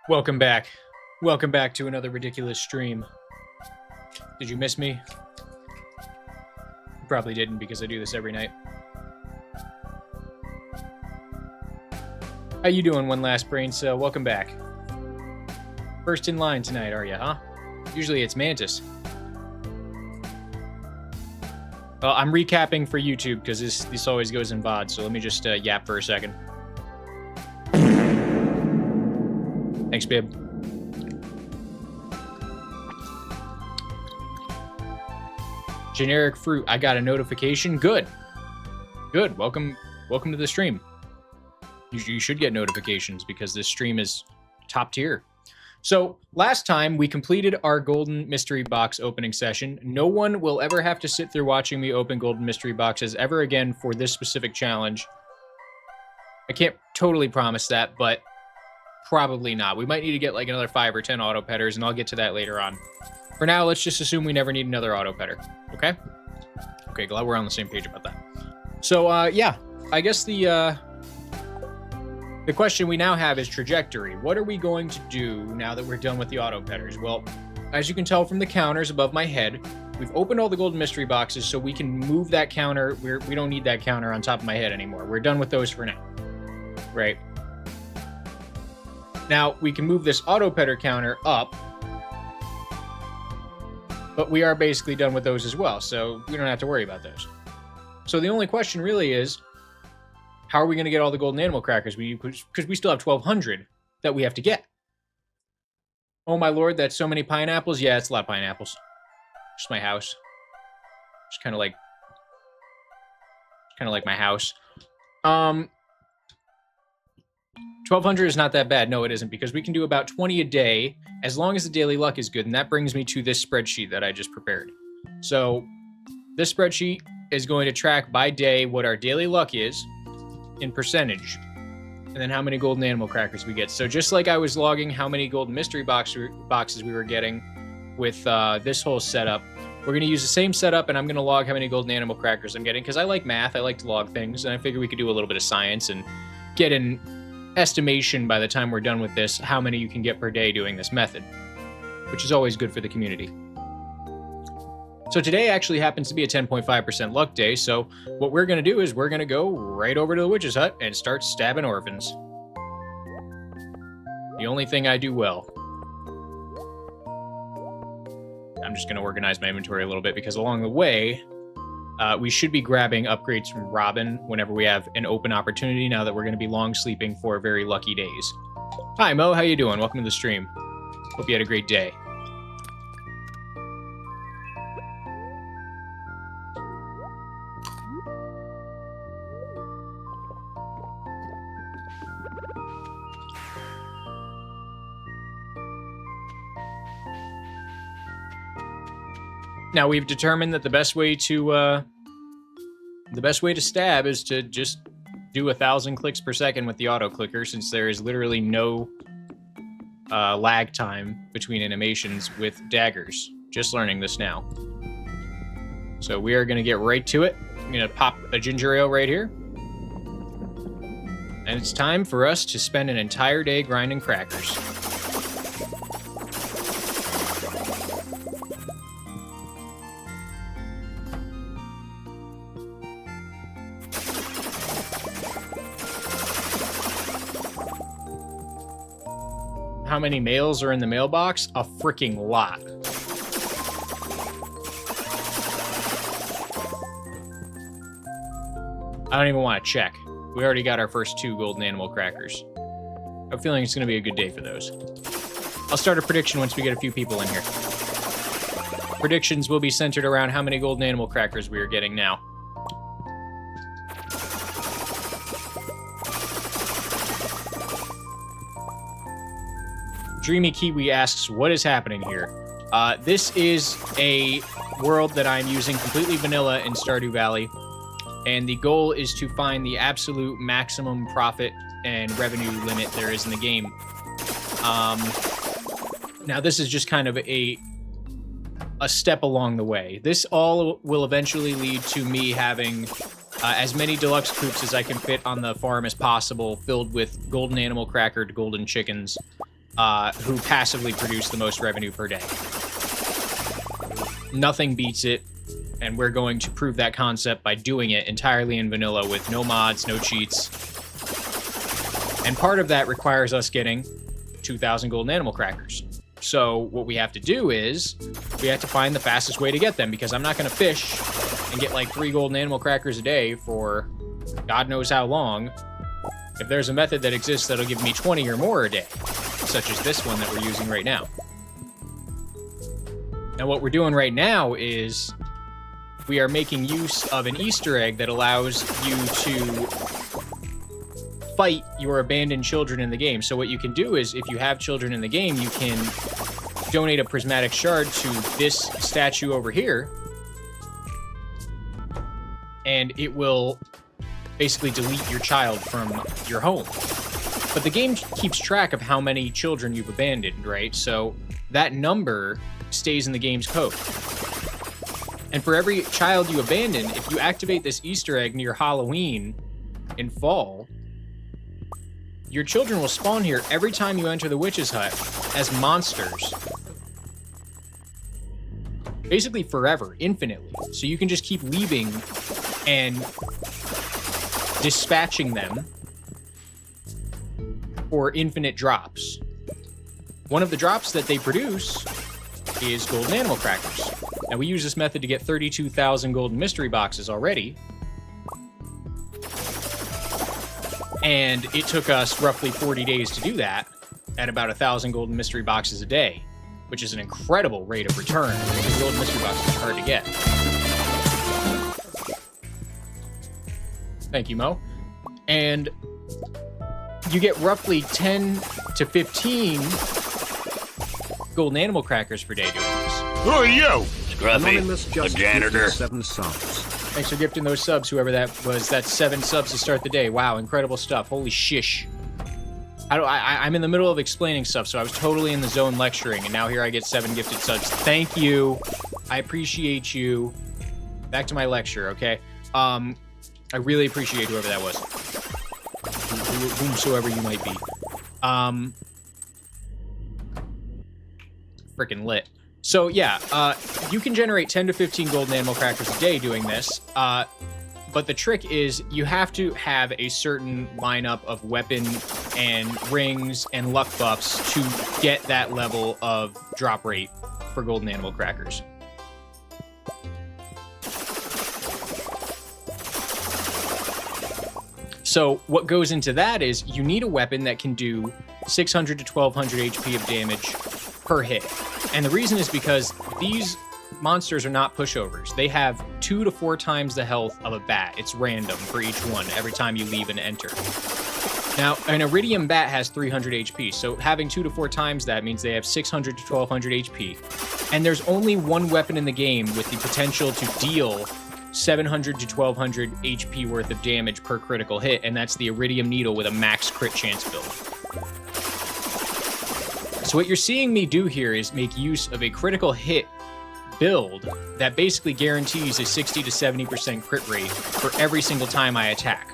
Welcome back. Welcome back to another ridiculous stream. Did you miss me? You probably didn't because I do this every night. How you doing, One Last Brain Cell? Welcome back. First in line tonight, are you, huh? Usually it's Mantis. Well, I'm recapping for YouTube because this always goes in VOD, so let me just yap for a second. Thanks, Bib. Generic fruit. I got a notification. Good. Good. Welcome to the stream. You should get notifications because this stream is top tier. So last time we completed our golden mystery box opening session. No one will ever have to sit through watching me open golden mystery boxes ever again for this specific challenge. I can't totally promise that, but probably not. We might need to get like another 5 or 10 auto petters, and I'll get to that later on. For now, let's just assume we never need another auto petter. Okay? Okay, glad we're on the same page about that. So, yeah, I guess the question we now have is trajectory. What are we going to do now that we're done with the auto petters? Well, as you can tell from the counters above my head, we've opened all the golden mystery boxes so we can move that counter. We don't need that counter on top of my head anymore. We're done with those for now. Right? Now, we can move this auto petter counter up, but we are basically done with those as well, so we don't have to worry about those. So the only question really is, how are we going to get all the golden animal crackers? Because we still have 1,200 that we have to get. Oh my lord, that's so many pineapples. Yeah, it's a lot of pineapples. Just my house. It's kind of like my house. 1,200 is not that bad. No, it isn't, because we can do about 20 a day as long as the daily luck is good. And that brings me to this spreadsheet that I just prepared. So this spreadsheet is going to track by day what our daily luck is in percentage, and then how many golden animal crackers we get. So just like I was logging how many golden mystery boxes we were getting with this whole setup, we're going to use the same setup, and I'm going to log how many golden animal crackers I'm getting, because I like math. I like to log things, and I figure we could do a little bit of science and get an estimation by the time we're done with this how many you can get per day doing this method, which is always good for the community. So today actually happens to be a 10.5% luck day, so what we're going to do is we're going to go right over to the witch's hut and start stabbing orphans. The only thing I do well. I'm just going to organize my inventory a little bit, because along the way, we should be grabbing upgrades from Robin whenever we have an open opportunity, now that we're going to be long sleeping for very lucky days. Hi, Mo. How you doing? Welcome to the stream. Hope you had a great day. Now we've determined that the best way to stab is to just do 1,000 clicks per second with the auto clicker, since there is literally no lag time between animations with daggers. Just learning this now. So we are going to get right to it. I'm going to pop a ginger ale right here. And it's time for us to spend an entire day grinding crackers. How many mails are in the mailbox? A freaking lot. I don't even want to check. We already got our first 2 golden animal crackers. I have a feeling it's going to be a good day for those. I'll start a prediction once we get a few people in here. Predictions will be centered around how many golden animal crackers we are getting now. Dreamy Kiwi asks, what is happening here? This is a world that I'm using completely vanilla in Stardew Valley, and the goal is to find the absolute maximum profit and revenue limit there is in the game. Now, this is just kind of a step along the way. This all will eventually lead to me having as many deluxe coops as I can fit on the farm as possible, filled with golden animal crackered golden chickens. who passively produce the most revenue per day. Nothing beats it, and we're going to prove that concept by doing it entirely in vanilla with no mods, no cheats. And part of that requires us getting 2,000 golden animal crackers. So what we have to do is we have to find the fastest way to get them, because I'm not going to fish and get like 3 golden animal crackers a day for God knows how long if there's a method that exists that'll give me 20 or more a day, such as this one that we're using right now. Now what we're doing right now is we are making use of an Easter egg that allows you to fight your abandoned children in the game. So what you can do is, if you have children in the game, you can donate a prismatic shard to this statue over here, and it will basically delete your child from your home. But the game keeps track of how many children you've abandoned, right? So that number stays in the game's code. And for every child you abandon, if you activate this Easter egg near Halloween in fall, your children will spawn here every time you enter the witch's hut as monsters. Basically forever, infinitely. So you can just keep leaving and dispatching them for infinite drops. One of the drops that they produce is golden animal crackers. Now we use this method to get 32,000 golden mystery boxes already. And it took us roughly 40 days to do that at about 1,000 golden mystery boxes a day, which is an incredible rate of return, because golden mystery boxes are hard to get. Thank you, Mo. And you get roughly 10 to 15 golden animal crackers per day doing this. Who are you? Scruffy, a janitor. 7 subs. Thanks for gifting those subs, whoever that was. That's 7 subs to start the day. Wow, incredible stuff. Holy shish. I'm in the middle of explaining stuff, so I was totally in the zone lecturing, and now here I get 7 gifted subs. Thank you. I appreciate you. Back to my lecture, okay? I really appreciate whoever that was. Whomsoever you might be. Freaking lit. So yeah, you can generate 10 to 15 golden animal crackers a day doing this, but the trick is you have to have a certain lineup of weapon and rings and luck buffs to get that level of drop rate for golden animal crackers. So what goes into that is you need a weapon that can do 600 to 1200 HP of damage per hit. And the reason is because these monsters are not pushovers. They have 2 to 4 times the health of a bat. It's random for each one every time you leave and enter. Now, an iridium bat has 300 HP, so having 2 to 4 times that means they have 600 to 1200 HP. And there's only one weapon in the game with the potential to deal 700 to 1200 HP worth of damage per critical hit, and that's the iridium needle with a max crit chance build. So what you're seeing me do here is make use of a critical hit build that basically guarantees a 60 to 70% crit rate for every single time I attack.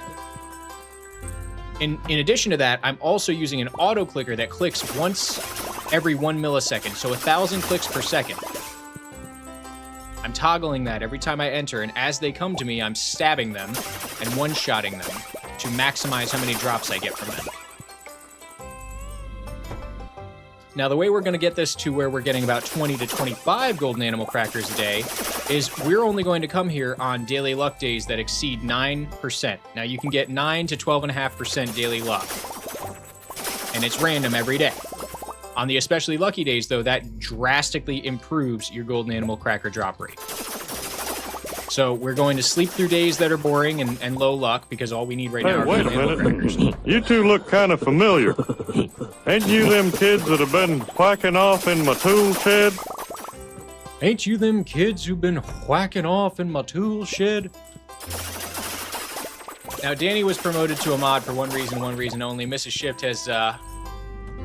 In addition to that, I'm also using an auto clicker that clicks once every 1 millisecond, so 1,000 clicks per second. I'm toggling that every time I enter, and as they come to me, I'm stabbing them and one-shotting them to maximize how many drops I get from them. Now, the way we're going to get this to where we're getting about 20 to 25 golden animal crackers a day is we're only going to come here on daily luck days that exceed 9%. Now, you can get 9 to 12.5% daily luck, and it's random every day. On the especially lucky days, though, that drastically improves your golden animal cracker drop rate. So we're going to sleep through days that are boring and low luck, because all we need right now are golden animal crackers. You two look kind of familiar. Ain't you them kids that have been whacking off in my tool shed? Ain't you them kids who've been whacking off in my tool shed? Now, Danny was promoted to a mod for one reason only. Mrs. Shift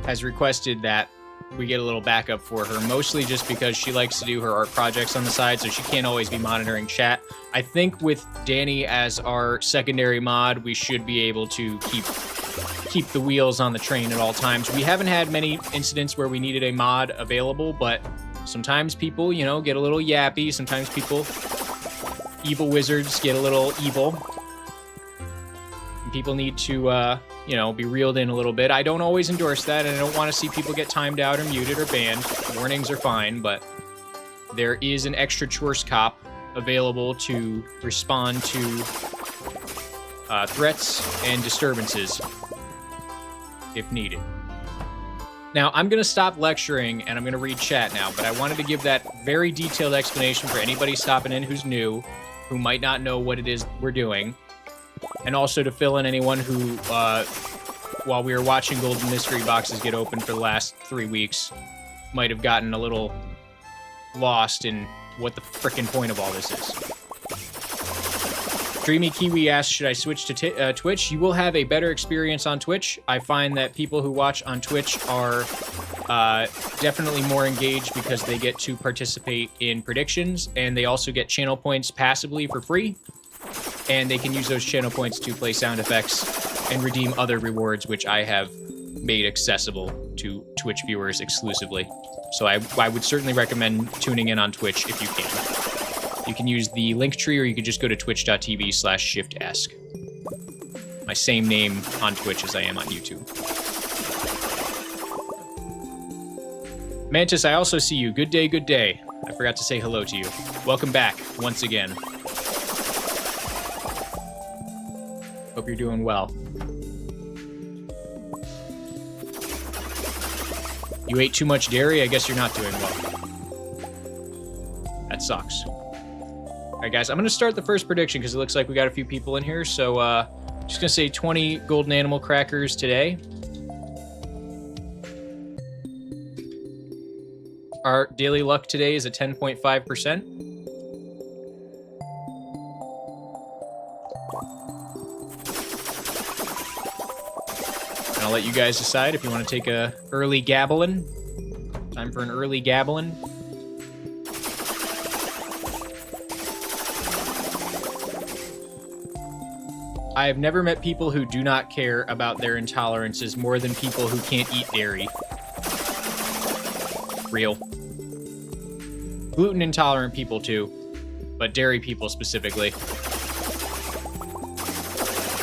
has requested that we get a little backup for her, mostly just because she likes to do her art projects on the side, so she can't always be monitoring chat. I think with Danny as our secondary mod, we should be able to keep keep the wheels on the train at all times. We haven't had many incidents where we needed a mod available, but sometimes people, you know, get a little yappy. Sometimes people, evil wizards, get a little evil. And people need to, you know, be reeled in a little bit. I don't always endorse that, and I don't want to see people get timed out or muted or banned. Warnings are fine, but there is an extra chores cop available to respond to threats and disturbances if needed. Now, I'm going to stop lecturing and I'm going to read chat now, but I wanted to give that very detailed explanation for anybody stopping in who's new, who might not know what it is we're doing, and also to fill in anyone who, while we were watching Golden Mystery Boxes get open for the last 3 weeks, might have gotten a little lost in what the frickin' point of all this is. Dreamy Kiwi asks, should I switch to Twitch? You will have a better experience on Twitch. I find that people who watch on Twitch are definitely more engaged because they get to participate in predictions, and they also get channel points passively for free, and they can use those channel points to play sound effects and redeem other rewards, which I have made accessible to Twitch viewers exclusively. So I would certainly recommend tuning in on Twitch if you can. You can use the link tree, or you could just go to twitch.tv/shiftesque. My same name on Twitch as I am on YouTube. Mantis, I also see you. Good day, good day. I forgot to say hello to you. Welcome back once again. Hope you're doing well. You ate too much dairy? I guess you're not doing well. That sucks. Alright guys, I'm going to start the first prediction because it looks like we got a few people in here. So, just going to say 20 golden animal crackers today. Our daily luck today is at 10.5%. And I'll let you guys decide if you want to take a early gabbling. Time for an early gabbling. I have never met people who do not care about their intolerances more than people who can't eat dairy. Real. Gluten intolerant people too, but dairy people specifically.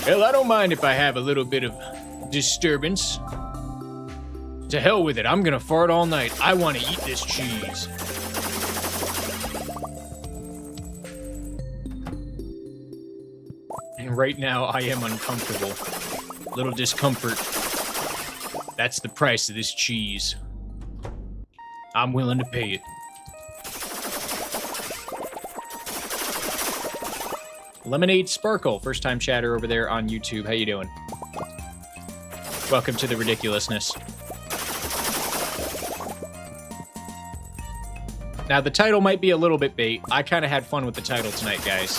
Hell, I don't mind if I have a little bit of disturbance. To hell with it, I'm gonna fart all night. I want to eat this cheese. And right now, I am uncomfortable. Little discomfort. That's the price of this cheese. I'm willing to pay it. Lemonade Sparkle, first time chatter over there on YouTube. How you doing? Welcome to the ridiculousness. Now, the title might be a little bit bait. I kind of had fun with the title tonight, guys.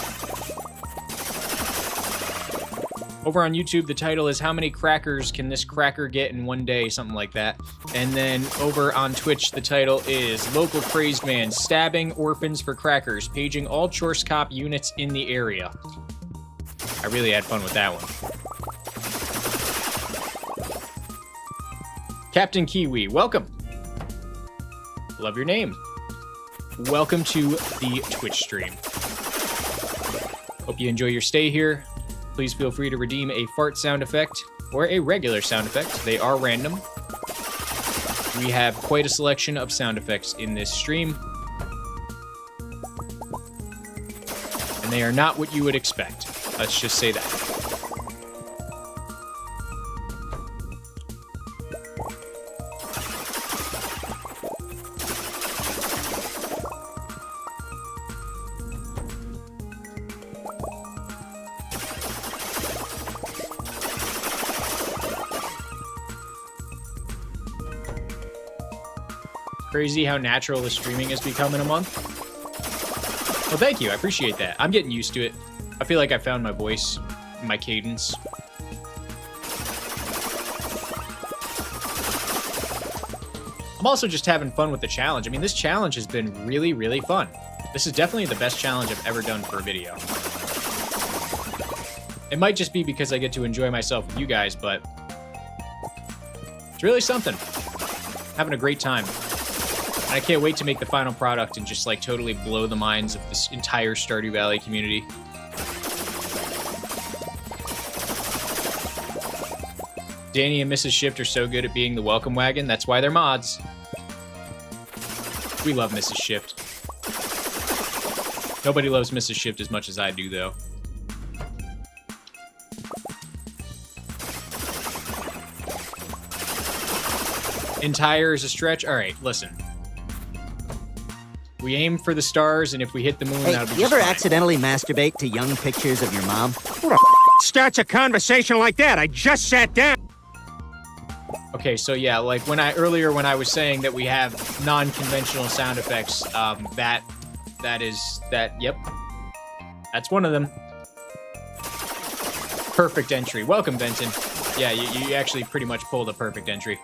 Over on YouTube, the title is How Many Crackers Can This Cracker Get in One Day? Something like that. And then over on Twitch, the title is Local Crazed Man Stabbing Orphans for Crackers, paging all Chores Cop units in the area. I really had fun with that one. Captain Kiwi, welcome. Love your name. Welcome to the Twitch stream. Hope you enjoy your stay here. Please feel free to redeem a fart sound effect or a regular sound effect. They are random. We have quite a selection of sound effects in this stream. And they are not what you would expect. Let's just say that. Crazy how natural the streaming has become in a month. Well, thank you. I appreciate that. I'm getting used to it. I feel like I found my voice, my cadence. I'm also just having fun with the challenge. I mean, this challenge has been really, really fun. This is definitely the best challenge I've ever done for a video. It might just be because I get to enjoy myself with you guys, but It's really something. Having a great time. And I can't wait to make the final product and just like totally blow the minds of this entire Stardew Valley community. Danny and Mrs. Shift are so good at being the welcome wagon. That's why they're mods. We love Mrs. Shift. Nobody loves Mrs. Shift as much as I do, though. Entire is a stretch. All right, listen. We aim for the stars, and if we hit the moon, that'll be you ever fine. accidentally masturbate to young pictures of your mom? Who the starts a conversation like that? I just sat down. Okay, so yeah, like earlier when I was saying that we have non-conventional sound effects, yep. That's one of them. Perfect entry. Welcome, Benton. Yeah, you actually pretty much pulled a perfect entry.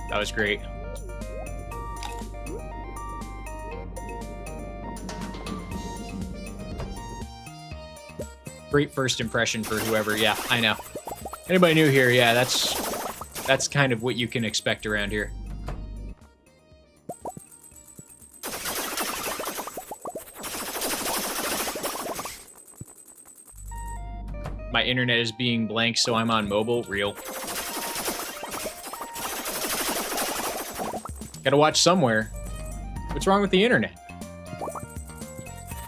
That was great. Great first impression for whoever. Yeah, I know. Anybody new here? Yeah, that's kind of what you can expect around here. My internet is being blank, so I'm on mobile. Real. Gotta watch somewhere. What's wrong with the internet?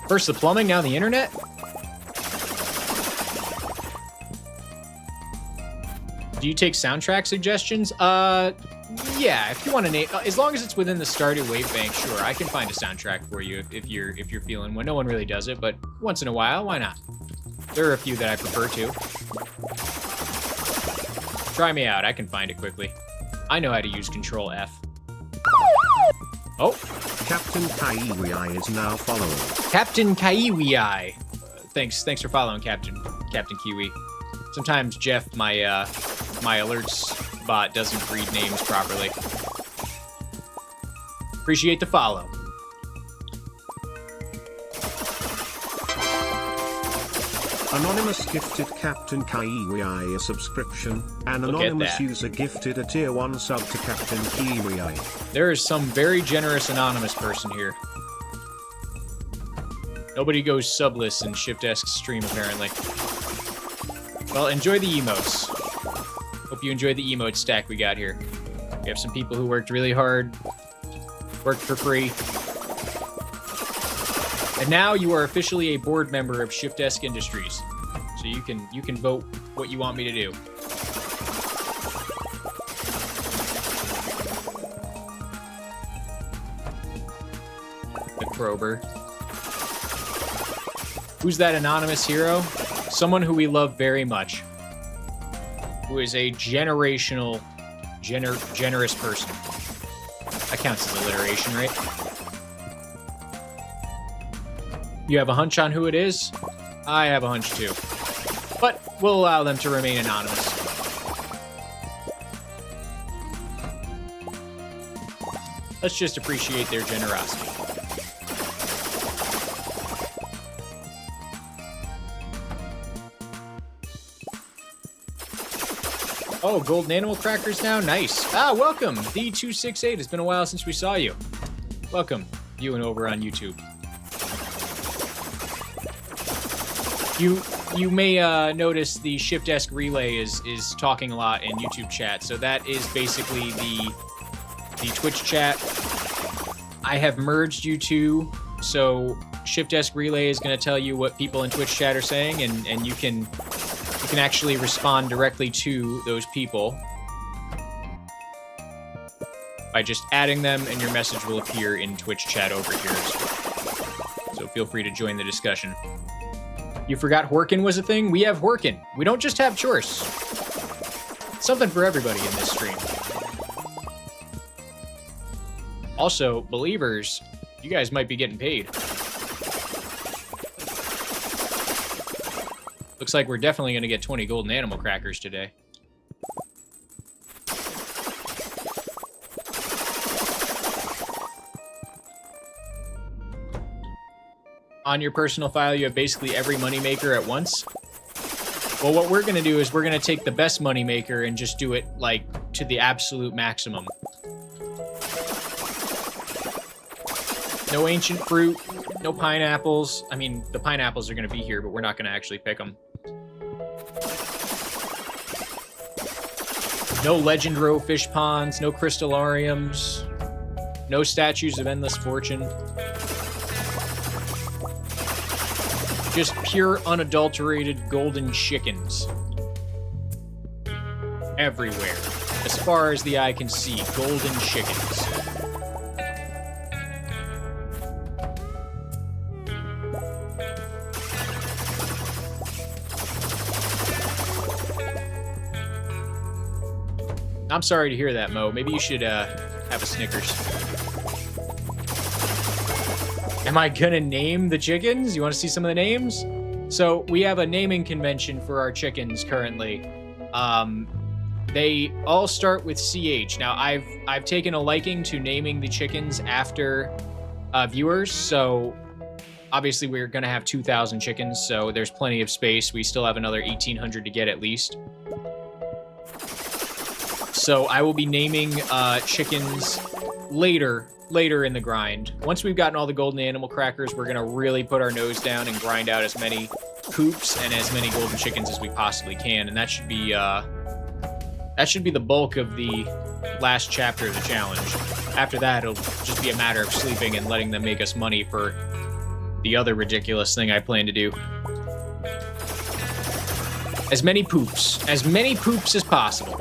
First the plumbing, now the internet? Do you take soundtrack suggestions? Yeah, if you want to name, as long as it's within the Stardew Wave Bank, sure, I can find a soundtrack for you if you're feeling one. No one really does it, but once in a while, why not? There are a few that I prefer to. Try me out, I can find it quickly. I know how to use Control F. Oh. Captain Kaiwi is now following. Captain Kaiwi. Thanks for following, Captain Kiwi. Sometimes Jeff, my alerts bot, doesn't read names properly. Appreciate the follow. Anonymous gifted Captain Kaiwi a subscription. An anonymous user gifted a tier 1 sub to Captain Kiwi. There is some very generous anonymous person here. Nobody goes subless in shiftesque stream, apparently. Well, enjoy the emotes. Hope you enjoy the emote stack we got here. We have some people who worked really hard, worked for free. And now you are officially a board member of Shiftesque Industries. So you can vote what you want me to do. The Krober. Who's that anonymous hero? Someone who we love very much. Who is a generational, generous person. That counts as alliteration, right? You have a hunch on who it is? I have a hunch too. But we'll allow them to remain anonymous. Let's just appreciate their generosity. Oh, golden animal crackers now? Nice. Ah, welcome, D268. It's been a while since we saw you. Welcome, viewing over on YouTube. You may notice the shiftesque relay is talking a lot in YouTube chat. So that is basically the Twitch chat. I have merged you two, so shiftesque relay is going to tell you what people in Twitch chat are saying, and you can actually respond directly to those people by just adding them, and your message will appear in Twitch chat over here as well. So feel free to join the discussion. You forgot Horkin was a thing? We have Horkin. We don't just have chores. Something for everybody in this stream. Also, believers, you guys might be getting paid. Looks like we're definitely going to get 20 golden animal crackers today. On your personal file, you have basically every moneymaker at once. Well, what we're going to do is we're going to take the best moneymaker and just do it, like, to the absolute maximum. No ancient fruit, no pineapples. I mean, the pineapples are going to be here, but we're not going to actually pick them. No legend row fish ponds, no crystallariums, no statues of endless fortune. Just pure, unadulterated golden chickens. Everywhere. As far as the eye can see, golden chickens. I'm sorry to hear that, Mo. Maybe you should have a Snickers. Am I gonna name the chickens? You want to see some of the names? So we have a naming convention for our chickens currently. They all start with CH. Now I've taken a liking to naming the chickens after viewers. So obviously we're gonna have 2,000 chickens, so there's plenty of space. We still have another 1,800 to get at least. So I will be naming chickens later in the grind. Once we've gotten all the golden animal crackers, we're gonna really put our nose down and grind out as many coops and as many golden chickens as we possibly can, and that should be the bulk of the last chapter of the challenge. After that, it'll just be a matter of sleeping and letting them make us money for the other ridiculous thing I plan to do. As many poops as possible.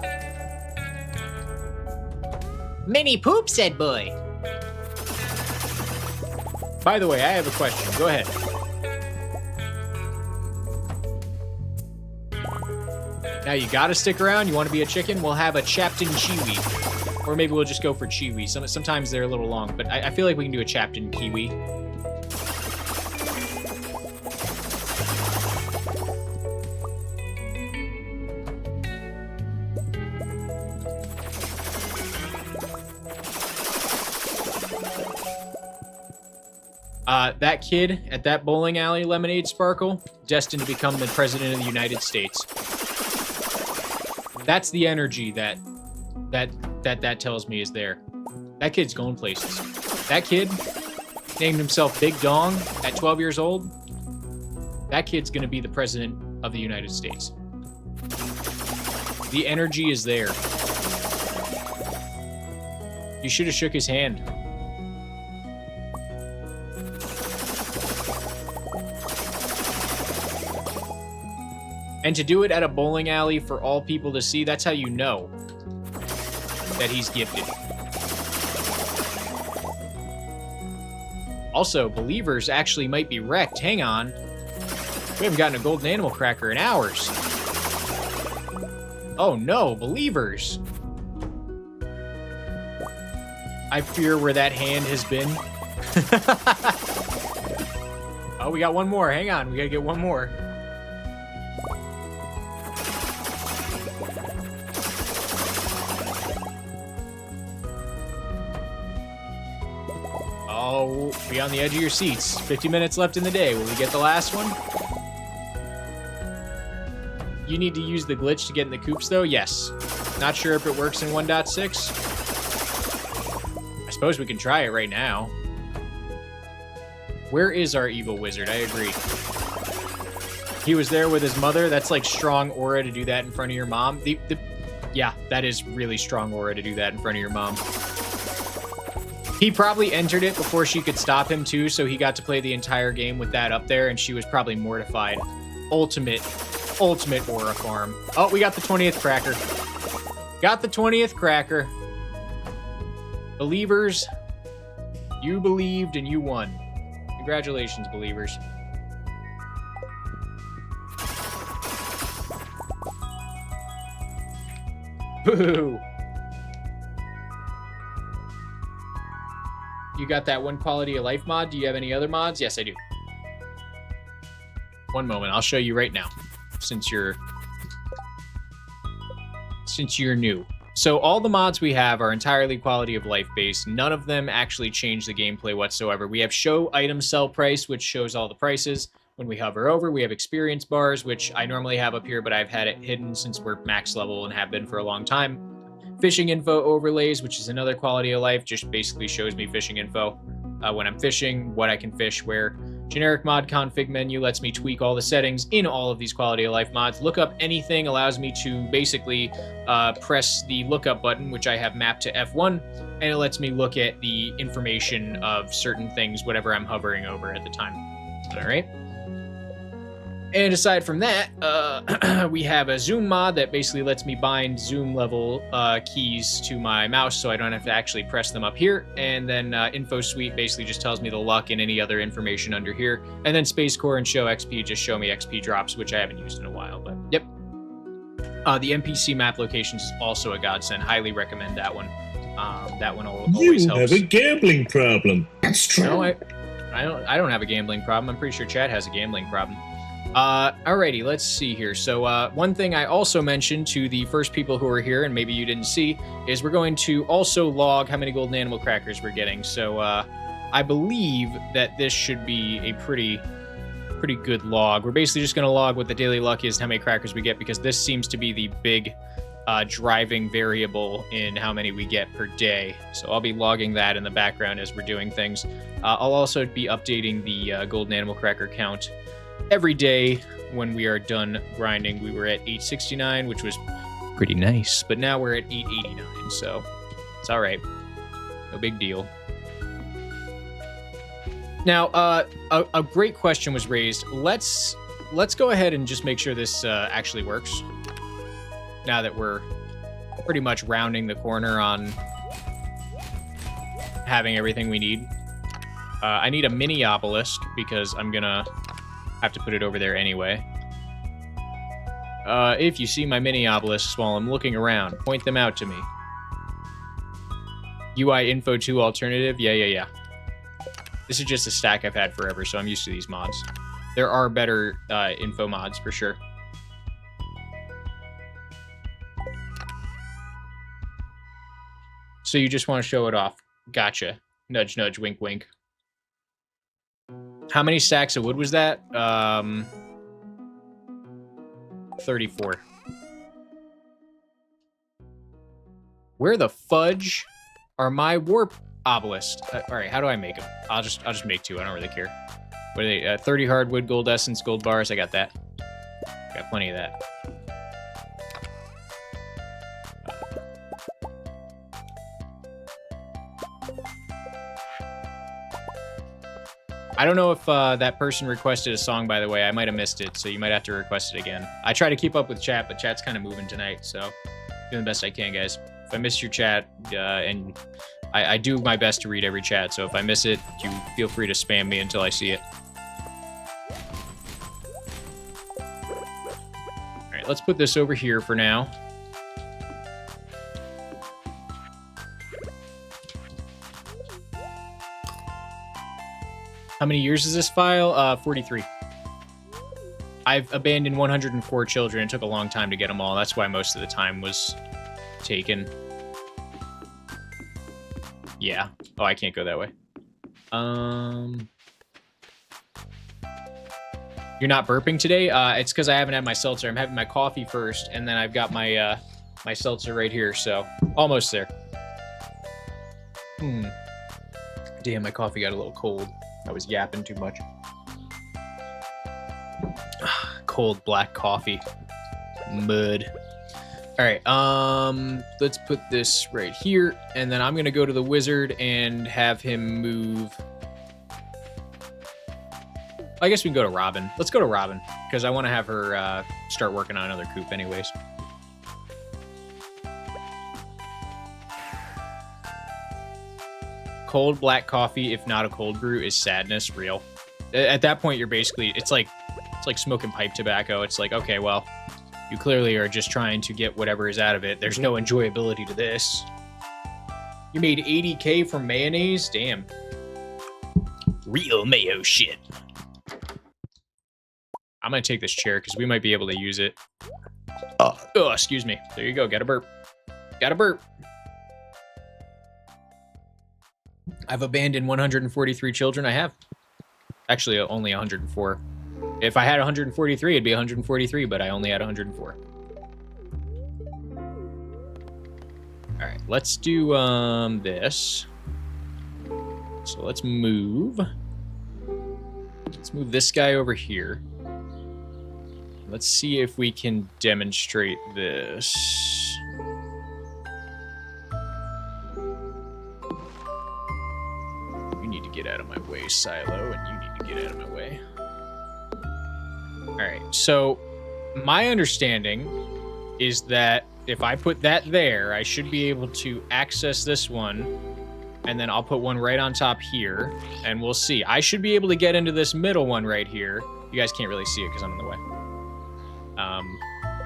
Many poops, said boy. By the way, I have a question. Go ahead. Now you gotta stick around. You want to be a chicken? We'll have a Chaptin Chiwi. Or maybe we'll just go for Chiwi. Sometimes they're a little long, but I feel like we can do a Chaptin Kiwi. That kid at that bowling alley, Lemonade Sparkle, destined to become the president of the United States. That's the energy that tells me is there. That kid's going places. That kid named himself Big Dong at 12 years old. That kid's gonna be the president of the United States. The energy is there. You should have shook his hand. And to do it at a bowling alley for all people to see, that's how you know that he's gifted. Also, believers actually might be wrecked. Hang on. We haven't gotten a golden animal cracker in hours. Oh no, believers. I fear where that hand has been. Oh, we got one more. Hang on, we gotta get one more. Oh, be on the edge of your seats. 50 minutes left in the day. Will we get the last one? You need to use the glitch to get in the coops, though? Yes. Not sure if it works in 1.6. I suppose we can try it right now. Where is our evil wizard? I agree. He was there with his mother. That's like strong aura to do that in front of your mom. Yeah, that is really strong aura to do that in front of your mom. He probably entered it before she could stop him too, so he got to play the entire game with that up there, and she was probably mortified. Ultimate aura farm. Oh, we got the 20th cracker. Got the 20th cracker. Believers, you believed and you won. Congratulations, believers. Boo! You got that one quality of life mod. Do you have any other mods? Yes, I do. One moment. I'll show you right now, since you're new. So all the mods we have are entirely quality of life based. None of them actually change the gameplay whatsoever. We have show item sell price, which shows all the prices. When we hover over, we have experience bars, which I normally have up here, but I've had it hidden since we're max level and have been for a long time. Fishing info overlays, which is another quality of life, just basically shows me fishing info. When I'm fishing, what I can fish, where. Generic mod config menu lets me tweak all the settings in all of these quality of life mods. Look up anything allows me to basically press the lookup button, which I have mapped to F1, and it lets me look at the information of certain things, whatever I'm hovering over at the time. All right. And aside from that, we have a zoom mod that basically lets me bind zoom level keys to my mouse so I don't have to actually press them up here. And then info suite basically just tells me the luck and any other information under here. And then space core and show XP just show me XP drops, which I haven't used in a while, but yep. The NPC map locations is also a godsend. Highly recommend that one. That one always helps. You have a gambling problem. That's true. No, I don't have a gambling problem. I'm pretty sure Chad has a gambling problem. Alrighty, let's see here. So, one thing I also mentioned to the first people who are here, and maybe you didn't see, is we're going to also log how many golden animal crackers we're getting. So, I believe that this should be a pretty good log. We're basically just going to log what the daily luck is and how many crackers we get, because this seems to be the big driving variable in how many we get per day. So I'll be logging that in the background as we're doing things. I'll also be updating the golden animal cracker count every day when we are done grinding. We were at 869, which was pretty nice, but now we're at 889, so it's all right. No big deal. Now, a great question was raised. Let's go ahead and just make sure this actually works. Now that we're pretty much rounding the corner on having everything we need. I need a mini obelisk because I'm gonna have to put it over there anyway. If you see my mini obelisks while I'm looking around, point them out to me. UI Info 2 alternative? Yeah. This is just a stack I've had forever, so I'm used to these mods. There are better info mods for sure. So you just want to show it off. Gotcha. Nudge, nudge, wink, wink. How many stacks of wood was that? 34. Where the fudge are my warp obelisks? All right, how do I make them? I'll just make 2. I don't really care. What are they? 30 hardwood, gold essence, gold bars. I got that. Got plenty of that. I don't know if that person requested a song, by the way. I might have missed it, so you might have to request it again. I try to keep up with chat, but chat's kind of moving tonight, so doing the best I can, guys. If I missed your chat, and I do my best to read every chat, so if I miss it, you feel free to spam me until I see it. All right, let's put this over here for now. How many years is this file? 43. I've abandoned 104 children. It took a long time to get them all. That's why most of the time was taken. Yeah. Oh, I can't go that way. You're not burping today? It's because I haven't had my seltzer. I'm having my coffee first, and then I've got my my seltzer right here, so almost there. Damn, my coffee got a little cold. I was yapping too much. Cold black coffee. Mud. All right, let's put this right here, and then I'm gonna go to the wizard and have him move. I guess we can go to Robin. Let's go to Robin, because I want to have her start working on another coop anyways. Cold black coffee, if not a cold brew, is sadness real. At that point, you're basically, it's like smoking pipe tobacco. It's like, okay, well, you clearly are just trying to get whatever is out of it. There's no enjoyability to this. You made 80K from mayonnaise? Damn. Real mayo shit. I'm gonna take this chair because we might be able to use it. Oh, excuse me. There you go. Got a burp. Got a burp. I've abandoned 143 children. I have. Actually, only 104. If I had 143, it'd be 143, but I only had 104. let's do this. So let's move. Let's move this guy over here. Let's see if we can demonstrate this. You need to get out of my way, Silo, and you need to get out of my way. All right, so my understanding is that if I put that there, I should be able to access this one, and then I'll put one right on top here, and we'll see. I should be able to get into this middle one right here. You guys can't really see it because I'm in the way.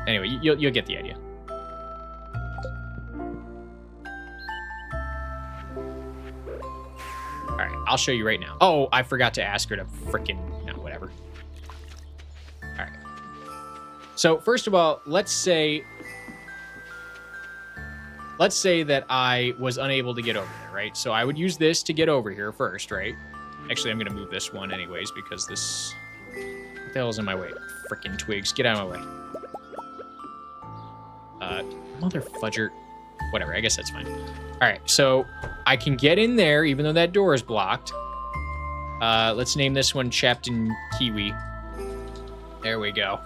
Anyway, you'll get the idea. All right, I'll show you right now. Oh, I forgot to ask her to frickin'... No, whatever. All right. So, first of all, let's say that I was unable to get over there, right? So I would use this to get over here first, right? Actually, I'm going to move this one anyways because this... What the hell is in my way? Frickin' twigs. Get out of my way. Mother fudger. Whatever, I guess that's fine. All right, so I can get in there even though that door is blocked. Let's name this one Captain Kiwi. There we go.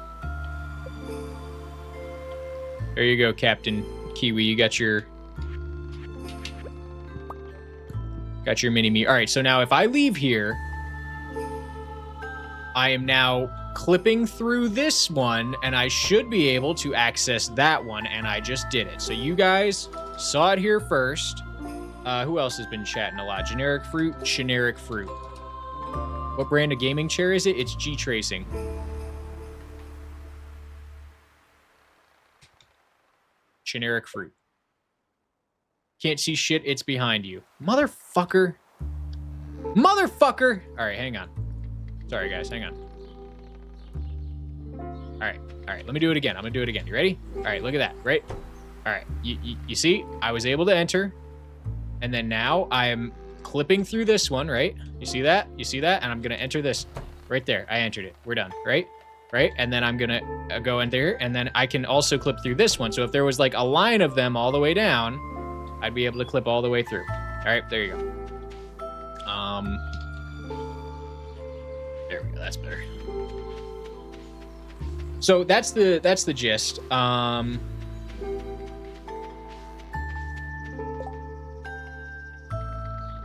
There you go, Captain Kiwi. You got your mini-me. All right, so now if I leave here, I am now clipping through this one, and I should be able to access that one, and I just did it. So you guys saw it here first. Who else has been chatting a lot? Generic fruit. What brand of gaming chair is it? It's G-Tracing. Generic fruit. Can't see shit, it's behind you. Motherfucker. Motherfucker! Alright, hang on. Sorry, guys, hang on. Alright, let me do it again. I'm gonna do it again. You ready? Alright, look at that, right? Alright, you see? I was able to enter. And then now I am clipping through this one, right? You see that? You see that? And I'm gonna enter this. Right there, I entered it. We're done, right? Right? And then I'm gonna go in there, and then I can also clip through this one. So if there was like a line of them all the way down, I'd be able to clip all the way through. All right, there you go. There we go. That's better. So that's the gist.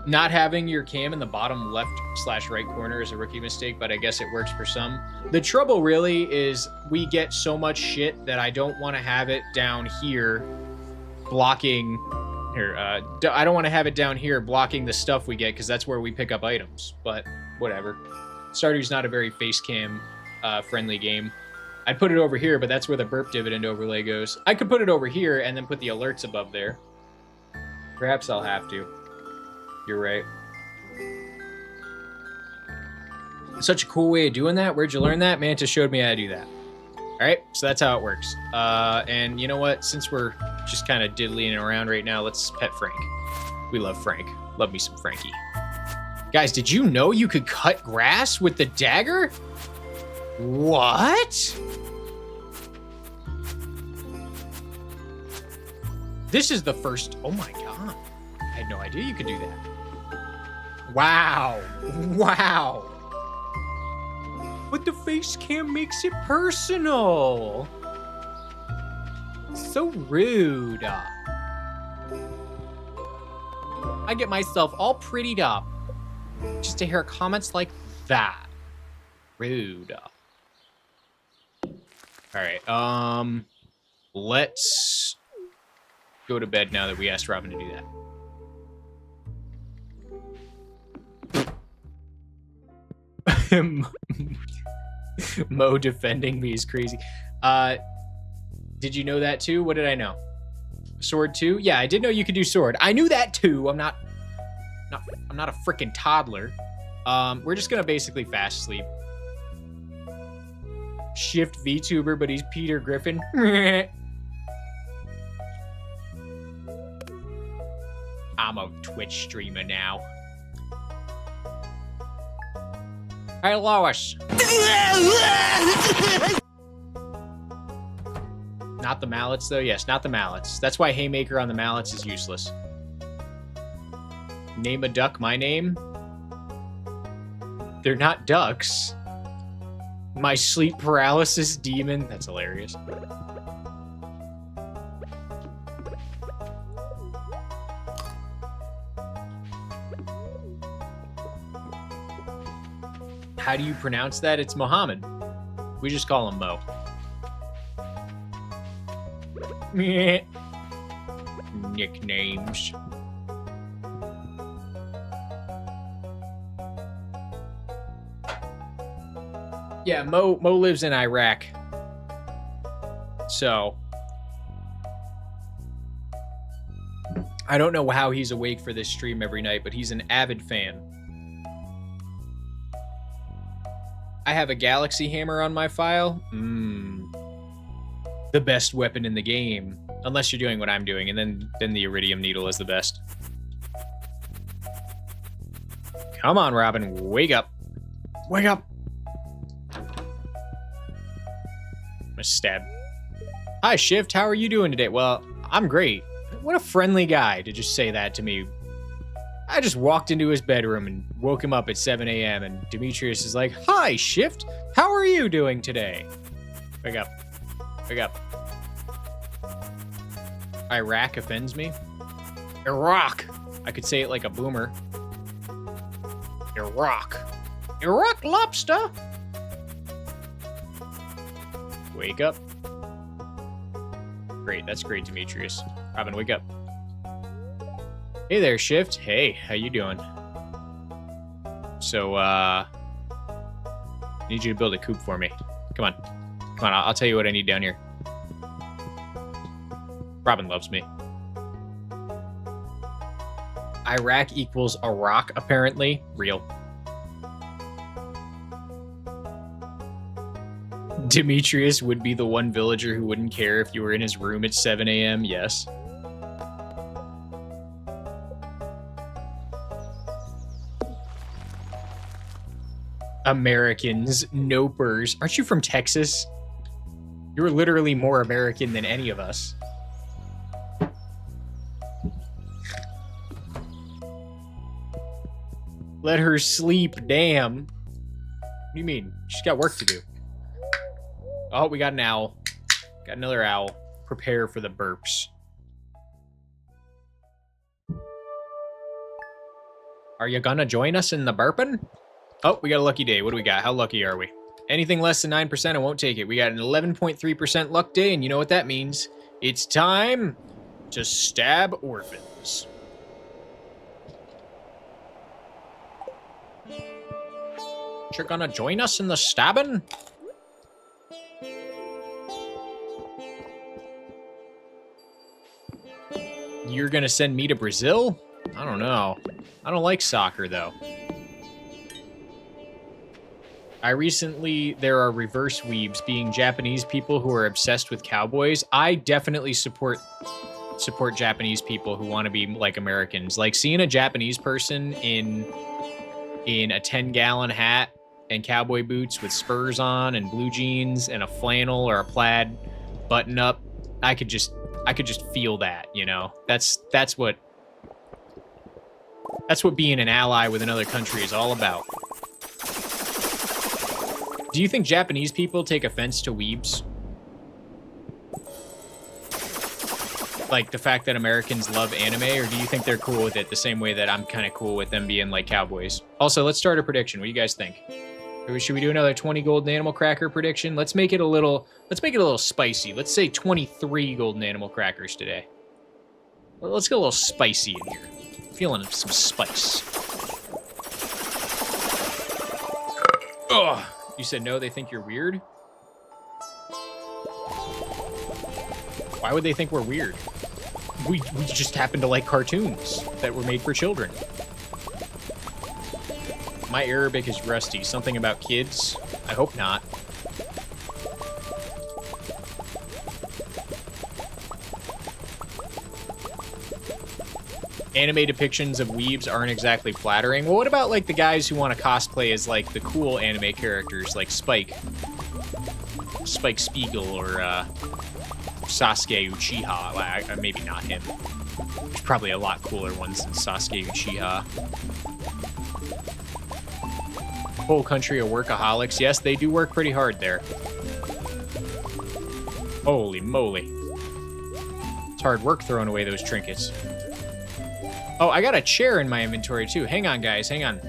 Not having your cam in the bottom left/right corner is a rookie mistake, but I guess it works for some. The trouble really is we get so much shit that I don't want to have it down here blocking here. I don't want to have it down here blocking the stuff we get because that's where we pick up items, but whatever. Stardew's not a very face cam friendly game. I'd put it over here, but that's where the burp dividend overlay goes. I could put it over here and then put the alerts above there. Perhaps I'll have to. You're right. Such a cool way of doing that. Where'd you learn that? Manta showed me how to do that. All right, so that's how it works. And you know what? Since we're just kind of diddling around right now, let's pet Frank. We love Frank. Love me some Frankie. Guys, did you know you could cut grass with the dagger? What? This is the first... Oh my god. I had no idea you could do that. Wow. Wow. But the face cam makes it personal. So rude. I get myself all prettied up just to hear comments like that. Rude. All right. Let's go to bed now that we asked Robin to do that. Mo defending me is crazy. Did you know that too? What did I know? Sword too? Yeah, I did know you could do sword. I knew that too. I'm not a freaking toddler. We're just gonna basically fast sleep. Shift VTuber, but he's Peter Griffin. I'm a Twitch streamer now. Hey, Lois. Not Not the mallets, though. Yes, not the mallets. That's why haymaker on the mallets is useless. Name a duck my name. They're not ducks. My sleep paralysis demon. That's hilarious. How do you pronounce that? It's Mohammed. We just call him Mo. Nicknames. Yeah, Mo lives in Iraq. So I don't know how he's awake for this stream every night, but he's an avid fan. I have a galaxy hammer on my file. The best weapon in the game. Unless you're doing what I'm doing, and then the iridium needle is the best. Come on, Robin, wake up. Wake up. I'm gonna stab. Hi, Shift, how are you doing today? Well, I'm great. What a friendly guy to just say that to me. I just walked into his bedroom and woke him up at 7 a.m. and Demetrius is like, hi, Shift, how are you doing today? Wake up. Wake up. Iraq offends me. Iraq. I could say it like a boomer. Iraq. Iraq lobster. Wake up. Great, that's great, Demetrius. Robin, wake up. Hey there, Shift. Hey, how you doing? So, I need you to build a coop for me. Come on. Come on, I'll tell you what I need down here. Robin loves me. Iraq equals Iraq, apparently. Real. Demetrius would be the one villager who wouldn't care if you were in his room at 7 a.m. Yes. Americans, nopers. Aren't you from Texas? You're literally more American than any of us. Let her sleep, damn. What do you mean? She's got work to do. Oh, we got an owl. Got another owl. Prepare for the burps. Are you gonna join us in the burping? Oh, we got a lucky day. What do we got? How lucky are we? Anything less than 9%, I won't take it. We got an 11.3% luck day, and you know what that means. It's time to stab orphans. You're gonna join us in the stabbing? You're gonna send me to Brazil? I don't know. I don't like soccer, though. There are reverse weebs, being Japanese people who are obsessed with cowboys. I definitely support Japanese people who want to be like Americans. Like, seeing a Japanese person in a 10-gallon hat and cowboy boots with spurs on and blue jeans and a flannel or a plaid button up, I could just feel that, you know. That's what being an ally with another country is all about. Do you think Japanese people take offense to weebs? Like the fact that Americans love anime, or do you think they're cool with it the same way that I'm kind of cool with them being like cowboys? Also, let's start a prediction. What do you guys think? Should we do another 20 golden animal cracker prediction? Let's make it a little spicy. Let's say 23 golden animal crackers today. Let's get a little spicy in here. Feeling some spice. Ugh. You said no, they think you're weird? Why would they think we're weird? We just happen to like cartoons that were made for children. My Arabic is rusty. Something about kids? I hope not. Anime depictions of weebs aren't exactly flattering. Well, what about, like, the guys who want to cosplay as, like, the cool anime characters, like Spike Spiegel, or, Sasuke Uchiha. Maybe not him. There's probably a lot cooler ones than Sasuke Uchiha. Whole country of workaholics. Yes, they do work pretty hard there. Holy moly. It's hard work throwing away those trinkets. Oh, I got a chair in my inventory too. Hang on, guys. Hang on.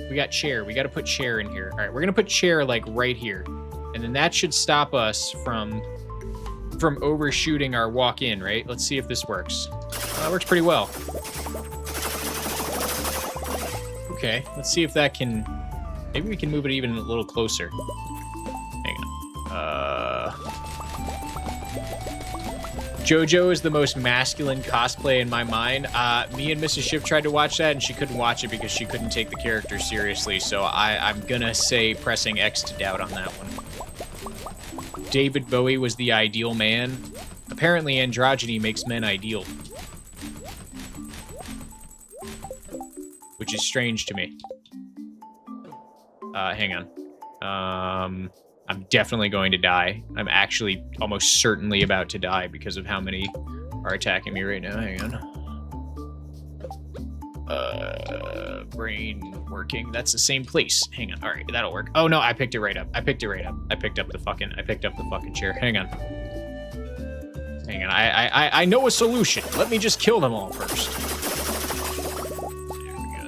We got chair. We got to put chair in here. All right, we're going to put chair like right here. And then that should stop us from overshooting our walk-in, right? Let's see if this works. That works pretty well. Okay, let's see if that can... Maybe we can move it even a little closer. Hang on. JoJo is the most masculine cosplay in my mind. Me and Mrs. Shift tried to watch that, and she couldn't watch it because she couldn't take the character seriously. So I'm gonna say pressing X to doubt on that one. David Bowie was the ideal man. Apparently, androgyny makes men ideal. Which is strange to me. Hang on. I'm definitely going to die. I'm actually almost certainly about to die because of how many are attacking me right now. Hang on. Brain working. That's the same place. Hang on. All right, that'll work. Oh no, I picked it right up. I picked up the fucking chair. Hang on. Hang on. I know a solution. Let me just kill them all first. There we go.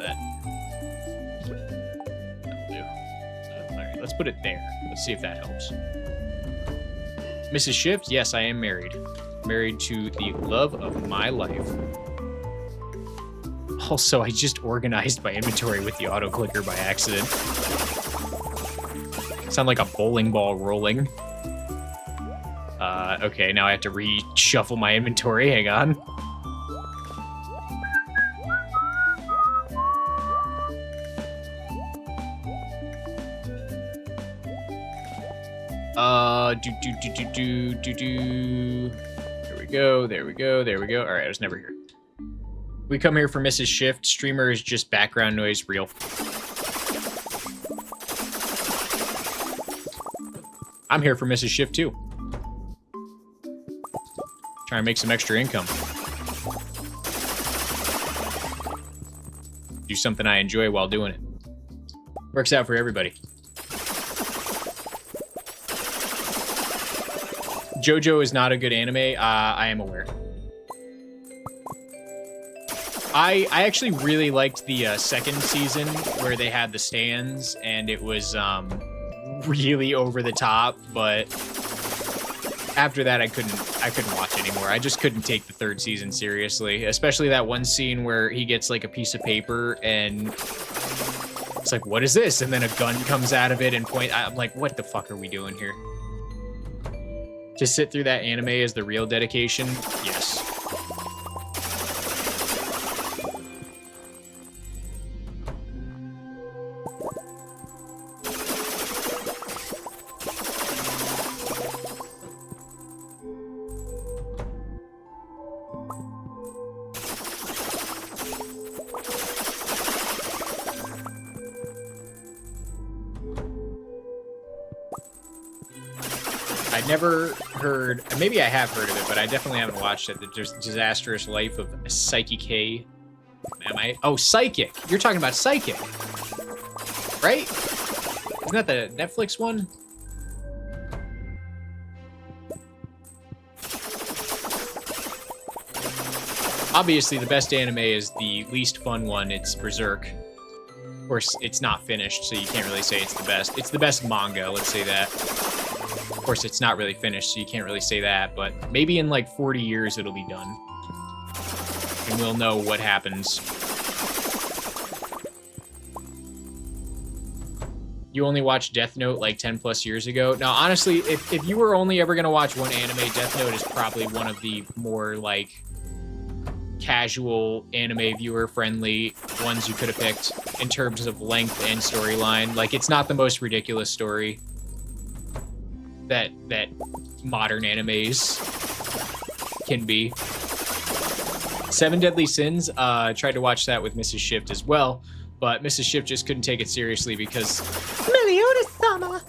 That'll do. All right, let's put it there. Let's see if that helps. Mrs. Shift, yes, I am married. Married to the love of my life. Also, I just organized my inventory with the auto clicker by accident. Sound like a bowling ball rolling. Okay, now I have to reshuffle my inventory. Hang on. There we go. All right, I was never here. We come here for Mrs. Shift. Streamer is just background noise real. I'm here for Mrs. Shift too. Trying to make some extra income. Do something I enjoy while doing it. Works out for everybody. JoJo is not a good anime. I am aware. I actually really liked the second season where they had the stands and it was really over the top, but after that I couldn't watch anymore. I just couldn't take the third season seriously, especially that one scene where he gets like a piece of paper and it's like, what is this? And then a gun comes out of it and I'm like, what the fuck are we doing here? To sit through that anime is the real dedication? Yes. Never heard, maybe I have heard of it, but I definitely haven't watched it. The Disastrous Life of Psyche K. Oh, Psychic. You're talking about Psychic, right? Isn't that the Netflix one? Obviously, the best anime is the least fun one. It's Berserk. Of course, it's not finished, so you can't really say it's the best. It's the best manga, let's say that. Of course, it's not really finished, so you can't really say that, but maybe in like 40 years it'll be done. And we'll know what happens. You only watched Death Note like 10 plus years ago? Now, honestly, if you were only ever going to watch one anime, Death Note is probably one of the more like casual anime viewer-friendly ones you could have picked in terms of length and storyline. Like, it's not the most ridiculous story that modern animes can be. Seven Deadly Sins, tried to watch that with Mrs. Shift as well, but Mrs. Shift just couldn't take it seriously because Meliodas-sama!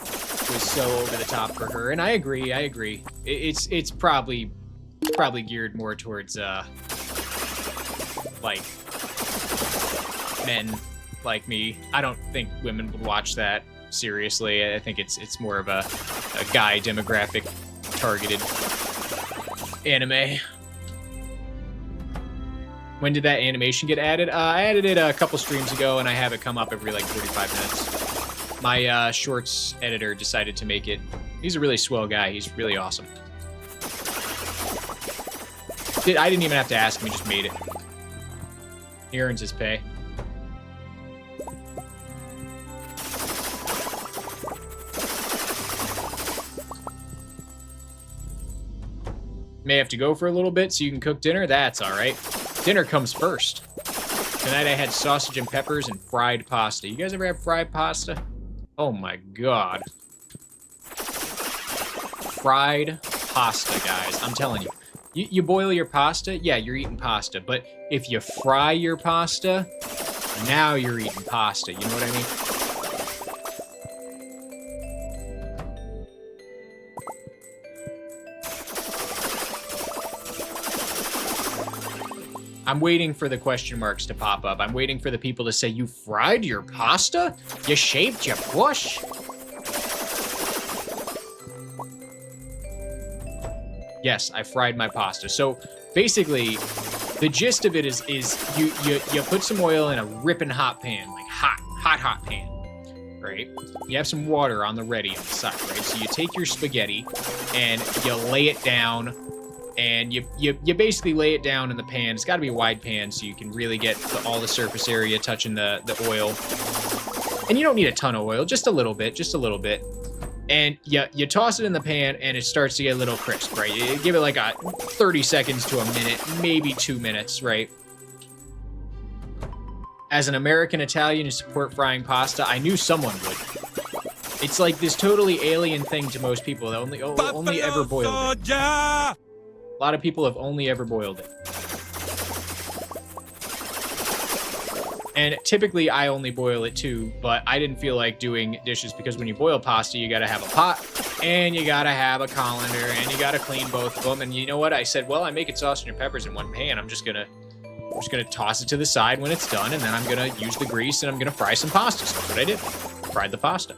was so over the top for her, and I agree. It's probably geared more towards like men like me. I don't think women would watch that seriously. I think it's more of a guy demographic targeted anime. When did that animation get added? I added it a couple streams ago, and I have it come up every like 45 minutes. My shorts editor decided to make it. He's a really swell guy. He's really awesome. I didn't even have to ask him. He just made it. He earns his pay. May have to go for a little bit so you can cook dinner. That's all right. Dinner comes first. Tonight I had sausage and peppers and fried pasta. You guys ever have fried pasta? Oh my god. Fried pasta, guys. I'm telling you. You boil your pasta, yeah, you're eating pasta. But if you fry your pasta, now you're eating pasta. You know what I mean? I'm waiting for the question marks to pop up. I'm waiting for the people to say, you fried your pasta? You shaved your bush? Yes, I fried my pasta. So basically, the gist of it is you put some oil in a ripping hot pan, like hot pan, right? You have some water on the ready on the side, right? So you take your spaghetti and you lay it down, and you basically lay it down in the pan. It's got to be a wide pan so you can really get all the surface area touching the oil. And you don't need a ton of oil, just a little bit. And you toss it in the pan, and it starts to get a little crisp, right? You give it like a 30 seconds to a minute, maybe 2 minutes, right? As an American Italian who support frying pasta, I knew someone would. It's like this totally alien thing to most people that only ever boiled it. A lot of people have only ever boiled it. And typically I only boil it too, but I didn't feel like doing dishes because when you boil pasta, you gotta have a pot and you gotta have a colander and you gotta clean both of them. And you know what? I said, well, I'm making sausage and peppers in one pan. I'm just gonna toss it to the side when it's done, and then I'm gonna use the grease and I'm gonna fry some pasta. So that's what I did. Fried the pasta.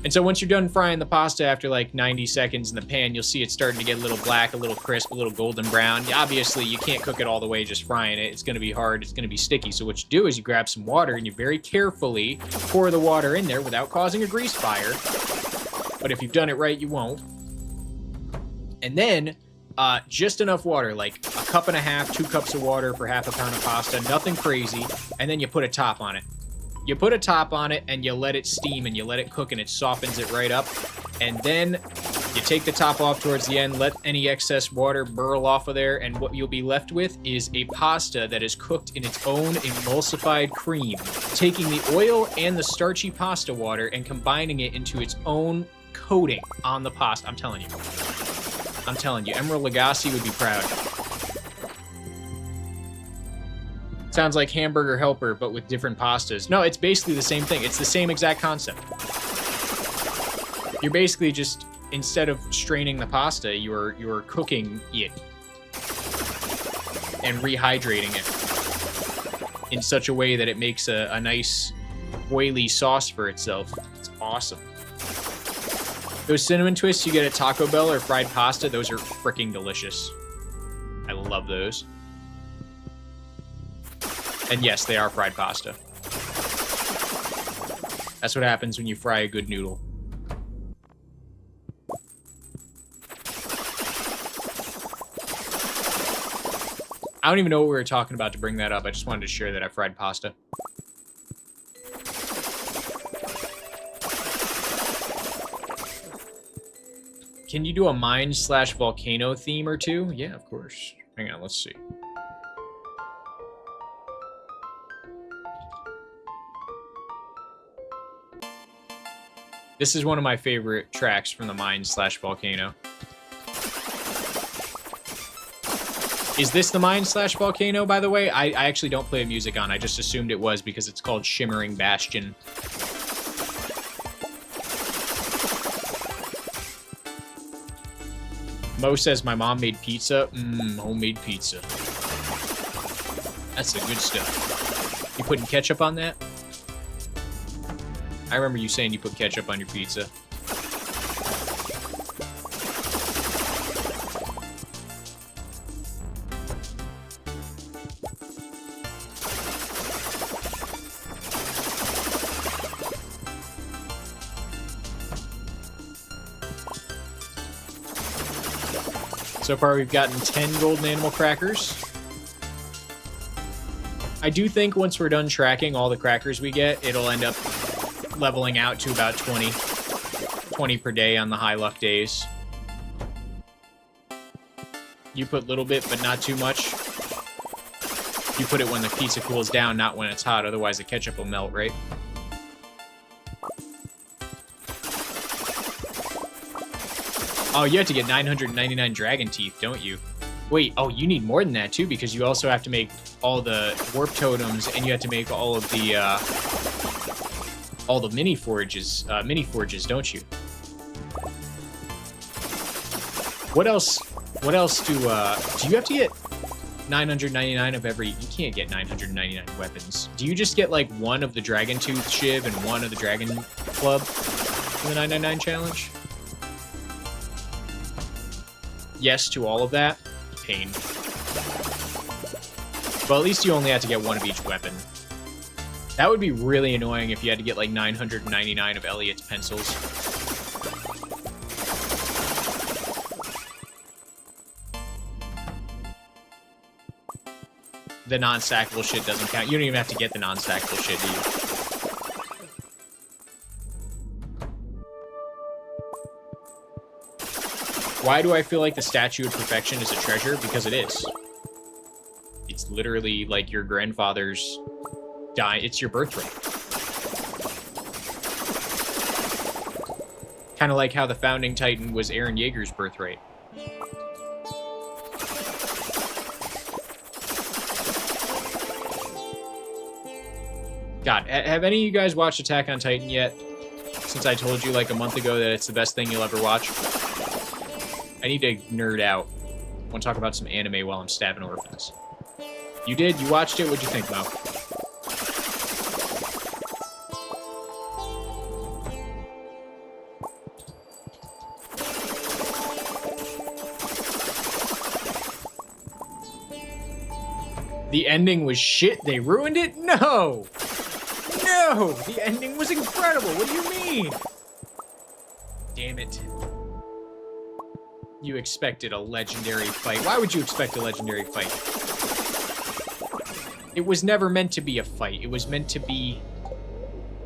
And so once you're done frying the pasta after like 90 seconds in the pan, you'll see it's starting to get a little black, a little crisp, a little golden brown. Obviously, you can't cook it all the way just frying it. It's going to be hard. It's going to be sticky. So what you do is you grab some water and you very carefully pour the water in there without causing a grease fire. But if you've done it right, you won't. And then just enough water, like a cup and a half, 2 cups of water for half a pound of pasta, nothing crazy. And then you put a top on it. You put a top on it and you let it steam and you let it cook and it softens it right up. And then you take the top off towards the end, let any excess water burl off of there, and what you'll be left with is a pasta that is cooked in its own emulsified cream, taking the oil and the starchy pasta water and combining it into its own coating on the pasta. I'm telling you, Emerald Lagasse would be proud. Sounds like Hamburger Helper, but with different pastas. No, it's basically the same thing. It's the same exact concept. You're basically just, instead of straining the pasta, you're cooking it and rehydrating it in such a way that it makes a nice oily sauce for itself. It's awesome. Those cinnamon twists you get at Taco Bell or fried pasta, those are freaking delicious. I love those. And yes, they are fried pasta. That's what happens when you fry a good noodle. I don't even know what we were talking about to bring that up. I just wanted to share that I fried pasta. Can you do a mine/volcano theme or two? Yeah, of course. Hang on, let's see. This is one of my favorite tracks from the Mine/Volcano. Is this the Mine/Volcano, by the way? I actually don't play music on. I just assumed it was because it's called Shimmering Bastion. Mo says my mom made pizza. Homemade pizza. That's the good stuff. You putting ketchup on that? I remember you saying you put ketchup on your pizza. So far, we've gotten 10 golden animal crackers. I do think once we're done tracking all the crackers we get, it'll end up leveling out to about 20 per day on the high luck days. You put a little bit, but not too much. You put it when the pizza cools down, not when it's hot. Otherwise, the ketchup will melt, right? Oh, you have to get 999 dragon teeth, don't you? Wait, oh, you need more than that, too, because you also have to make all the warp totems, and you have to make all of the, mini forges, don't you? What else do you have to get 999 of every... You can't get 999 weapons. Do you just get, like, one of the dragon tooth shiv and one of the dragon club in the 999 challenge? Yes to all of that. Pain. Well, at least you only have to get one of each weapon. That would be really annoying if you had to get like 999 of Elliot's pencils. The non-stackable shit doesn't count. You don't even have to get the non-stackable shit, do you? Why do I feel like the Statue of Perfection is a treasure? Because it is. It's literally like your grandfather's it's your birthright. Kind of like how the founding titan was Eren Yeager's birthright. God, have any of you guys watched Attack on Titan yet? Since I told you like a month ago that it's the best thing you'll ever watch. I need to nerd out. I want to talk about some anime while I'm stabbing orphans. You did? You watched it? What'd you think, Mo? The ending was shit? They ruined it? No! No! The ending was incredible! What do you mean? Damn it. You expected a legendary fight. Why would you expect a legendary fight? It was never meant to be a fight. It was meant to be...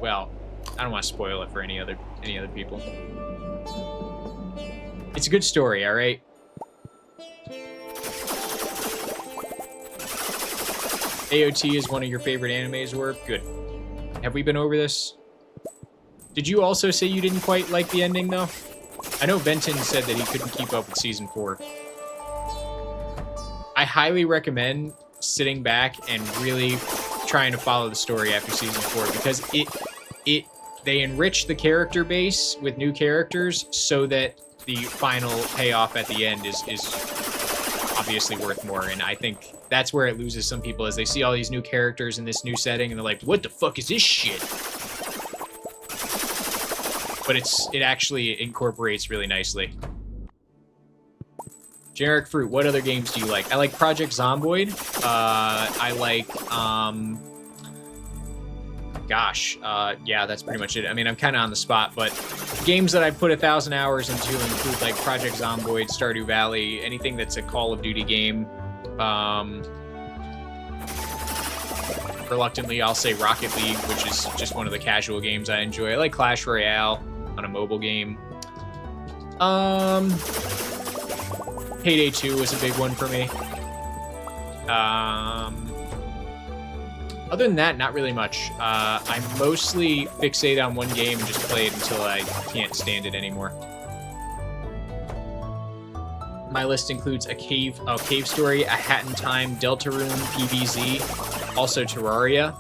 Well, I don't want to spoil it for any other people. It's a good story, alright? AOT is one of your favorite animes, or good. Have we been over this? Did you also say you didn't quite like the ending, though? I know Benton said that he couldn't keep up with Season 4. I highly recommend sitting back and really trying to follow the story after Season 4, because they enrich the character base with new characters so that the final payoff at the end is obviously worth more, and I think that's where it loses some people, as they see all these new characters in this new setting, and they're like, what the fuck is this shit? But it actually incorporates really nicely. Generic fruit, what other games do you like? I like Project Zomboid. I like, yeah, that's pretty much it. I mean, I'm kind of on the spot, but games that I've put 1,000 hours into include like Project Zomboid, Stardew Valley, anything that's a Call of Duty game. Reluctantly, I'll say Rocket League, which is just one of the casual games I enjoy. I like Clash Royale on a mobile game. Payday 2 was a big one for me. Other than that, not really much. I mostly fixate on one game and just play it until I can't stand it anymore. My list includes a Cave Story, A Hat in Time, Deltarune, PvZ, also Terraria.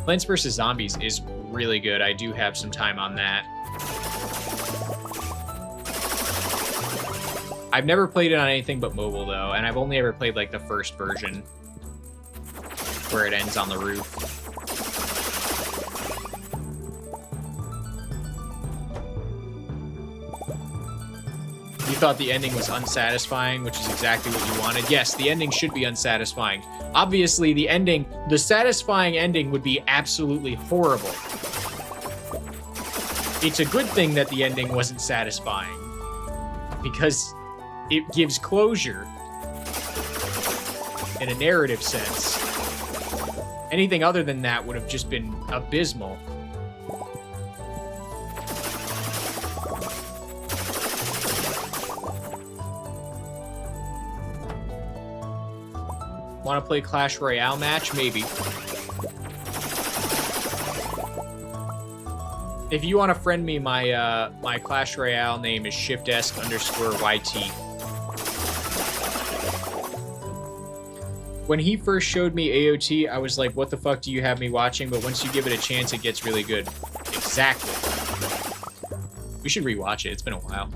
Plants vs. Zombies is really good. I do have some time on that. I've never played it on anything but mobile, though, and I've only ever played, like, the first version, where it ends on the roof. You thought the ending was unsatisfying, which is exactly what you wanted. Yes, the ending should be unsatisfying. Obviously, the satisfying ending would be absolutely horrible. It's a good thing that the ending wasn't satisfying, because it gives closure in a narrative sense. Anything other than that would have just been abysmal. Want to play Clash Royale match? Maybe. If you want to friend me, my my Clash Royale name is shiftesque_YT. When he first showed me AOT, I was like, what the fuck do you have me watching? But once you give it a chance, it gets really good. Exactly. We should rewatch it. It's been a while.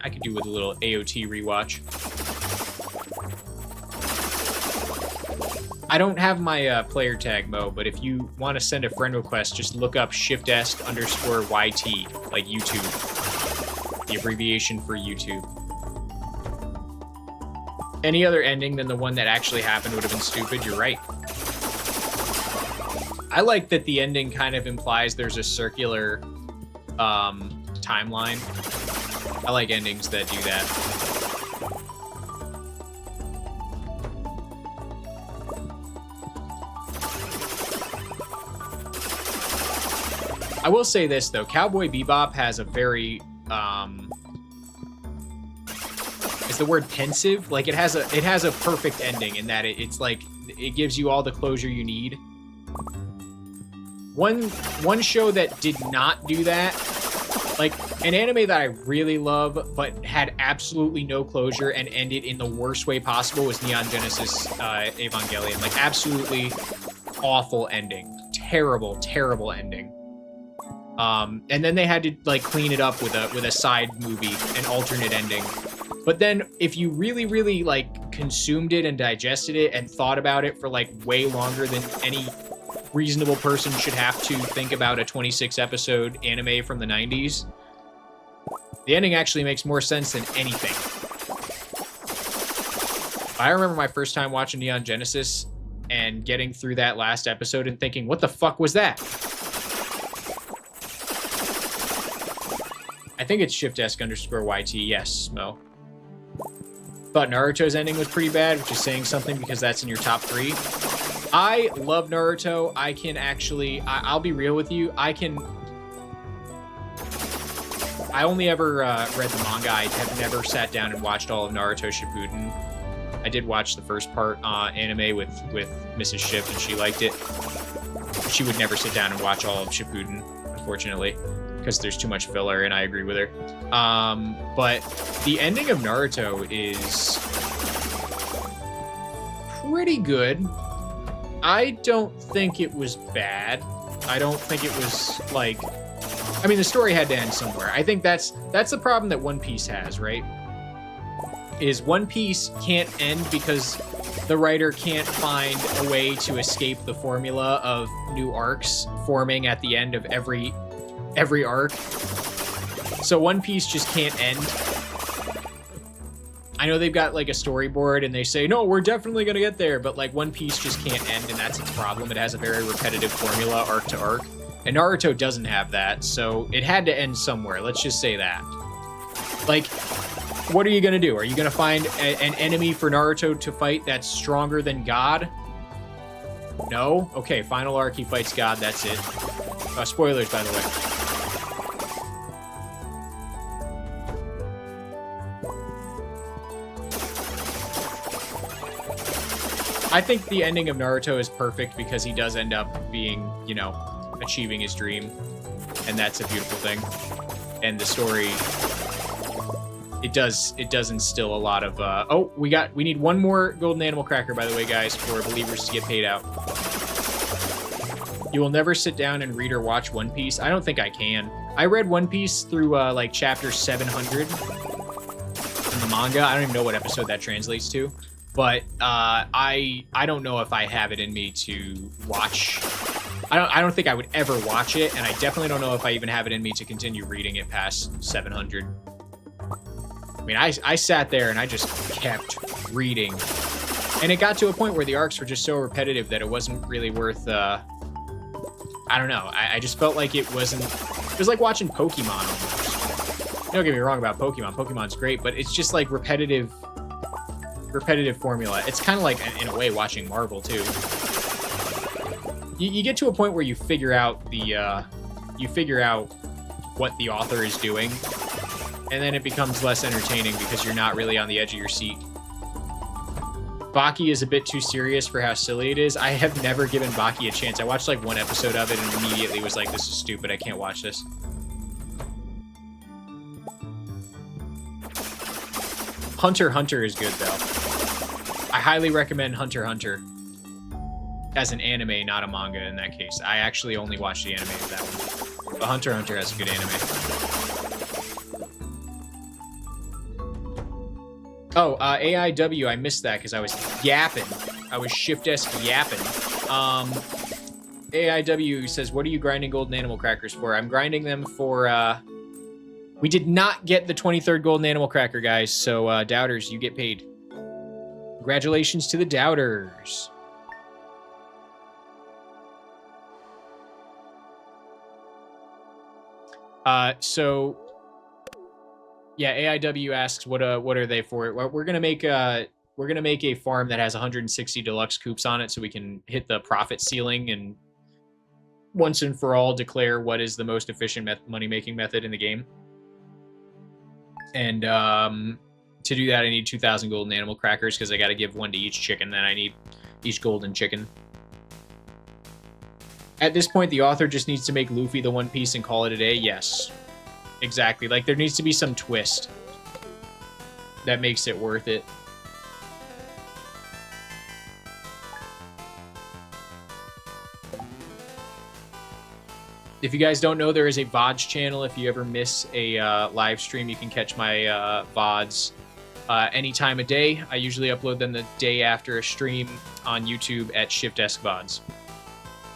I could do with a little AOT rewatch. I don't have my player tag, Mo, but if you want to send a friend request, just look up shiftesque_YT, like YouTube. The abbreviation for YouTube. Any other ending than the one that actually happened would have been stupid, you're right. I like that the ending kind of implies there's a circular timeline. I like endings that do that. I will say this, though. Cowboy Bebop has a very, is the word pensive? Like, it has a perfect ending in that it's like, it gives you all the closure you need. One show that did not do that, like, an anime that I really love, but had absolutely no closure and ended in the worst way possible was Neon Genesis Evangelion. Like, absolutely awful ending. Terrible, terrible ending. And then they had to like clean it up with a side movie, an alternate ending. But then if you really, really like consumed it and digested it and thought about it for like way longer than any reasonable person should have to think about a 26 episode anime from the 90s, the ending actually makes more sense than anything. I remember my first time watching Neon Genesis and getting through that last episode and thinking, what the fuck was that? I think it's shiftesque_YT. Yes, Mo. Thought Naruto's ending was pretty bad, which is saying something because that's in your top 3. I love Naruto. I can actually, I'll be real with you. I only ever read the manga. I have never sat down and watched all of Naruto Shippuden. I did watch the first part anime with Mrs. Shipp, and she liked it. She would never sit down and watch all of Shippuden, unfortunately, because there's too much filler, and I agree with her. But the ending of Naruto is pretty good. I don't think it was bad. I don't think it was like, I mean, the story had to end somewhere. I think that's the problem that One Piece has, right? Is One Piece can't end because the writer can't find a way to escape the formula of new arcs forming at the end of every arc. So One Piece just can't end. I know they've got like a storyboard and they say, no, we're definitely gonna get there, but like One Piece just can't end, and that's its problem. It has a very repetitive formula arc to arc, and Naruto doesn't have that, so it had to end somewhere. Let's just say that. Like, what are you gonna do? Are you gonna find an enemy for Naruto to fight that's stronger than God? No? Okay, final arc, he fights God, that's it. Spoilers, by the way. I think the ending of Naruto is perfect because he does end up being, you know, achieving his dream, and that's a beautiful thing. And the story, it does instill a lot of oh, we need one more golden animal cracker, by the way, guys, for believers to get paid out. You will never sit down and read or watch One Piece. I don't think I can. I read One Piece through like chapter 700. manga. I don't even know what episode that translates to, but I don't know if I have it in me to watch. I don't think I would ever watch it, and I definitely don't know if I even have it in me to continue reading it past 700. I mean, I sat there and I just kept reading, and it got to a point where the arcs were just so repetitive that it wasn't really worth. I don't know. I just felt like it wasn't. It was like watching Pokemon almost. Don't get me wrong about Pokemon. Pokemon's great, but it's just like repetitive formula. It's kind of like, in a way, watching Marvel too. You get to a point where you figure out what the author is doing, and then it becomes less entertaining because you're not really on the edge of your seat. Baki is a bit too serious for how silly it is. I have never given Baki a chance. I watched like one episode of it and immediately was like, this is stupid. I can't watch this. Hunter x Hunter is good though. I highly recommend Hunter x Hunter as an anime, not a manga in that case. I actually only watched the anime of that one. But Hunter x Hunter has a good anime. Oh, AIW, I missed that because I was yapping. I was shiftesque yapping. AIW says, what are you grinding golden animal crackers for? I'm grinding them for, we did not get the 23rd golden animal cracker, guys, so, doubters, you get paid. Congratulations to the doubters. So... Yeah, AIW asks what are they for? We're gonna make a farm that has 160 deluxe coops on it, so we can hit the profit ceiling and once and for all declare what is the most efficient money making method in the game. And to do that, I need 2,000 golden animal crackers because I got to give one to each chicken. Then I need each golden chicken. At this point, the author just needs to make Luffy the One Piece and call it a day. Yes. Exactly. Like, there needs to be some twist that makes it worth it. If you guys don't know, there is a VODs channel. If you ever miss a live stream, you can catch my VODs any time of day. I usually upload them the day after a stream on YouTube at shiftesque VODs.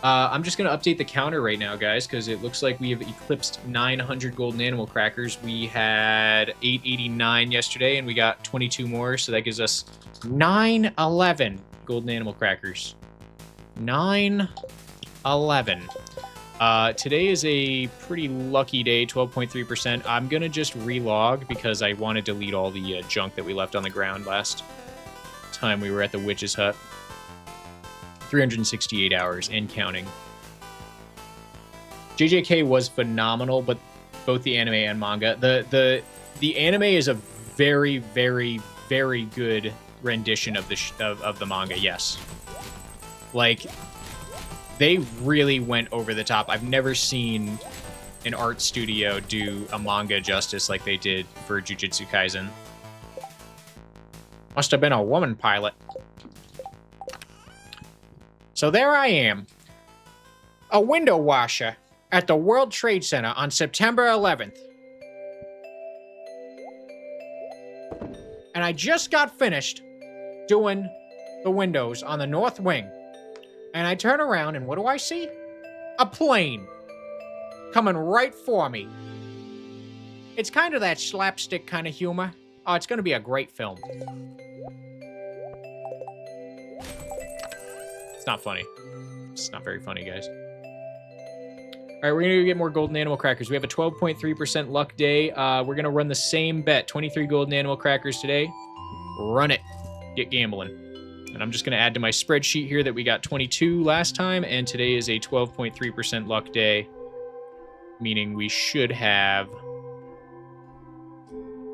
I'm just going to update the counter right now, guys, because it looks like we have eclipsed 900 golden animal crackers. We had 889 yesterday, and we got 22 more, so that gives us 911 golden animal crackers. 911. Today is a pretty lucky day, 12.3%. I'm going to just relog because I want to delete all the junk that we left on the ground last time we were at the witch's hut. 368 hours and counting. JJK was phenomenal, but both the anime and manga. The anime is a very, very, very good rendition of the manga. Yes, like they really went over the top. I've never seen an art studio do a manga justice like they did for Jujutsu Kaisen. Must have been a woman pilot. So there I am, a window washer at the World Trade Center on September 11th. And I just got finished doing the windows on the north wing. And I turn around and what do I see? A plane coming right for me. It's kind of that slapstick kind of humor. Oh, it's going to be a great film. It's not funny. It's not very funny, guys. All right, we're going to get more golden animal crackers. We have a 12.3% luck day. We're going to run the same bet. 23 golden animal crackers today. Run it. Get gambling. And I'm just going to add to my spreadsheet here that we got 22 last time, and today is a 12.3% luck day, meaning we should have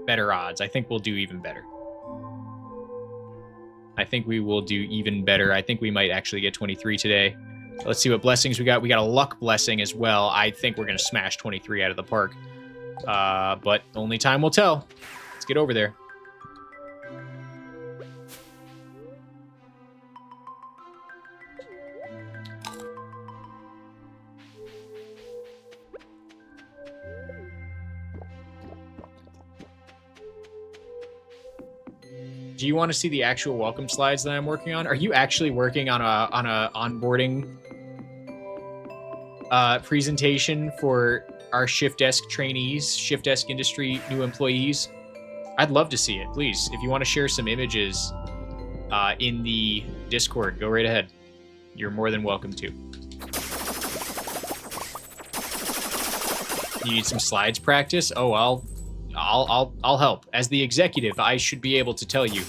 better odds. I think we'll do even better. I think we will do even better. I think we might actually get 23 today. Let's see what blessings we got. We got a luck blessing as well. I think we're going to smash 23 out of the park. But only time will tell. Let's get over there. Do you want to see the actual welcome slides that I'm working on? Are you actually working on a onboarding presentation for our shiftesque trainees, shiftesque industry new employees? I'd love to see it. Please, if you want to share some images in the Discord, go right ahead. You're more than welcome to. You need some slides practice? Oh, I'll help. As the executive, I should be able to tell you.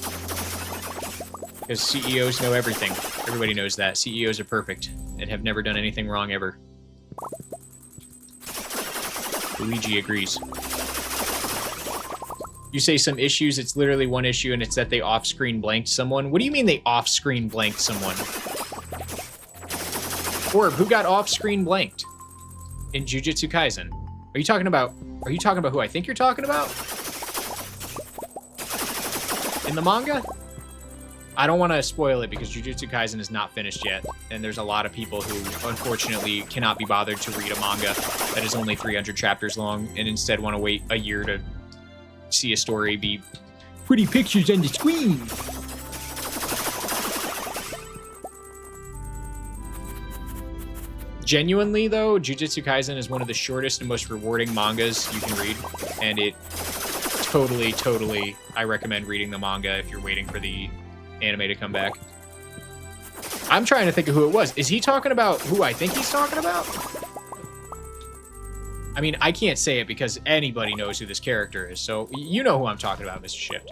Because CEOs know everything. Everybody knows that. CEOs are perfect and have never done anything wrong ever. Luigi agrees. You say some issues, it's literally one issue, and it's that they off-screen blanked someone. What do you mean they off-screen blanked someone? Orb, who got off-screen blanked in Jujutsu Kaisen? Are you talking about who I think you're talking about? In the manga? I don't want to spoil it because Jujutsu Kaisen is not finished yet, and there's a lot of people who unfortunately cannot be bothered to read a manga that is only 300 chapters long and instead want to wait a year to see a story be pretty pictures on the screen. Genuinely, though, Jujutsu Kaisen is one of the shortest and most rewarding mangas you can read, and it totally, I recommend reading the manga if you're waiting for the anime to come back. I'm trying to think of who it was. Is he talking about who I think he's talking about? I mean, I can't say it because anybody knows who this character is, so you know who I'm talking about, Mr. Shift.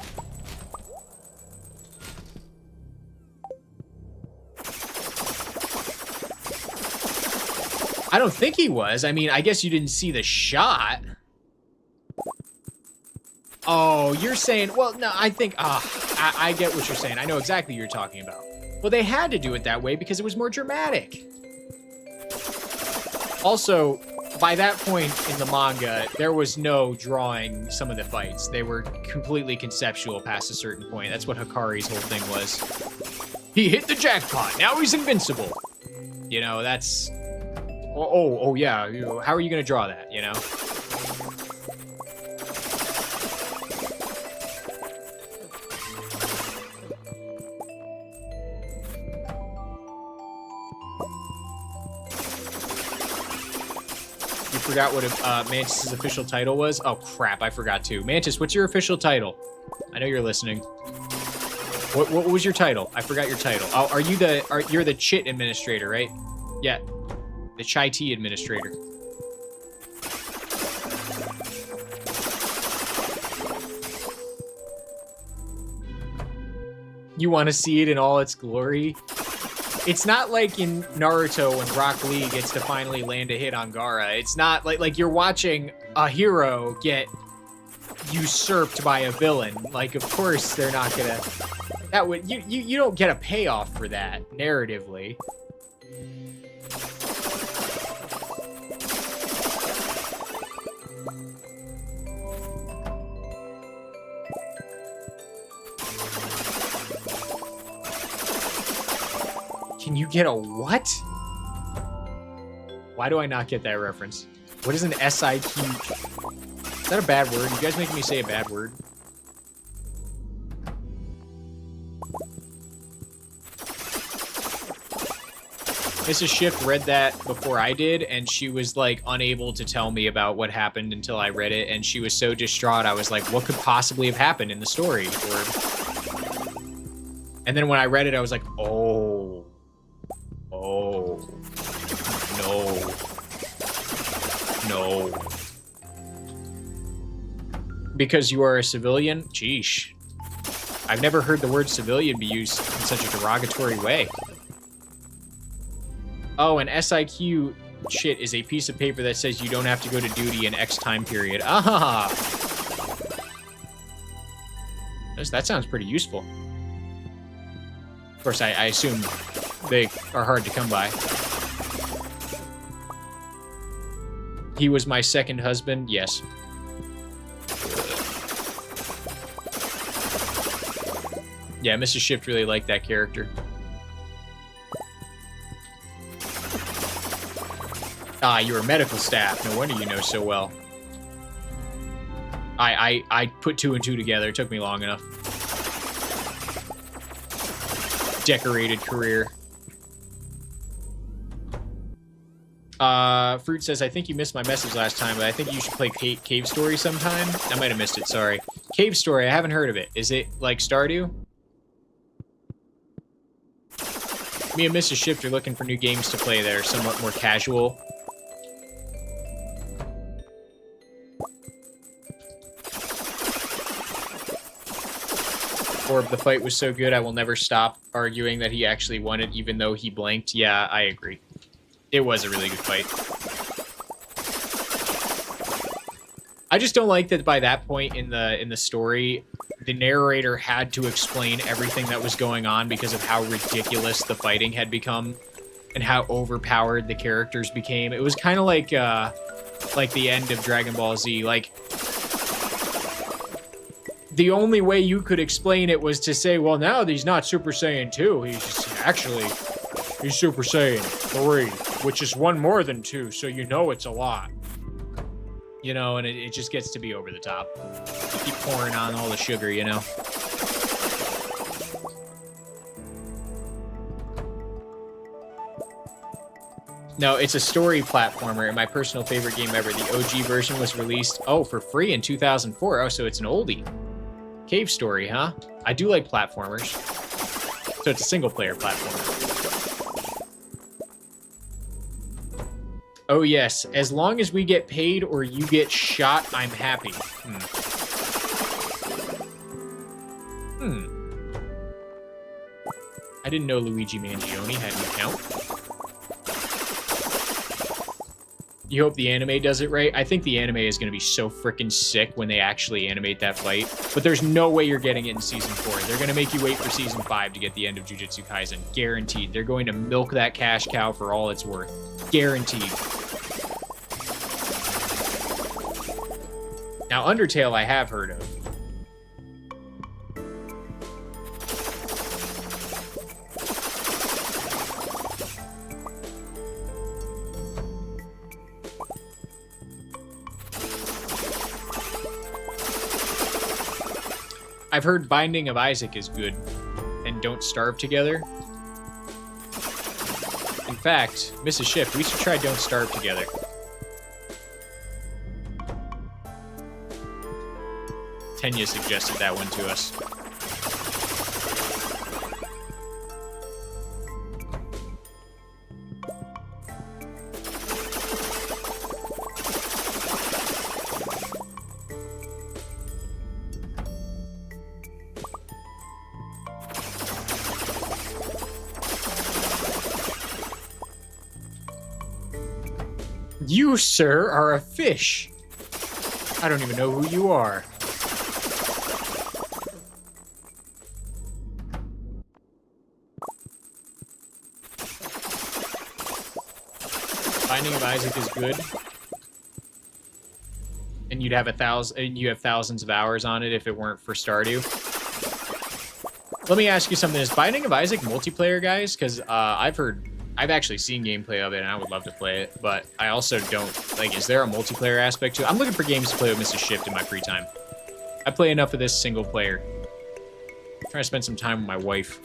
I don't think he was. I mean, I guess you didn't see the shot. Oh, you're saying... Well, no, I think... I get what you're saying. I know exactly what you're talking about. Well, they had to do it that way because it was more dramatic. Also, by that point in the manga, there was no drawing some of the fights. They were completely conceptual past a certain point. That's what Hikari's whole thing was. He hit the jackpot. Now he's invincible. You know, that's... Oh yeah. How are you going to draw that, you know? You forgot what Mantis' official title was? Oh, crap. I forgot too. Mantis, what's your official title? I know you're listening. What was your title? I forgot your title. Oh, you're the chit administrator, right? Yeah. The chai tea administrator. You want to see it in all its glory? It's not like in Naruto when Rock Lee gets to finally land a hit on Gaara. It's not like you're watching a hero get usurped by a villain. Like, of course they're not gonna... That would... You don't get a payoff for that, narratively. Can you get a what? Why do I not get that reference? What is an SIQ? Is that a bad word? You guys making me say a bad word? Mrs. Shift read that before I did, and she was like unable to tell me about what happened until I read it, and she was so distraught. I was like, what could possibly have happened in the story? And then when I read it, I was like, oh, no. Because you are a civilian? Sheesh. I've never heard the word civilian be used in such a derogatory way. Oh, an SIQ shit is a piece of paper that says you don't have to go to duty in X time period. Ah! That sounds pretty useful. Of course, I assume they are hard to come by. He was my second husband? Yes. Yeah, Mrs. Shift really liked that character. Ah, you're a medical staff. No wonder you know so well. I put two and two together. It took me long enough. decorated career. Fruit says, I think you missed my message last time, but I think you should play Cave Story sometime. I might have missed it, sorry. Cave Story, I haven't heard of it. Is it like Stardew? Me and Mrs. Shift are looking for new games to play that are somewhat more casual. Orb, the fight was so good, I will never stop arguing that he actually won it, even though he blanked. Yeah, I agree. It was a really good fight. I just don't like that by that point in the story, the narrator had to explain everything that was going on because of how ridiculous the fighting had become and how overpowered the characters became. It was kind of like the end of Dragon Ball Z. Like, the only way you could explain it was to say, well, now he's not Super Saiyan 2. He's Super Saiyan 3, which is one more than 2, so you know it's a lot. You know, and it just gets to be over the top. You keep pouring on all the sugar, you know? No, it's a story platformer, and my personal favorite game ever. The OG version was released, for free in 2004. Oh, so it's an oldie. Cave Story, huh? I do like platformers. So it's a single-player platformer. Oh, yes. As long as we get paid or you get shot, I'm happy. I didn't know Luigi Mangione had an account. You hope the anime does it right? I think the anime is going to be so freaking sick when they actually animate that fight. But there's no way you're getting it in Season 4. They're going to make you wait for Season 5 to get the end of Jujutsu Kaisen. Guaranteed. They're going to milk that cash cow for all it's worth. Guaranteed. Now, Undertale I have heard of. I've heard Binding of Isaac is good, and Don't Starve Together. In fact, Mrs. Shift, we should try Don't Starve Together. Tenya suggested that one to us. You, sir, are a fish. I don't even know who you are. Binding of Isaac is good. And you'd have you have thousands of hours on it if it weren't for Stardew. Let me ask you something. Is Binding of Isaac multiplayer, guys? Because I've actually seen gameplay of it, and I would love to play it, but I also don't, like, is there a multiplayer aspect to it? I'm looking for games to play with Mrs. Shift in my free time. I play enough of this single player. I'm trying to spend some time with my wife.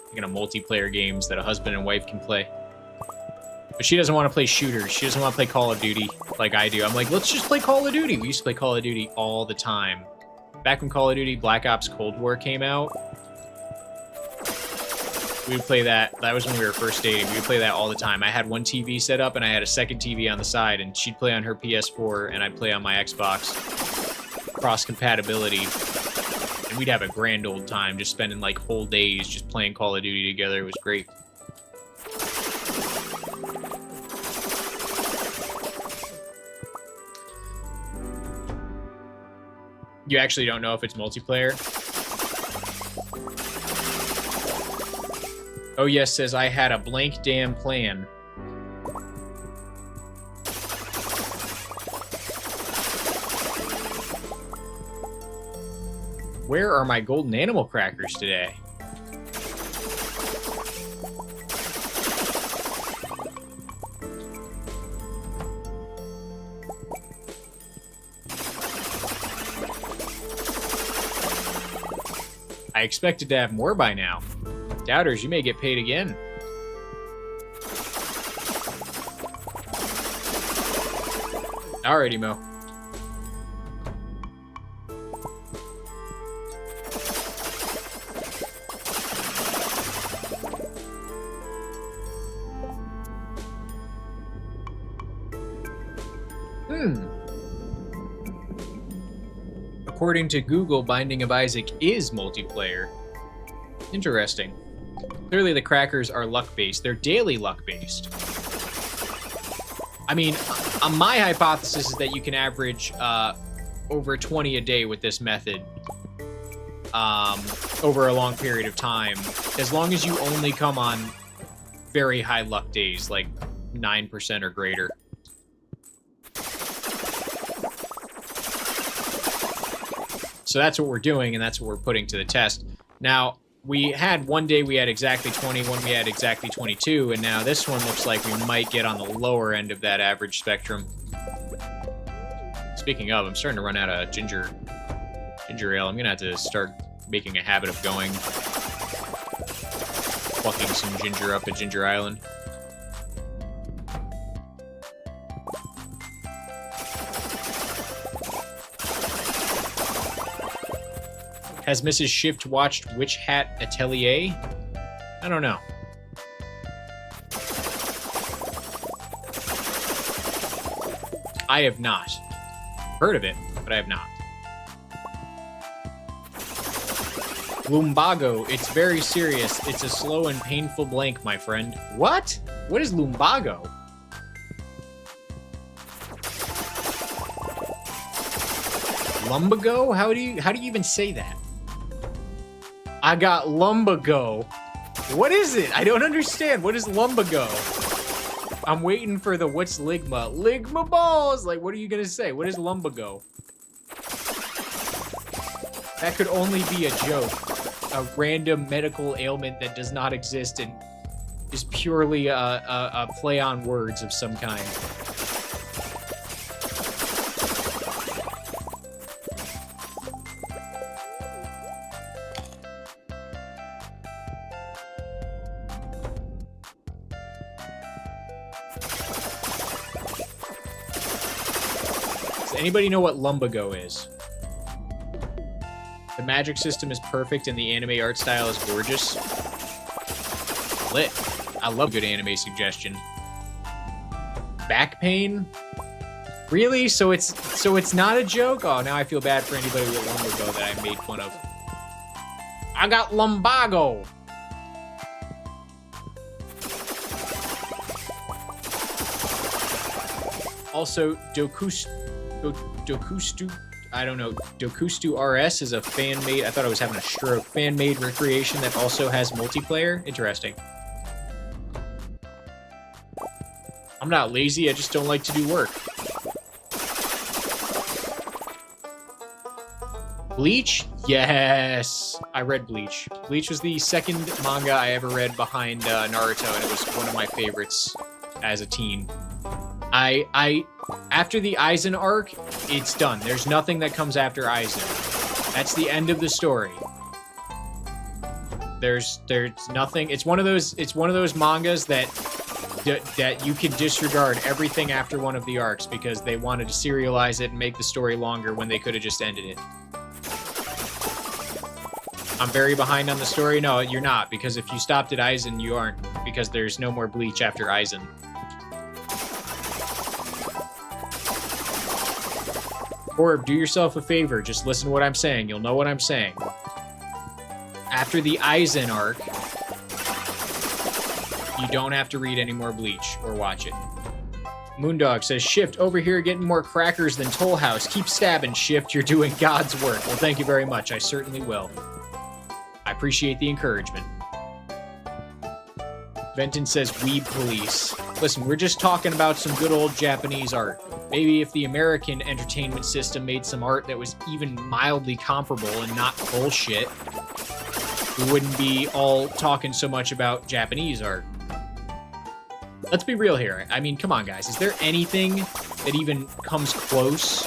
Thinking of multiplayer games that a husband and wife can play. But she doesn't want to play shooters. She doesn't want to play Call of Duty like I do. I'm like, let's just play Call of Duty. We used to play Call of Duty all the time. Back when Call of Duty Black Ops Cold War came out, we would play that. That was when we were first dating. We would play that all the time. I had one TV set up, and I had a second TV on the side, and she'd play on her PS4, and I'd play on my Xbox. Cross-compatibility. And we'd have a grand old time just spending, like, whole days just playing Call of Duty together. It was great. You actually don't know if it's multiplayer? Oh yes, says I had a blank damn plan. Where are my golden animal crackers today? I expected to have more by now. Doubters, you may get paid again. Alrighty, Mo. According to Google, Binding of Isaac is multiplayer. Interesting. Clearly the crackers are luck-based. They're daily luck-based. I mean, my hypothesis is that you can average over 20 a day with this method over a long period of time, as long as you only come on very high luck days, like 9% or greater. So that's what we're doing, and that's what we're putting to the test. Now, we had one day we had exactly 20, one we had exactly 22, and now this one looks like we might get on the lower end of that average spectrum. Speaking of, I'm starting to run out of ginger ale. I'm gonna have to start making a habit of going, plucking some ginger up at Ginger Island. Has Mrs. Shift watched Witch Hat Atelier? I don't know. I have not. Heard of it, but I have not. Lumbago, it's very serious. It's a slow and painful blank, my friend. What? What is lumbago? Lumbago? How do you even say that? I got lumbago. What is it? I don't understand. What is lumbago? I'm waiting for the what's ligma? Ligma balls! Like, what are you gonna say? What is lumbago? That could only be a joke. A random medical ailment that does not exist and is purely a play on words of some kind. Anybody know what lumbago is? The magic system is perfect and the anime art style is gorgeous. Lit. I love a good anime suggestion. Back pain? Really? So it's not a joke? Oh, now I feel bad for anybody with lumbago that I made fun of. I got lumbago. Also, Dokustu, I don't know, Dokustu RS is a fan-made, I thought I was having a stroke, fan-made recreation that also has multiplayer. Interesting. I'm not lazy, I just don't like to do work. Bleach? Yes! I read Bleach. Bleach was the second manga I ever read behind Naruto, and it was one of my favorites as a teen. After the Aizen arc, it's done. There's nothing that comes after Aizen. That's the end of the story. There's nothing. It's one of those mangas that you can disregard everything after one of the arcs because they wanted to serialize it and make the story longer when they could have just ended it. I'm very behind on the story. No, you're not, because if you stopped at Aizen, you aren't, because there's no more Bleach after Aizen. Orb, do yourself a favor. Just listen to what I'm saying. You'll know what I'm saying. After the Aizen arc, you don't have to read any more Bleach or watch it. Moondog says, Shift, over here getting more crackers than Toll House. Keep stabbing, Shift. You're doing God's work. Well, thank you very much. I certainly will. I appreciate the encouragement. Benton says, Weeb Police. Listen, we're just talking about some good old Japanese art. Maybe if the American entertainment system made some art that was even mildly comparable and not bullshit, we wouldn't be all talking so much about Japanese art. Let's be real here. I mean, come on, guys. Is there anything that even comes close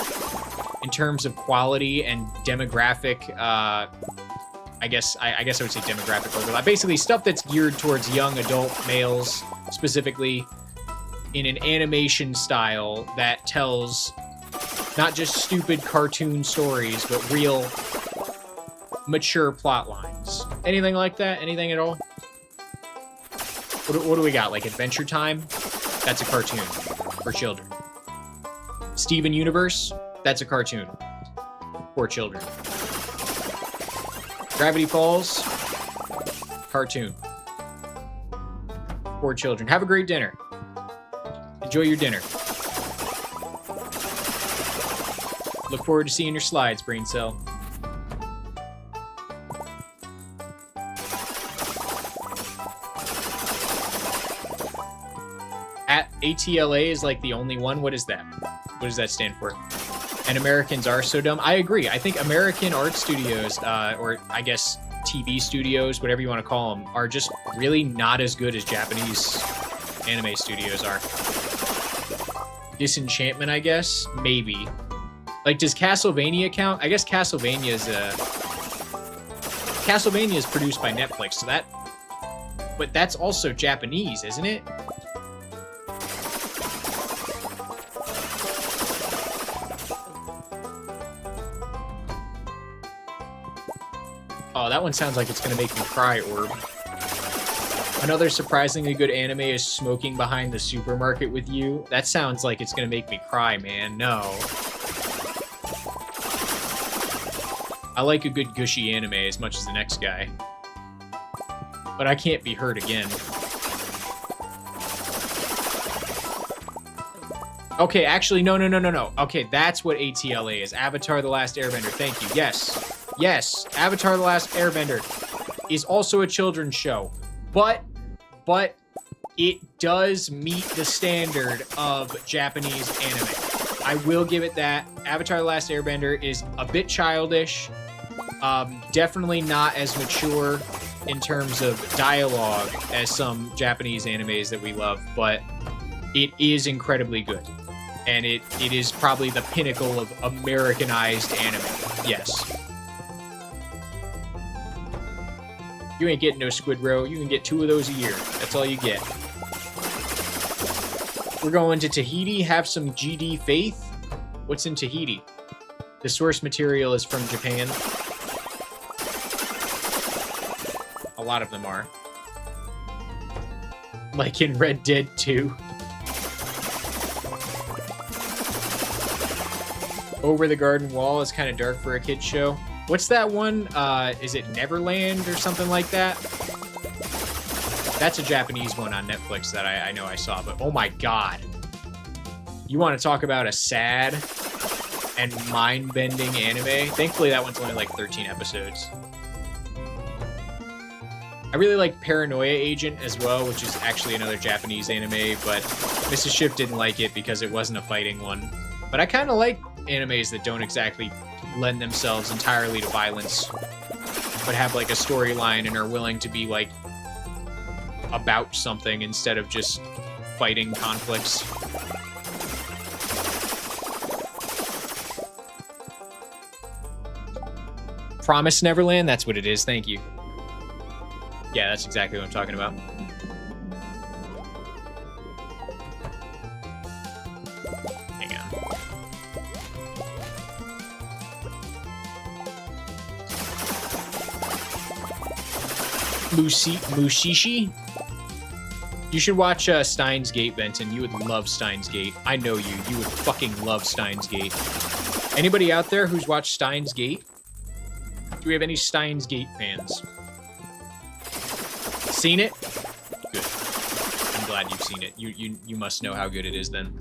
in terms of quality and demographic, I guess I would say demographic overlap. Basically, stuff that's geared towards young adult males, specifically in an animation style that tells not just stupid cartoon stories, but real mature plot lines. Anything like that? Anything at all? What do we got? Like Adventure Time? That's a cartoon for children. Steven Universe? That's a cartoon for children. Gravity Falls? Cartoon for children. Have a great dinner. Enjoy your dinner. Look forward to seeing your slides, Brain Cell. ATLA is like the only one. What is that? What does that stand for? And Americans are so dumb. I agree. I think American art studios, or I guess TV studios, whatever you want to call them, are just really not as good as Japanese anime studios are. Disenchantment, I guess? Maybe. Like, does Castlevania count? I guess Castlevania is produced by Netflix, so that... But that's also Japanese, isn't it? Oh, that one sounds like it's gonna make me cry, Orb. Another surprisingly good anime is Smoking Behind the Supermarket with You. That sounds like it's gonna make me cry, man. No. I like a good gushy anime as much as the next guy. But I can't be hurt again. Okay, actually, no. Okay, that's what ATLA is. Avatar The Last Airbender. Thank you. Yes, Avatar The Last Airbender is also a children's show. But it does meet the standard of Japanese anime. I will give it that. Avatar The Last Airbender is a bit childish. Definitely not as mature in terms of dialogue as some Japanese animes that we love, but it is incredibly good. And it is probably the pinnacle of Americanized anime. Yes. You ain't getting no Squid Row. You can get 2 of those a year. That's all you get. We're going to Tahiti. Have some GD faith. What's in Tahiti? The source material is from Japan. A lot of them are. Like in Red Dead 2. Over the Garden Wall is kind of dark for a kid's show. What's that one? Is it Neverland or something like that? That's a Japanese one on Netflix that I know I saw, but oh my god. You want to talk about a sad and mind-bending anime? Thankfully, that one's only like 13 episodes. I really like Paranoia Agent as well, which is actually another Japanese anime, but Mrs. Schiff didn't like it because it wasn't a fighting one. But I kind of like animes that don't exactly lend themselves entirely to violence, but have like a storyline and are willing to be like about something instead of just fighting conflicts. Promise Neverland, that's what it is. Thank you. Yeah, that's exactly what I'm talking about. Hang on. Mushishi? You should watch Steins Gate, Benton. You would love Steins Gate. I know you. You would fucking love Steins Gate. Anybody out there who's watched Steins Gate? Do we have any Steins Gate fans? Seen it? Good. I'm glad you've seen it. You must know how good it is then.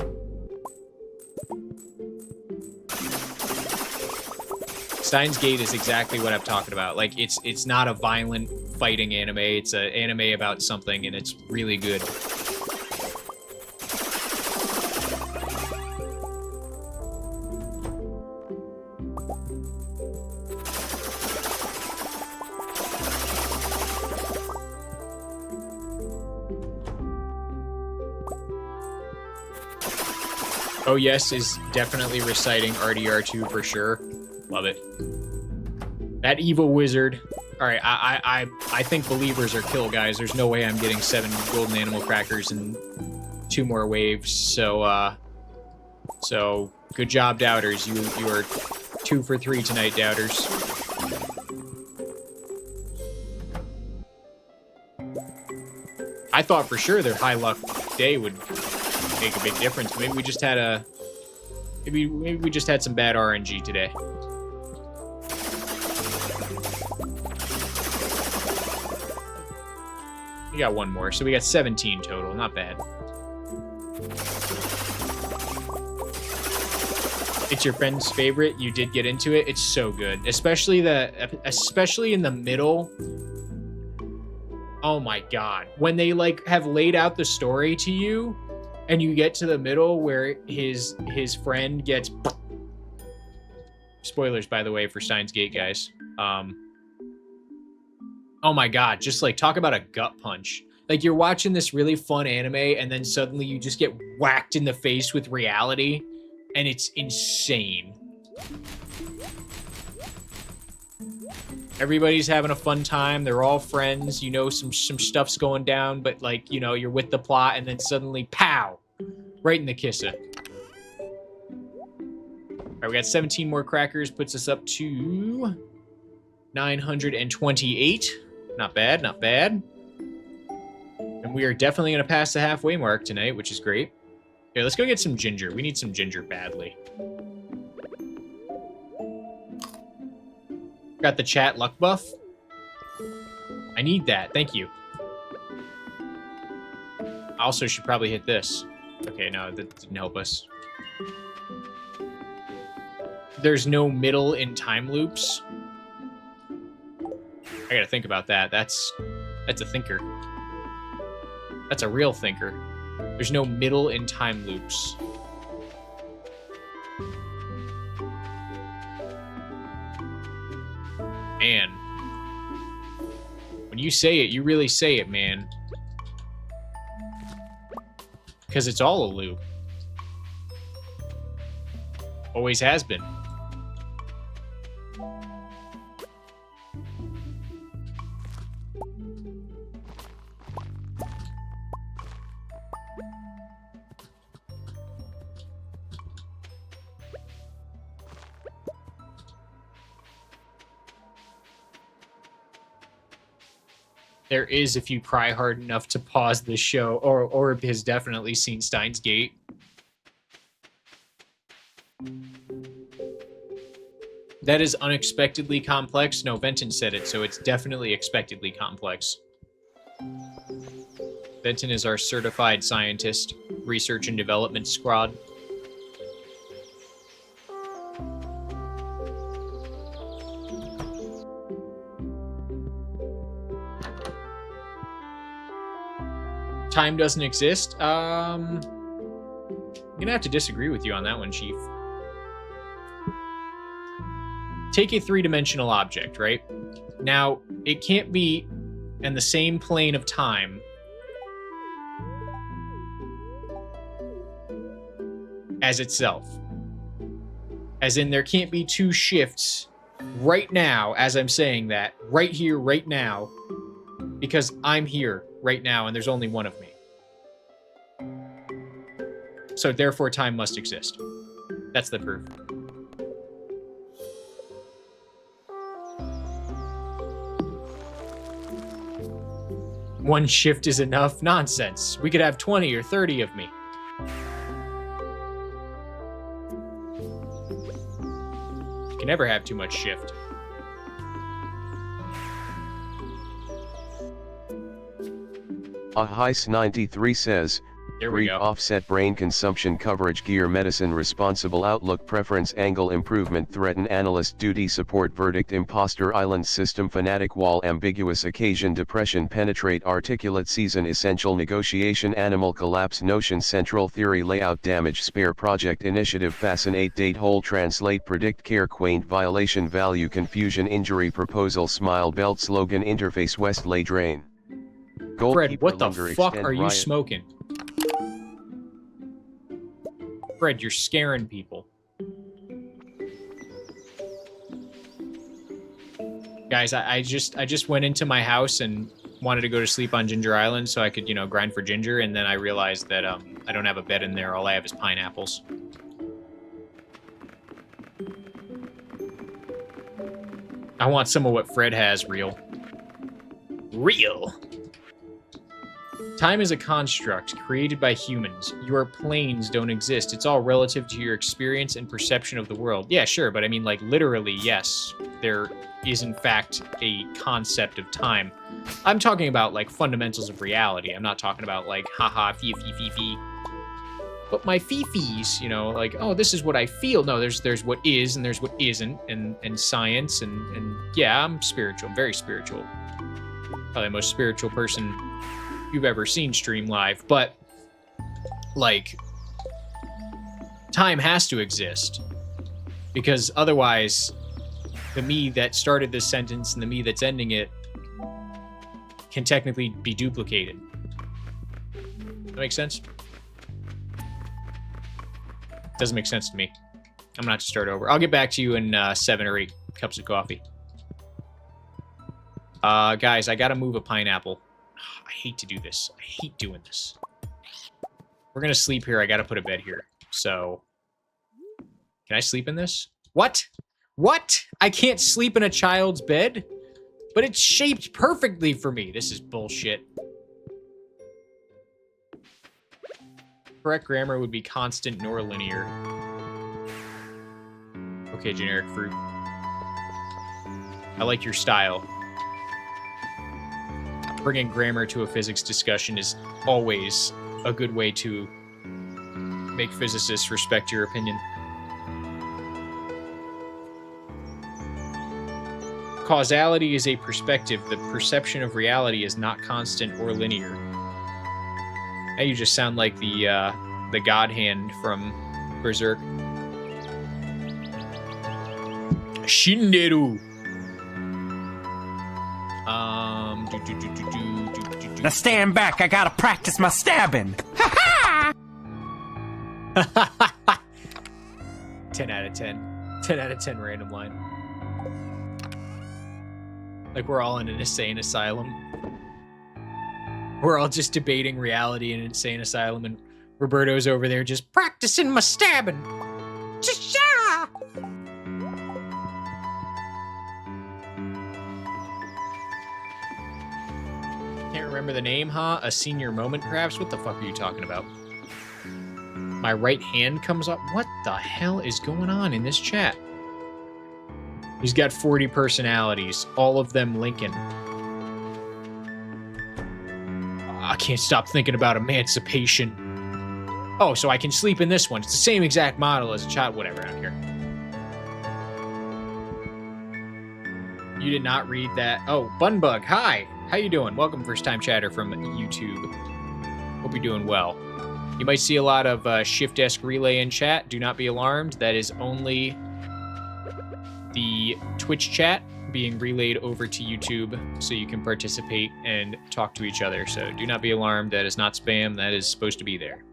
Steins Gate is exactly what I'm talking about. Like, it's not a violent fighting anime. It's an anime about something, and it's really good. Oh yes is definitely reciting RDR2 for sure. Love it. That evil wizard. All right, I think believers are kill, guys. There's no way I'm getting 7 golden animal crackers and 2 more waves. So good job, doubters. You are 2 for 3 tonight, doubters. I thought for sure their high luck day would make a big difference. Maybe we just had maybe we just had some bad RNG today. We got 1 more, so we got 17 total. Not bad. It's your friend's favorite. You did get into it. It's so good, especially in the middle. Oh my god, when they like have laid out the story to you, and you get to the middle where his friend gets. Spoilers, by the way, for Steins Gate, guys. Oh my god, just like talk about a gut punch. Like you're watching this really fun anime and then suddenly you just get whacked in the face with reality and it's insane. Everybody's having a fun time. They're all friends. You know, some stuff's going down, but like, you know, you're with the plot and then suddenly pow, right in the kisser. All right, we got 17 more crackers, puts us up to 928. Not bad, not bad. And we are definitely going to pass the halfway mark tonight, which is great. Okay, let's go get some ginger. We need some ginger badly. Got the chat luck buff. I need that. Thank you. I also should probably hit this. Okay, no, that didn't help us. There's no middle in time loops. I gotta think about that. That's a thinker. That's a real thinker. There's no middle in time loops. Man. When you say it, you really say it, man. Because it's all a loop. Always has been. There is if you cry hard enough to pause this show, or Orb has definitely seen Steins Gate. That is unexpectedly complex. No, Benton said it, so it's definitely expectedly complex. Benton is our certified scientist, research and development squad. Time doesn't exist. I'm gonna have to disagree with you on that one, Chief. Take a 3-dimensional object, right? Now, it can't be in the same plane of time as itself. As in, there can't be 2 shifts right now, as I'm saying that, right here, right now, because I'm here right now and there's only one of me. So therefore time must exist. That's the proof. One shift is enough? Nonsense. We could have 20 or 30 of me. You can never have too much shift. Heis93 says, There we go. Offset brain consumption coverage gear medicine responsible outlook preference angle improvement threaten analyst duty support verdict imposter island system fanatic wall ambiguous occasion depression penetrate articulate season essential negotiation animal collapse notion central theory layout damage spare project initiative fascinate date hole translate predict care quaint violation value confusion injury proposal smile belt slogan interface Westlay drain. Fred, what the fuck are you smoking? Fred, you're scaring people. Guys, I just went into my house and wanted to go to sleep on Ginger Island so I could, you know, grind for ginger, and then I realized that I don't have a bed in there. All I have is pineapples. I want some of what Fred has, real. Real. Time is a construct created by humans. Your planes don't exist. It's all relative to your experience and perception of the world. Yeah, sure, but I mean, like, literally, yes, there is, in fact, a concept of time. I'm talking about, like, fundamentals of reality. I'm not talking about, like, haha, fee. But my fee-fees, you know, like, oh, this is what I feel. No, there's what is and there's what isn't, and science, and yeah, I'm spiritual, very spiritual. Probably the most spiritual person you've ever seen stream live, but, like, time has to exist, because otherwise the me that started this sentence and the me that's ending it can technically be duplicated. That makes sense? Doesn't make sense to me. I'm gonna have to start over. I'll get back to you in 7 or 8 cups of coffee. Guys, I gotta move a pineapple. I hate to do this. I hate doing this. We're gonna sleep here. I gotta put a bed here. So, can I sleep in this? What? What? I can't sleep in a child's bed? But it's shaped perfectly for me. This is bullshit. Correct grammar would be constant nor linear. Okay, generic fruit. I like your style. Bringing grammar to a physics discussion is always a good way to make physicists respect your opinion. Causality is a perspective. The perception of reality is not constant or linear. Now you just sound like the God Hand from Berserk. Shinderu. Now stand back, I gotta practice my stabbing. 10 out of 10. 10 out of 10 random line. Like we're all in an insane asylum. We're all just debating reality in an insane asylum, and Roberto's over there just practicing my stabbing. Cha-cha! Can't remember the name, huh? A senior moment, perhaps? What the fuck are you talking about? My right hand comes up? What the hell is going on in this chat? He's got 40 personalities, all of them Lincoln. I can't stop thinking about emancipation. Oh, so I can sleep in this one. It's the same exact model as a child. Whatever, I don't care. You did not read that. Oh, Bunbug, hi. How you doing? Welcome, first-time chatter from YouTube. Hope you're doing well. You might see a lot of shiftesque relay in chat. Do not be alarmed. That is only the Twitch chat being relayed over to YouTube so you can participate and talk to each other. So do not be alarmed. That is not spam. That is supposed to be there.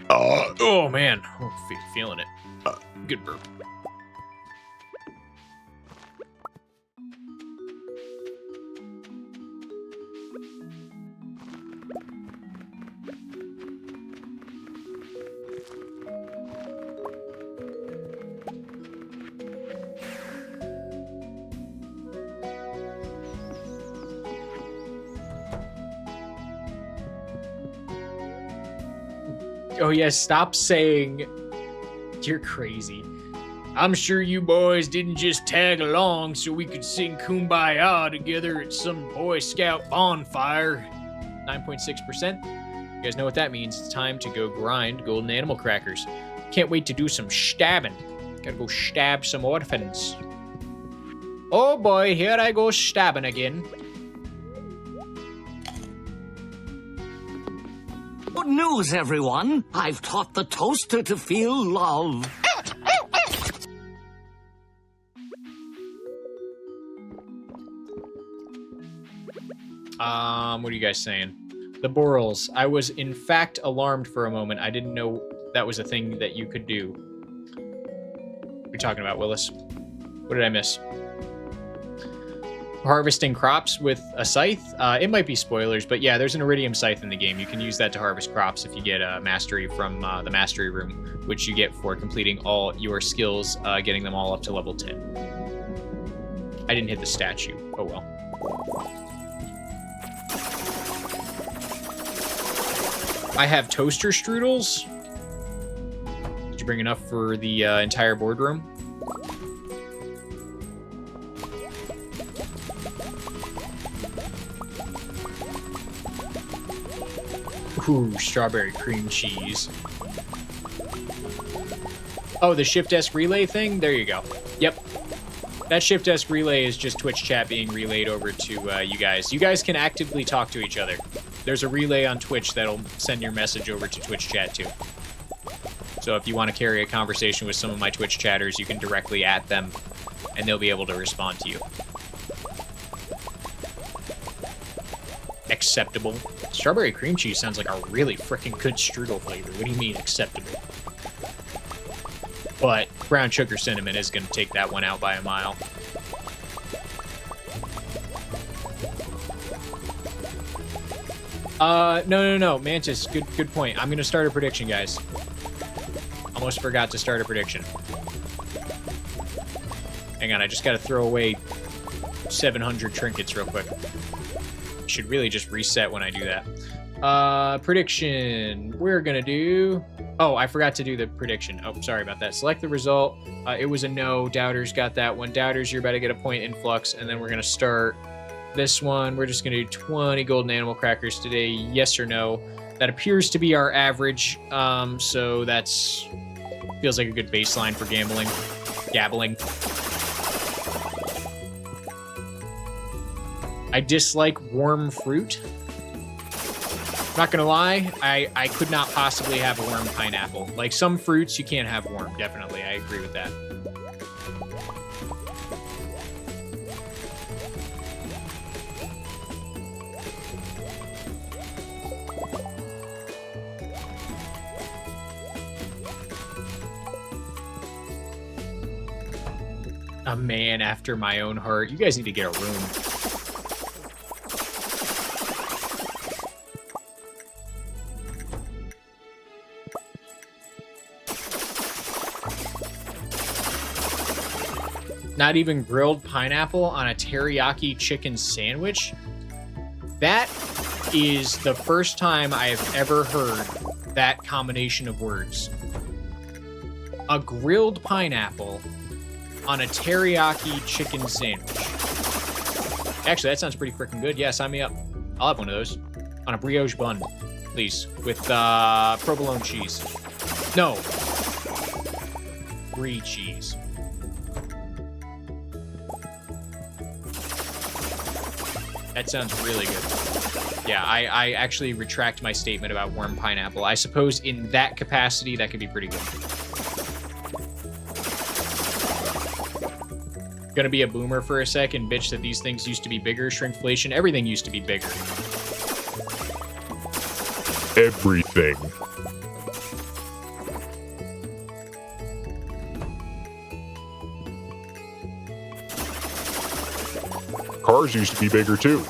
Oh, man. Oh, feeling it. Good burp. Oh, yeah, stop saying you're crazy. I'm sure you boys didn't just tag along so we could sing Kumbaya together at some Boy Scout bonfire. 9.6%. You guys know what that means. It's time to go grind golden animal crackers. Can't wait to do some stabbing. Gotta go stab some orphans. Oh boy, here I go stabbing again. Good news, everyone. I've taught the toaster to feel love. What are you guys saying? The Borals. I was in fact alarmed for a moment. I didn't know that was a thing that you could do. talking about, Willis? What did I miss? Harvesting crops with a scythe. It might be spoilers, but yeah, there's an iridium scythe in the game. You can use that to harvest crops if you get mastery from the mastery room, which you get for completing all your skills, getting them all up to level 10. I didn't hit the statue. Oh well. I have toaster strudels. Did you bring enough for the entire boardroom? Ooh, strawberry cream cheese. Oh, the shiftesque relay thing? There you go. Yep. That shiftesque relay is just Twitch chat being relayed over to you guys. You guys can actively talk to each other. There's a relay on Twitch that'll send your message over to Twitch chat too. So if you want to carry a conversation with some of my Twitch chatters, you can directly at them and they'll be able to respond to you. Acceptable. Strawberry cream cheese sounds like a really freaking good strudel flavor. What do you mean acceptable? But brown sugar cinnamon is going to take that one out by a mile. No. Mantis, good point. I'm going to start a prediction, guys. Almost forgot to start a prediction. Hang on, I just got to throw away 700 trinkets real quick. Should really just reset when I do that. Prediction. We're going to do... Oh, I forgot to do the prediction. Oh, sorry about that. Select the result. It was a no. Doubters got that one. Doubters, you're about to get a point influx. And then we're going to start this one. We're just going to do 20 golden animal crackers today. Yes or no. That appears to be our average. So that's... feels like a good baseline for gambling. Gabbling. I dislike warm fruit. Not gonna lie, I could not possibly have a warm pineapple. Like some fruits you can't have warm, definitely. I agree with that. A man after my own heart. You guys need to get a room. Not even grilled pineapple on a teriyaki chicken sandwich? That is the first time I have ever heard that combination of words. A grilled pineapple on a teriyaki chicken sandwich. Actually, that sounds pretty freaking good. Yeah, sign me up. I'll have one of those. On a brioche bun, please. With provolone cheese. No. Brie cheese. That sounds really good. Yeah, I actually retract my statement about warm pineapple. I suppose in that capacity, that could be pretty good. Gonna be a boomer for a second, bitch that these things used to be bigger. Shrinkflation, everything used to be bigger. Everything. Cars used to be bigger too.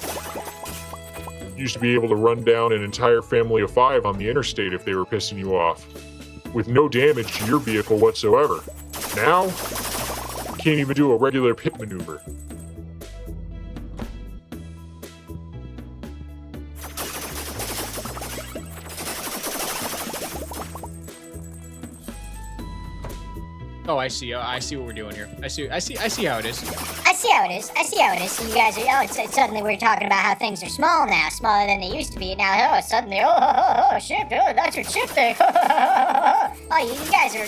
You used to be able to run down an entire family of 5 on the interstate if they were pissing you off, with no damage to your vehicle whatsoever. Now, you can't even do a regular pit maneuver. Oh, I see what we're doing here. I see how it is. I see how it is. So you guys are, it's suddenly we're talking about how things are small now, smaller than they used to be. Now, suddenly, shift, that's your shift thing. Oh, you guys are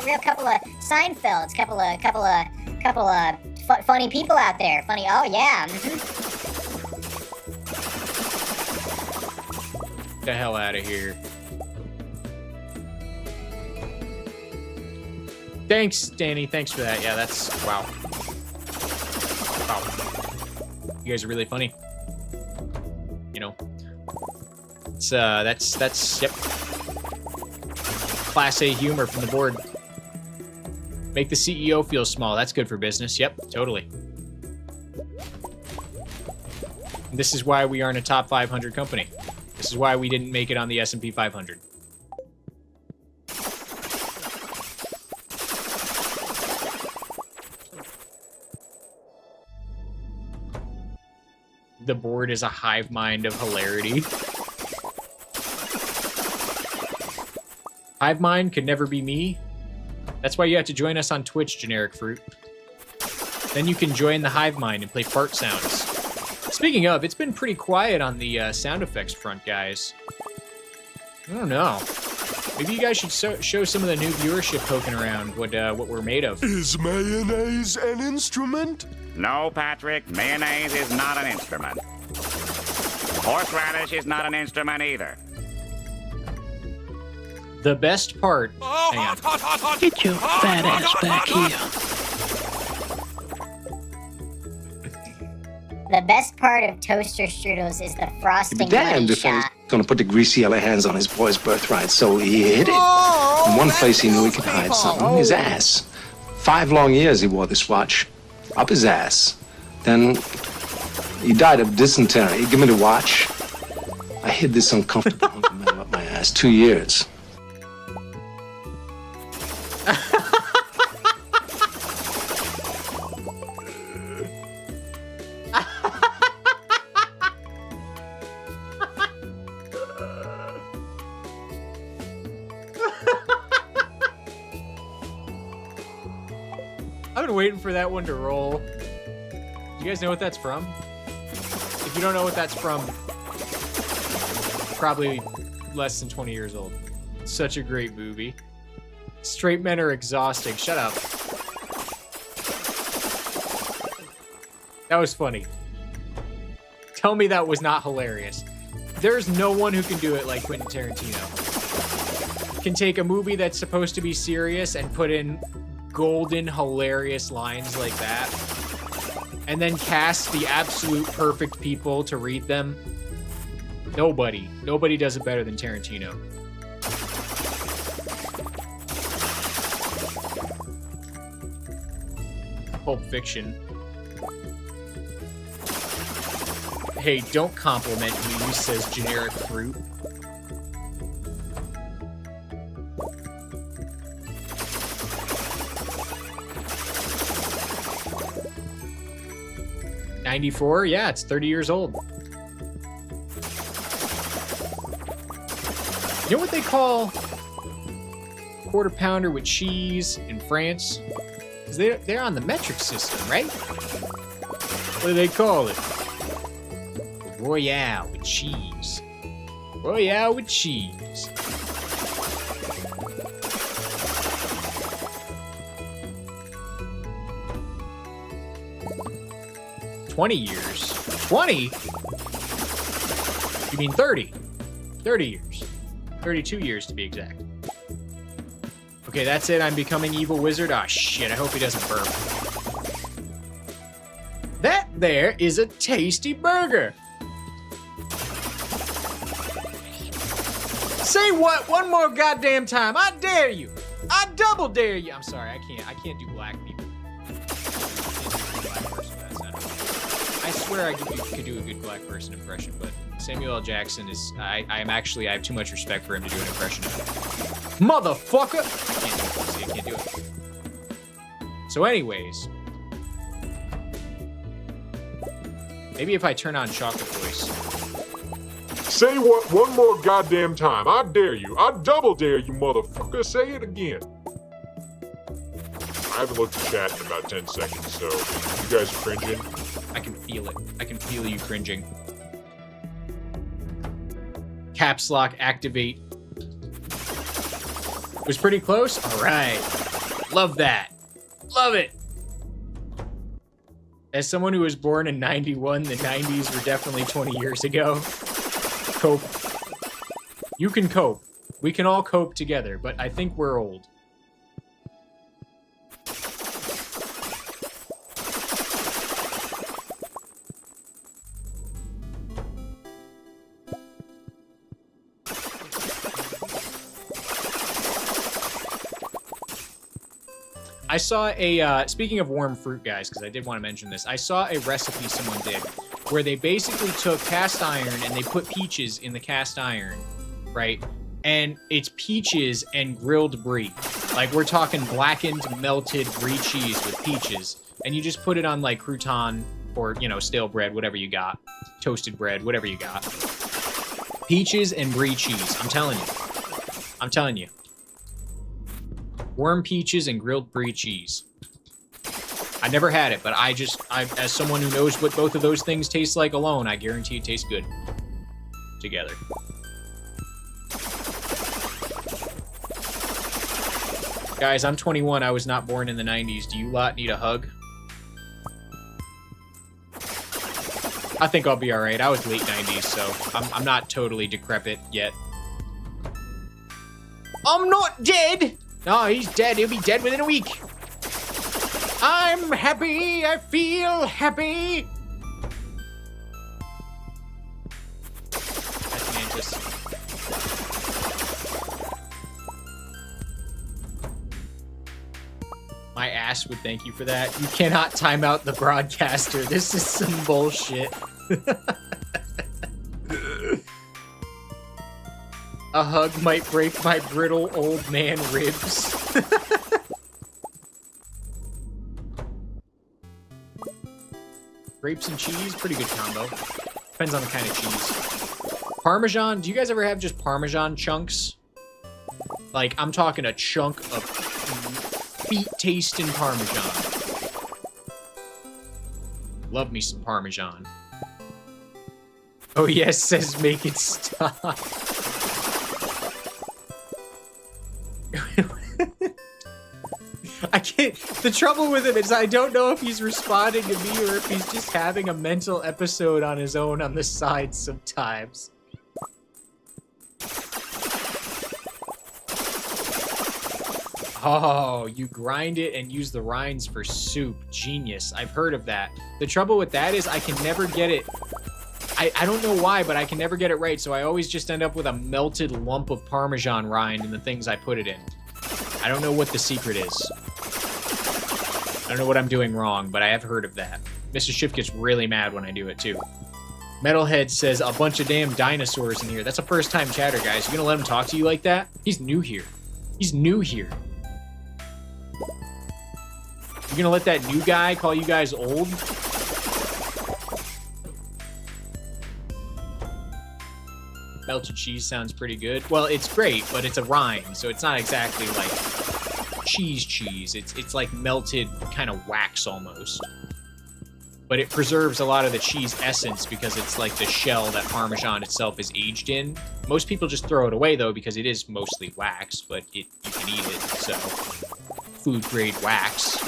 real couple of Seinfelds, couple of funny people out there. Funny, oh yeah. Get the hell out of here. Thanks, Danny. Thanks for that. Yeah, that's... Wow. Wow. You guys are really funny. You know. It's, that's, yep. Class A humor from the board. Make the CEO feel small. That's good for business. Yep, totally. This is why we aren't a top 500 company. This is why we didn't make it on the S&P 500. The board is a hive mind of hilarity. Hive mind could never be me. That's why you have to join us on Twitch, Generic Fruit. Then you can join the hive mind and play fart sounds. Speaking of, it's been pretty quiet on the sound effects front, guys. I don't know. Maybe you guys should show some of the new viewership poking around what we're made of. Is mayonnaise an instrument? No, Patrick, mayonnaise is not an instrument. Horseradish is not an instrument either. The best part... Hang on. Get your fat ass back here. The best part of toaster strudels is the frosting Damned money if I was shot. gonna put the greasy yellow hands on his boy's birthright, so he hid it. In one place he knew he could hide something, his ass. 5 long years he wore this watch, up his ass. Then he died of dysentery. Give me the watch. I hid this uncomfortable hunk of metal up my ass 2 years. I've been waiting for that one to roll. Do you guys know what that's from? If you don't know what that's from, probably less than 20 years old. Such a great movie. Straight men are exhausting. Shut up. That was funny. Tell me that was not hilarious. There's no one who can do it like Quentin Tarantino. Can take a movie that's supposed to be serious and put in golden, hilarious lines like that, and then cast the absolute perfect people to read them. Nobody does it better than Tarantino. Pulp Fiction. Hey, don't compliment me, says Generic Fruit. '94? Yeah, it's 30 years old. You know what they call quarter pounder with cheese in France? Because they're on the metric system, right? What do they call it? Royale with cheese. Royale with cheese. $20 years. 20? You mean 30? 30 years. 32 years to be exact. Okay, that's it. I'm becoming evil wizard. Ah, shit. I hope he doesn't burp. That there is a tasty burger. Say what one more goddamn time. I dare you. I double dare you. I'm sorry. I can't do black people. I swear I could do a good black person impression, but Samuel L. Jackson is... I have too much respect for him to do an impression of him. Motherfucker! I can't do it. So anyways... maybe if I turn on chocolate voice... Say what one more goddamn time. I dare you. I double dare you, motherfucker. Say it again. I haven't looked at chat in about 10 seconds, so you guys are cringing. I can feel it. I can feel you cringing. Caps lock activate. Was pretty close? All right. Love that. Love it. As someone who was born in 91, the 90s were definitely 20 years ago. Cope. You can cope. We can all cope together, but I think we're old. I saw a, speaking of warm fruit, guys, because I did want to mention this. I saw a recipe someone did where they basically took cast iron and they put peaches in the cast iron, right? And it's peaches and grilled brie. Like, we're talking blackened, melted brie cheese with peaches. And you just put it on, like, crouton or, you know, stale bread, whatever you got. Toasted bread, whatever you got. Peaches and brie cheese. I'm telling you. I'm telling you. Warm peaches and grilled brie cheese. I never had it, but as someone who knows what both of those things taste like alone, I guarantee it tastes good together. Guys, I'm 21. I was not born in the 90s. Do you lot need a hug? I think I'll be all right. I was late 90s, so I'm not totally decrepit yet. I'm not dead! No, he's dead. He'll be dead within a week. I'm happy. I feel happy. That's Mantis. My ass would thank you for that. You cannot time out the broadcaster. This is some bullshit. A hug might break my brittle old man ribs. Grapes and cheese, pretty good combo. Depends on the kind of cheese. Parmesan, do you guys ever have just Parmesan chunks? Like, I'm talking a chunk of feet tasting Parmesan. Love me some Parmesan. Oh yes, says make it stop. I can't. The trouble with him is I don't know if he's responding to me or if he's just having a mental episode on his own on the side sometimes. Oh, you grind it and use the rinds for soup. Genius. I've heard of that. The trouble with that is I can never get it. I don't know why, but I can never get it right, so I always just end up with a melted lump of Parmesan rind in the things I put it in. I don't know what the secret is. I don't know what I'm doing wrong, but I have heard of that. Mr. Schiff gets really mad when I do it, too. Metalhead says, a bunch of damn dinosaurs in here. That's a first-time chatter, guys. You gonna let him talk to you like that? He's new here. He's new here. You gonna let that new guy call you guys old? Melted cheese sounds pretty good. Well, it's great, but it's a rind, so it's not exactly like cheese. It's like melted kind of wax almost. But it preserves a lot of the cheese essence because it's like the shell that Parmesan itself is aged in. Most people just throw it away though because it is mostly wax, but you can eat it, so food grade wax.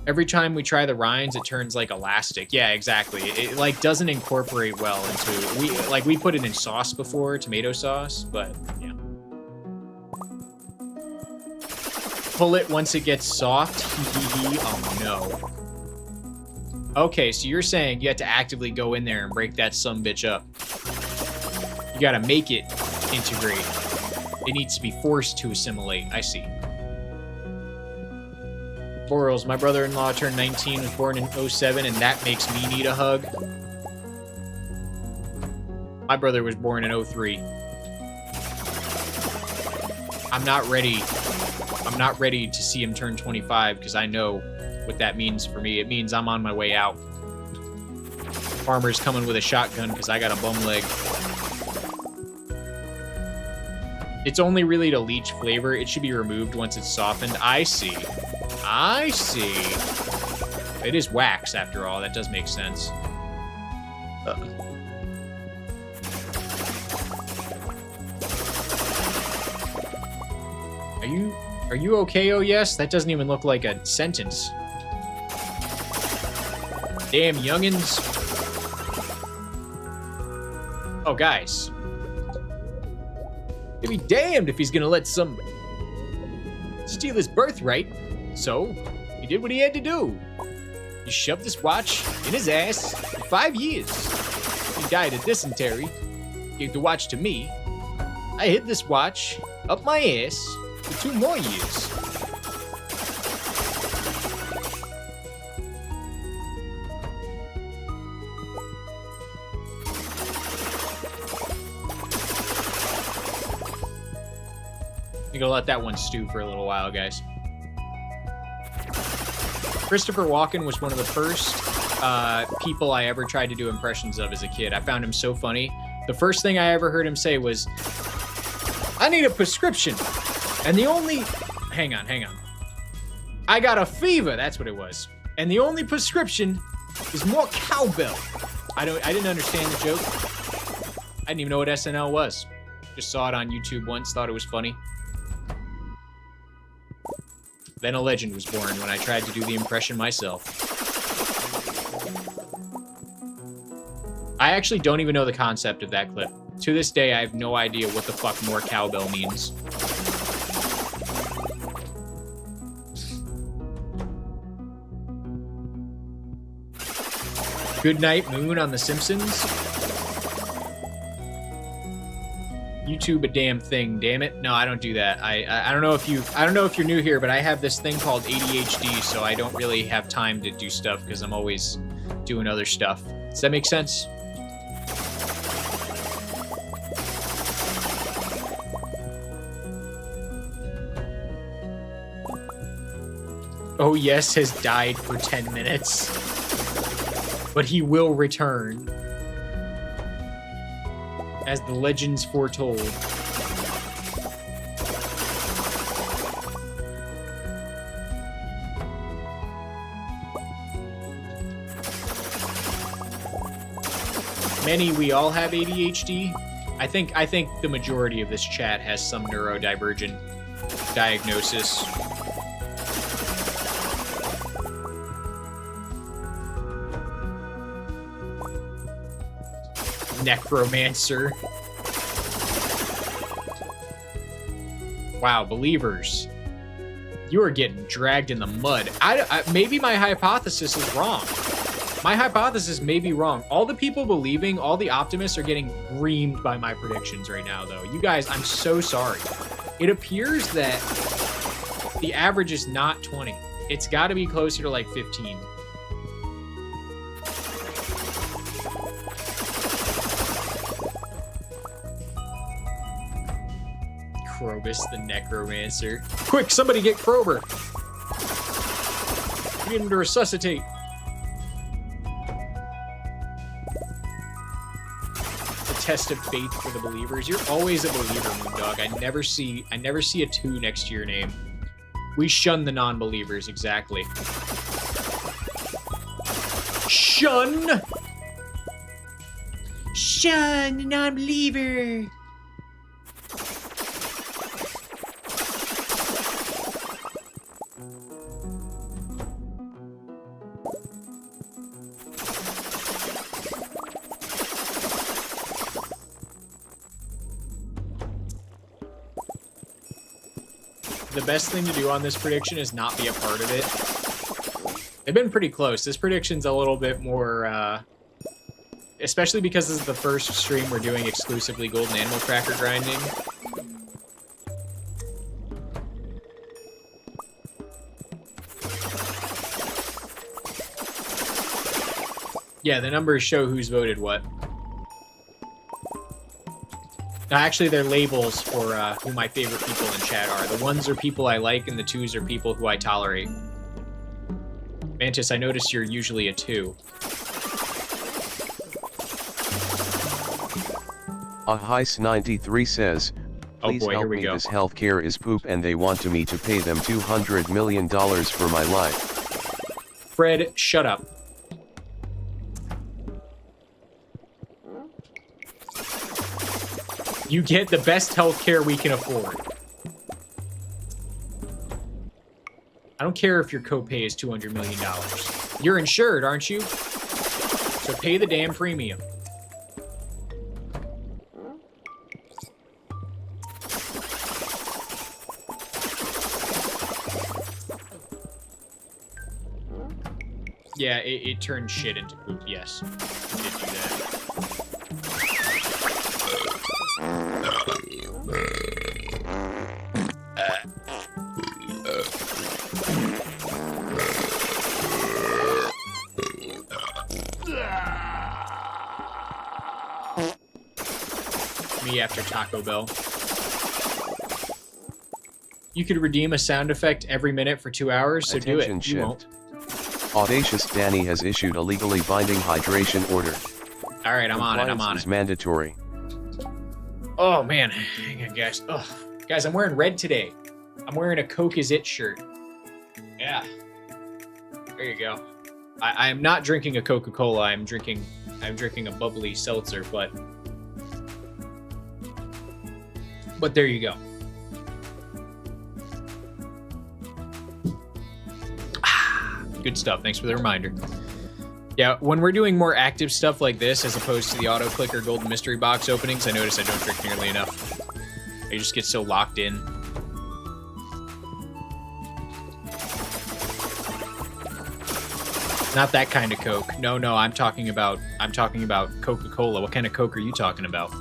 Every time we try the rinds, it turns like elastic. Yeah, exactly. It like doesn't incorporate well into we put it in sauce before, tomato sauce, but yeah. Pull it once it gets soft. Oh no. Okay, so you're saying you have to actively go in there and break that sumbitch up. You gotta make it integrate. It needs to be forced to assimilate. I see. Borals, my brother-in-law turned 19, was born in 07, and that makes me need a hug. My brother was born in 03. I'm not ready to see him turn 25 because I know what that means for me. It means I'm on my way out. Farmer's coming with a shotgun because I got a bum leg. It's only really to leach flavor. It should be removed once it's softened. I see. I see. It is wax, after all. That does make sense. Are you okay, oh yes? That doesn't even look like a sentence. Damn youngins. Oh, guys. He'll be damned if he's gonna let some steal his birthright. So, he did what he had to do. He shoved this watch in his ass for 5 years. He died of dysentery. Gave the watch to me. I hid this watch up my ass for 2 more years. I'm gonna let that one stew for a little while, guys. Christopher Walken was one of the first people I ever tried to do impressions of as a kid. I found him so funny. The first thing I ever heard him say was, I need a prescription. And the only... Hang on. I got a fever. That's what it was. And the only prescription is more cowbell. I didn't understand the joke. I didn't even know what SNL was. Just saw it on YouTube once, thought it was funny. Then a legend was born when I tried to do the impression myself. I actually don't even know the concept of that clip. To this day, I have no idea what the fuck more cowbell means. Good night, Moon on The Simpsons. YouTube a damn thing, damn it. No, I don't do that. I don't know if you're new here, but I have this thing called ADHD, so I don't really have time to do stuff because I'm always doing other stuff. Does that make sense? Oh yes has died for 10 minutes. But he will return. As the legends foretold. Many, we all have ADHD. I think the majority of this chat has some neurodivergent diagnosis. Necromancer. Wow, believers. You are getting dragged in the mud. Maybe my hypothesis is wrong. My hypothesis may be wrong. All the people believing, all the optimists are getting reamed by my predictions right now, though. You guys, I'm so sorry. It appears that the average is not 20. It's got to be closer to like 15. Krobus the Necromancer. Quick, somebody get Krober! We need him to resuscitate. The test of faith for the believers. You're always a believer, Moondog. I never see a 2 next to your name. We shun the non-believers, exactly. Shun! Shun the non-believer! The best thing to do on this prediction is not be a part of it. They've been pretty close. This prediction's a little bit more, especially because this is the first stream we're doing exclusively golden animal cracker grinding. Yeah, the numbers show who's voted what. Actually, they're labels for who my favorite people in chat are. The 1s are people I like, and the 2s are people who I tolerate. Mantis, I notice you're usually a 2. Heist93 says, please help me, this healthcare is poop and they want me to pay them $200 million for my life. Fred, shut up. You get the best healthcare we can afford. I don't care if your copay is $200 million. You're insured, aren't you? So pay the damn premium. Yeah, it turned shit into poop, yes. It did do that. Me after Taco Bell. You could redeem a sound effect every minute for 2 hours, so do it. You won't. Audacious Danny has issued a legally binding hydration order. All right, I'm on it. I'm on Is it. mandatory. Oh man, hang on, guys. Ugh. Guys, I'm wearing red today. I'm wearing a Coke is It shirt. Yeah. There you go. I am not drinking a Coca-Cola. I'm drinking a bubbly seltzer, but there you go. Good stuff. Thanks for the reminder. Yeah, when we're doing more active stuff like this, as opposed to the auto-clicker golden mystery box openings, I notice I don't drink nearly enough. I just get so locked in. Not that kind of Coke. No, I'm talking about Coca-Cola. What kind of Coke are you talking about?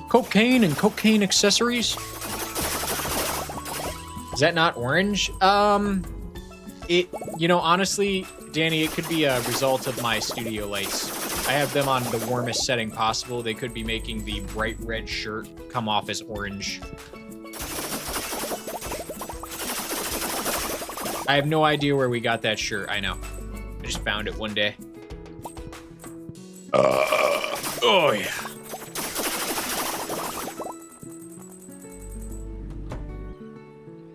Cocaine and cocaine accessories? Is that not orange? Honestly, Danny, it could be a result of my studio lights. I have them on the warmest setting possible. They could be making the bright red shirt come off as orange. I have no idea where we got that shirt. I know. I just found it one day. Oh, yeah.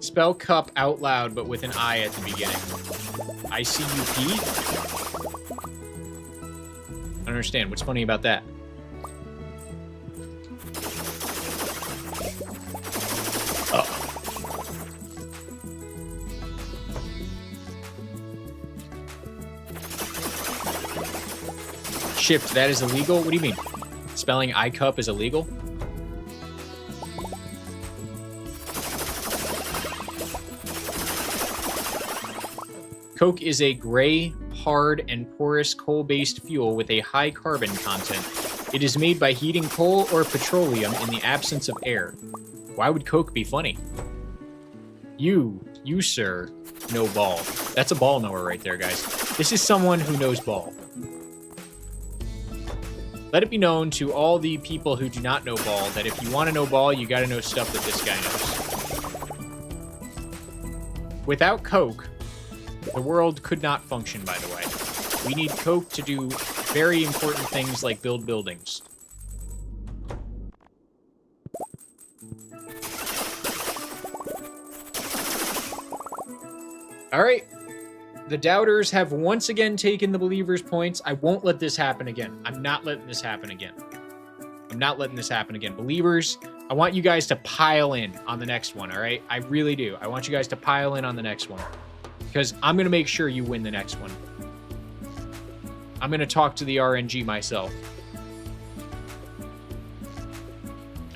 Spell cup out loud, but with an I at the beginning. ICUP? I don't understand. What's funny about that? Oh. Shift, that is illegal? What do you mean? Spelling iCup is illegal? Coke is a gray, hard, and porous coal-based fuel with a high carbon content. It is made by heating coal or petroleum in the absence of air. Why would Coke be funny? You, sir, know ball. That's a ball knower right there, guys. This is someone who knows ball. Let it be known to all the people who do not know ball that if you want to know ball, you got to know stuff that this guy knows. Without Coke, the world could not function, by the way. We need Coke to do very important things like build buildings. All right. The doubters have once again taken the believers' points. I won't let this happen again. I'm not letting this happen again. I'm not letting this happen again. Believers, I want you guys to pile in on the next one, all right? I really do. I want you guys to pile in on the next one. Because I'm going to make sure you win the next one. I'm going to talk to the RNG myself.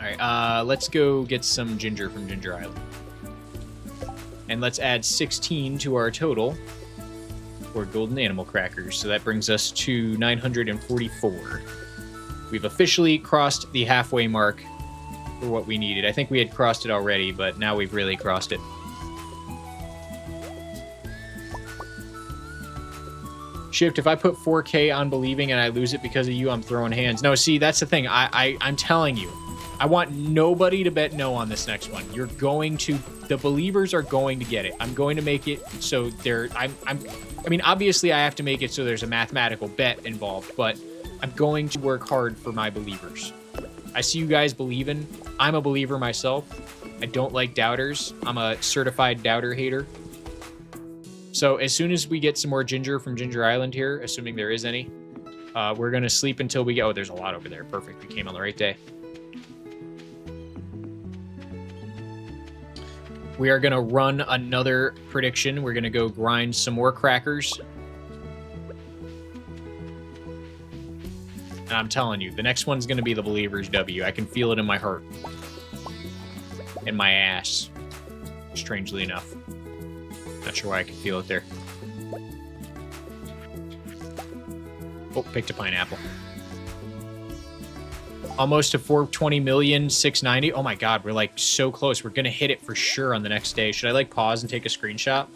All right, let's go get some ginger from Ginger Island. And let's add 16 to our total for golden animal crackers. So that brings us to 944. We've officially crossed the halfway mark for what we needed. I think we had crossed it already, but now we've really crossed it. Shift, if I put 4K on believing and I lose it because of you, I'm throwing hands. No, see, that's the thing. I'm telling you. I want nobody to bet no on this next one. You're going to... The believers are going to get it. I'm going to make it so they're... I mean, obviously, I have to make it so there's a mathematical bet involved, but I'm going to work hard for my believers. I see you guys believing. I'm a believer myself. I don't like doubters. I'm a certified doubter hater. So as soon as we get some more ginger from Ginger Island here, assuming there is any, we're going to sleep until we get... Oh, there's a lot over there. Perfect. We came on the right day. We are going to run another prediction. We're going to go grind some more crackers. And I'm telling you, the next one's going to be the Believers W. I can feel it in my heart. In my ass. Strangely enough. Not sure why I can feel it there. Oh, picked a pineapple. Almost to 420 million, 690. Oh my god, we're like so close. We're gonna hit it for sure on the next day. Should I like pause and take a screenshot?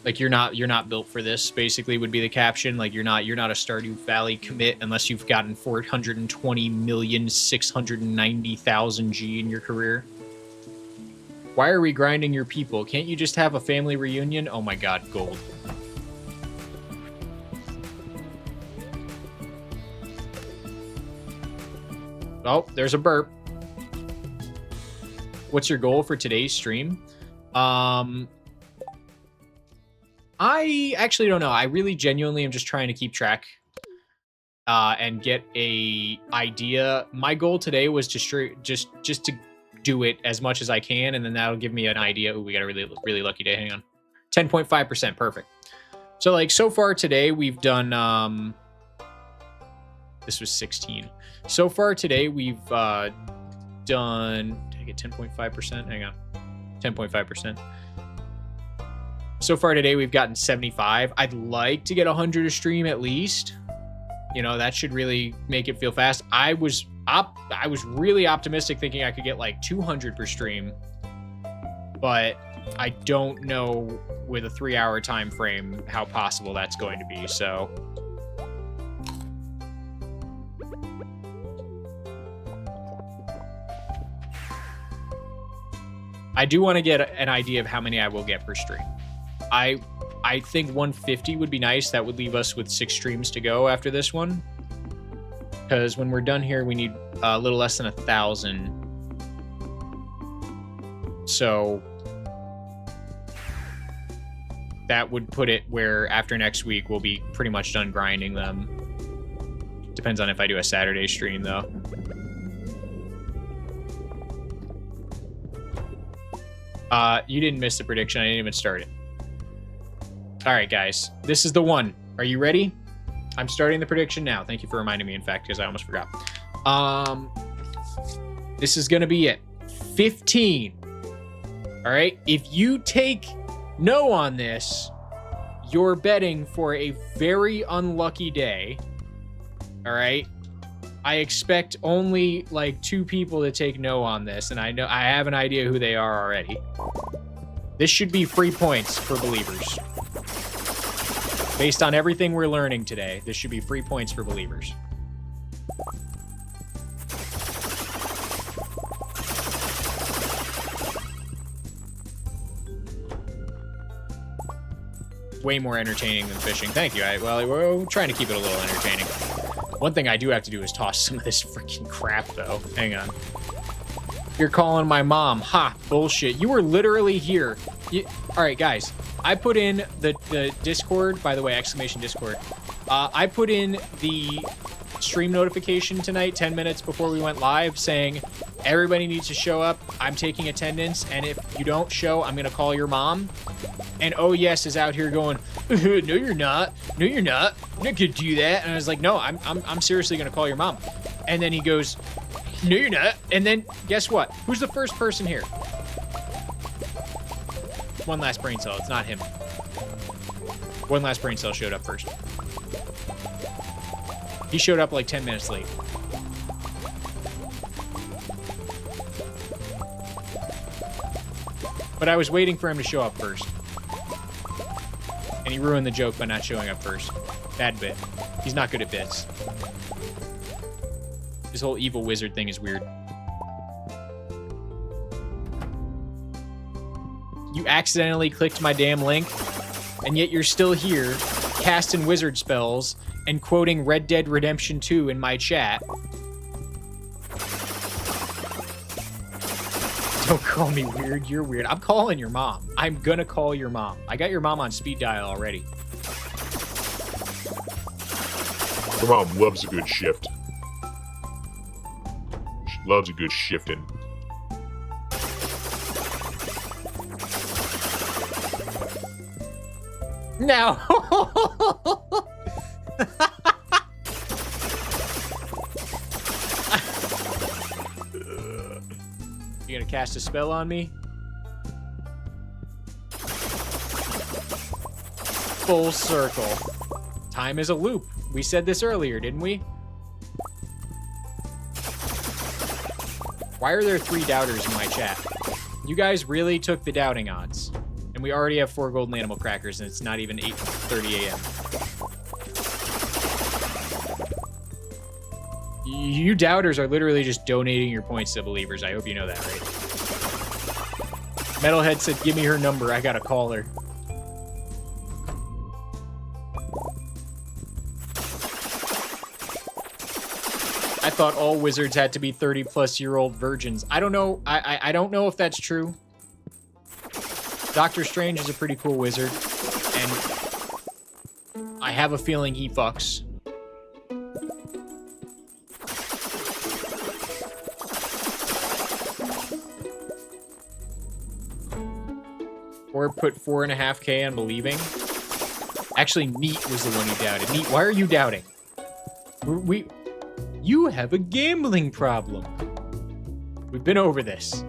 Like you're not built for this, basically would be the caption. Like you're not a Stardew Valley commit unless you've gotten 420,690,000 G in your career. Why are we grinding your people? Can't you just have a family reunion? Oh my god, gold. Oh, there's a burp. What's your goal for today's stream? I actually don't know. I really genuinely am just trying to keep track and get a idea. My goal today was to just to do it as much as I can, and then that'll give me an idea. Ooh, we got a really lucky day. Hang on. 10.5%, perfect. So like so far today we've done this was 16. So far today we've done, did I get 10.5%? Hang on. 10.5%. So far today, we've gotten 75. I'd like to get 100 a stream at least. You know, that should really make it feel fast. I was really optimistic thinking I could get like 200 per stream, but I don't know with a 3-hour time frame how possible that's going to be. So I do want to get an idea of how many I will get per stream. I think 150 would be nice. That would leave us with 6 streams to go after this one. Because when we're done here, we need a little less than 1,000. So that would put it where after next week, we'll be pretty much done grinding them. Depends on if I do a Saturday stream, though. You didn't miss the prediction. I didn't even start it. All right, guys, this is the one. Are you ready? I'm starting the prediction now. Thank you for reminding me, in fact, because I almost forgot. This is going to be it. 15. All right. If you take no on this, you're betting for a very unlucky day. All right. I expect only like 2 people to take no on this, and I have an idea who they are already. This should be free points for believers. Based on everything we're learning today, this should be free points for believers. Way more entertaining than fishing. Thank you. Well, we're trying to keep it a little entertaining. One thing I do have to do is toss some of this freaking crap, though. Hang on. You're calling my mom. Ha, bullshit. You were literally here. All right, guys. I put in the Discord, by the way, exclamation Discord. I put in the stream notification tonight 10 minutes before we went live saying everybody needs to show up. I'm taking attendance, and if you don't show, I'm going to call your mom. And Oh Yes is out here going, no, you're not. No, you're not. You're not going to do that. And I was like, no, I'm seriously going to call your mom. And then he goes, no, you're not. And then guess what? Who's the first person here? One last brain cell. It's not him. One last brain cell showed up first. He showed up like 10 minutes late. But I was waiting for him to show up first. And he ruined the joke by not showing up first. Bad bit. He's not good at bits. This whole evil wizard thing is weird. You accidentally clicked my damn link, and yet you're still here, casting wizard spells, and quoting Red Dead Redemption 2 in my chat. Don't call me weird, you're weird. I'm calling your mom. I'm gonna call your mom. I got your mom on speed dial already. Your mom loves a good shift. She loves a good shifting. No! You gonna cast a spell on me? Full circle. Time is a loop. We said this earlier, didn't we? Why are there 3 doubters in my chat? You guys really took the doubting odds. And we already have 4 golden animal crackers, and it's not even 8:30 a.m. You doubters are literally just donating your points to believers. I hope you know that, right? Metalhead said, give me her number. I gotta call her. I thought all wizards had to be 30-plus-year-old virgins. I don't know. I don't know if that's true. Doctor Strange is a pretty cool wizard, and I have a feeling he fucks. Or put 4.5K on believing. Actually, Neat was the one who doubted. Neat, why are you doubting? You have a gambling problem. We've been over this.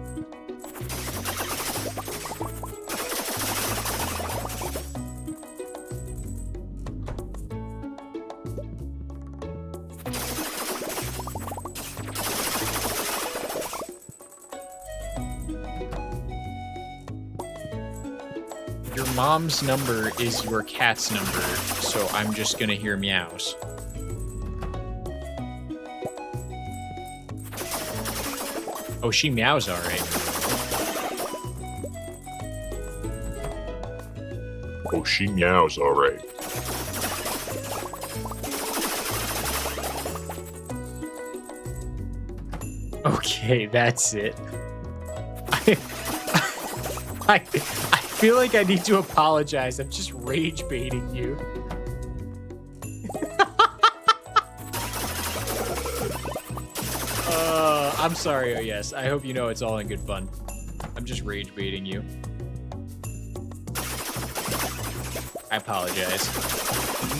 Your mom's number is your cat's number, so I'm just gonna hear meows. Oh, she meows all right. Oh, she meows all right. Okay, that's it. I feel like I need to apologize. I'm just rage baiting you. I'm sorry, oh yes. I hope you know it's all in good fun. I'm just rage baiting you. I apologize.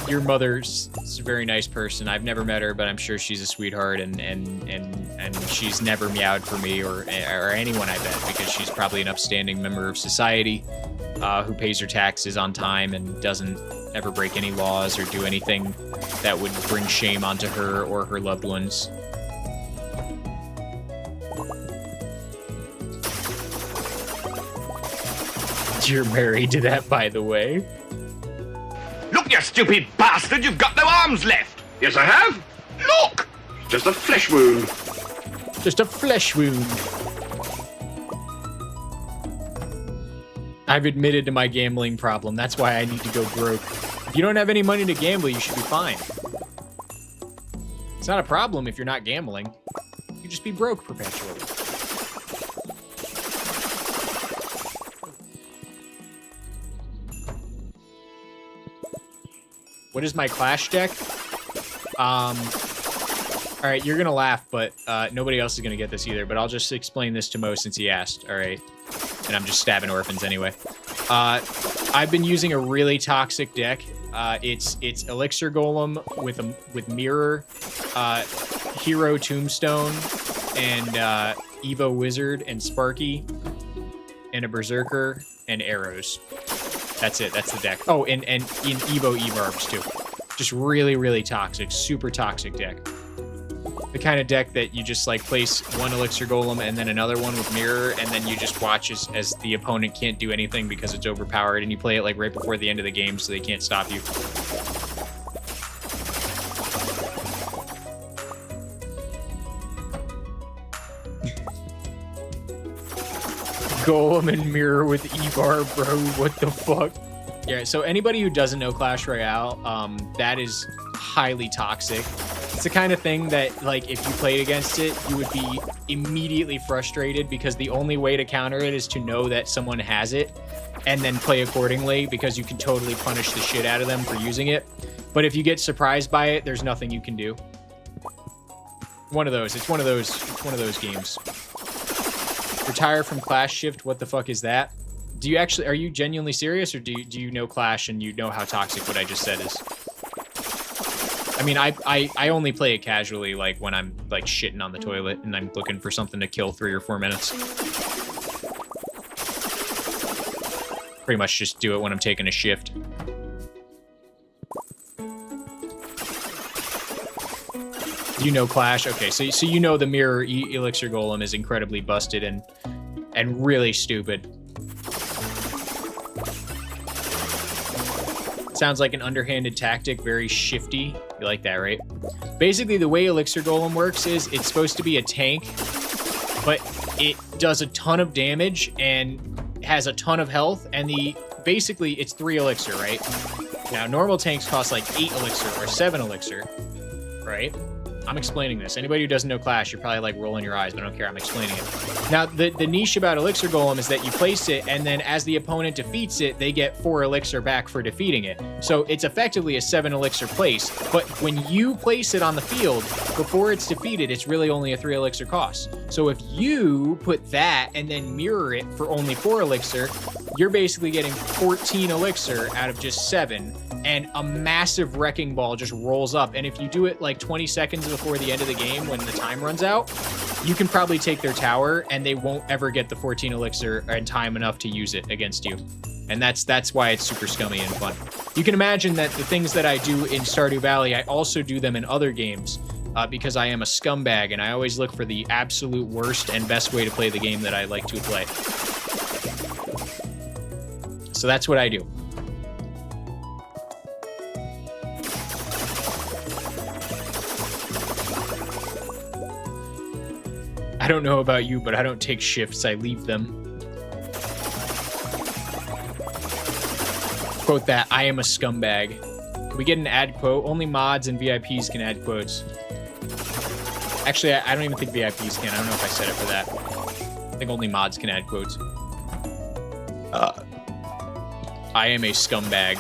Your mother's a very nice person. I've never met her, but I'm sure she's a sweetheart, and she's never meowed for me or anyone, I bet, because she's probably an upstanding member of society who pays her taxes on time and doesn't ever break any laws or do anything that would bring shame onto her or her loved ones. You're married to that, by the way. Look, you stupid bastard, you've got no arms left! Yes, I have! Look! Just a flesh wound. Just a flesh wound. I've admitted to my gambling problem. That's why I need to go broke. If you don't have any money to gamble, you should be fine. It's not a problem if you're not gambling. You just be broke perpetually. What is my Clash deck? All right, you're gonna laugh, but nobody else is gonna get this either. But I'll just explain this to Mo since he asked. All right, and I'm just stabbing orphans anyway. I've been using a really toxic deck. It's Elixir Golem with Mirror, Hero Tombstone, and Evo Wizard and Sparky, and a Berserker and Arrows. That's it. That's the deck. Oh, and in Evo Evarbs too. Just really, really toxic. Super toxic deck. The kind of deck that you just like place one Elixir Golem and then another one with Mirror, and then you just watch as the opponent can't do anything because it's overpowered, and you play it like right before the end of the game so they can't stop you. Golem and Mirror with Evar, bro. What the fuck? Yeah, so anybody who doesn't know Clash Royale, that is highly toxic. It's the kind of thing that, like, if you played against it, you would be immediately frustrated because the only way to counter it is to know that someone has it and then play accordingly because you can totally punish the shit out of them for using it. But if you get surprised by it, there's nothing you can do. One of those. It's one of those games. Retire from Clash Shift. What the fuck is that? Do you actually, are you genuinely serious, or do you know Clash and you know how toxic what I just said is? I mean, I only play it casually, like when I'm like shitting on the toilet and I'm looking for something to kill 3 or 4 minutes. Pretty much just do it when I'm taking a shift. You know Clash? Okay, so you know the Mirror Elixir Golem is incredibly busted and really stupid. Sounds like an underhanded tactic, very shifty. You like that, right? Basically, the way Elixir Golem works is it's supposed to be a tank, but it does a ton of damage and has a ton of health, and basically it's 3 elixir, right? Now, normal tanks cost like 8 elixir or 7 elixir, right? I'm explaining this. Anybody who doesn't know Clash, you're probably like rolling your eyes, but I don't care. I'm explaining it. Now, the niche about Elixir Golem is that you place it, and then as the opponent defeats it, they get 4 elixir back for defeating it. So it's effectively a 7 elixir place, but when you place it on the field, before it's defeated, it's really only a 3 elixir cost. So if you put that and then mirror it for only 4 elixir, you're basically getting 14 elixir out of just 7, and a massive wrecking ball just rolls up. And if you do it like 20 seconds before the end of the game when the time runs out, you can probably take their tower and they won't ever get the 14 elixir in time enough to use it against you. And that's why it's super scummy and fun. You can imagine that the things that I do in Stardew Valley, I also do them in other games because I am a scumbag and I always look for the absolute worst and best way to play the game that I like to play. So that's what I do. I don't know about you, but I don't take shifts, I leave them. Quote that, I am a scumbag. Can we get an ad quote? Only mods and VIPs can add quotes. Actually, I don't even think VIPs can. I don't know if I said it for that. I think only mods can add quotes. I am a scumbag.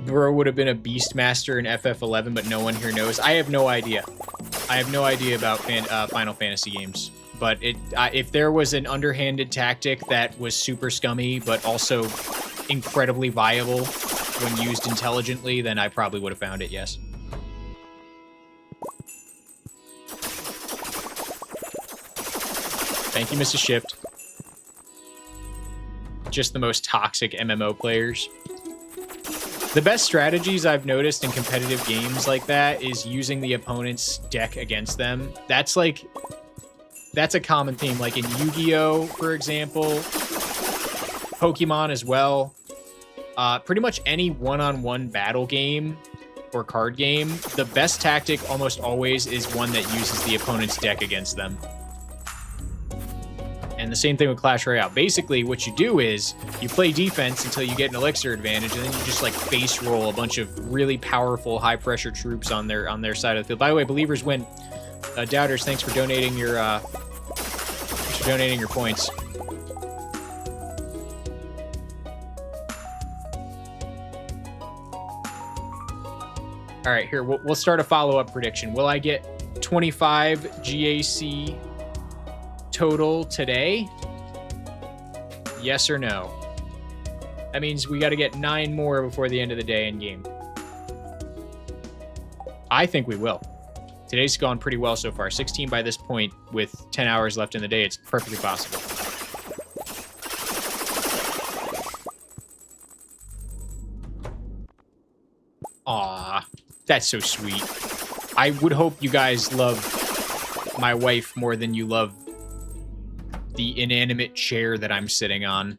Bro would have been a Beastmaster in FF11, but no one here knows. I have no idea. I have no idea about Final Fantasy games. But if there was an underhanded tactic that was super scummy, but also incredibly viable when used intelligently, then I probably would have found it, yes. Thank you, Mrs. Shift. Just the most toxic MMO players. The best strategies I've noticed in competitive games like that is using the opponent's deck against them. That's a common theme, like in Yu-Gi-Oh, for example, Pokemon as well. Pretty much any one-on-one battle game or card game, the best tactic almost always is one that uses the opponent's deck against them. And the same thing with Clash Royale. Basically, what you do is you play defense until you get an elixir advantage, and then you just like face roll a bunch of really powerful, high-pressure troops on their side of the field. By the way, believers win. Doubters, thanks for donating your points. All right, here we'll start a follow-up prediction. Will I get 25 GAC total today? Yes or no? That means we got to get 9 more before the end of the day in game. I think we will. Today's gone pretty well so far. 16 by this point with 10 hours left in the day. It's perfectly possible. Aw, that's so sweet. I would hope you guys love my wife more than you love the inanimate chair that I'm sitting on.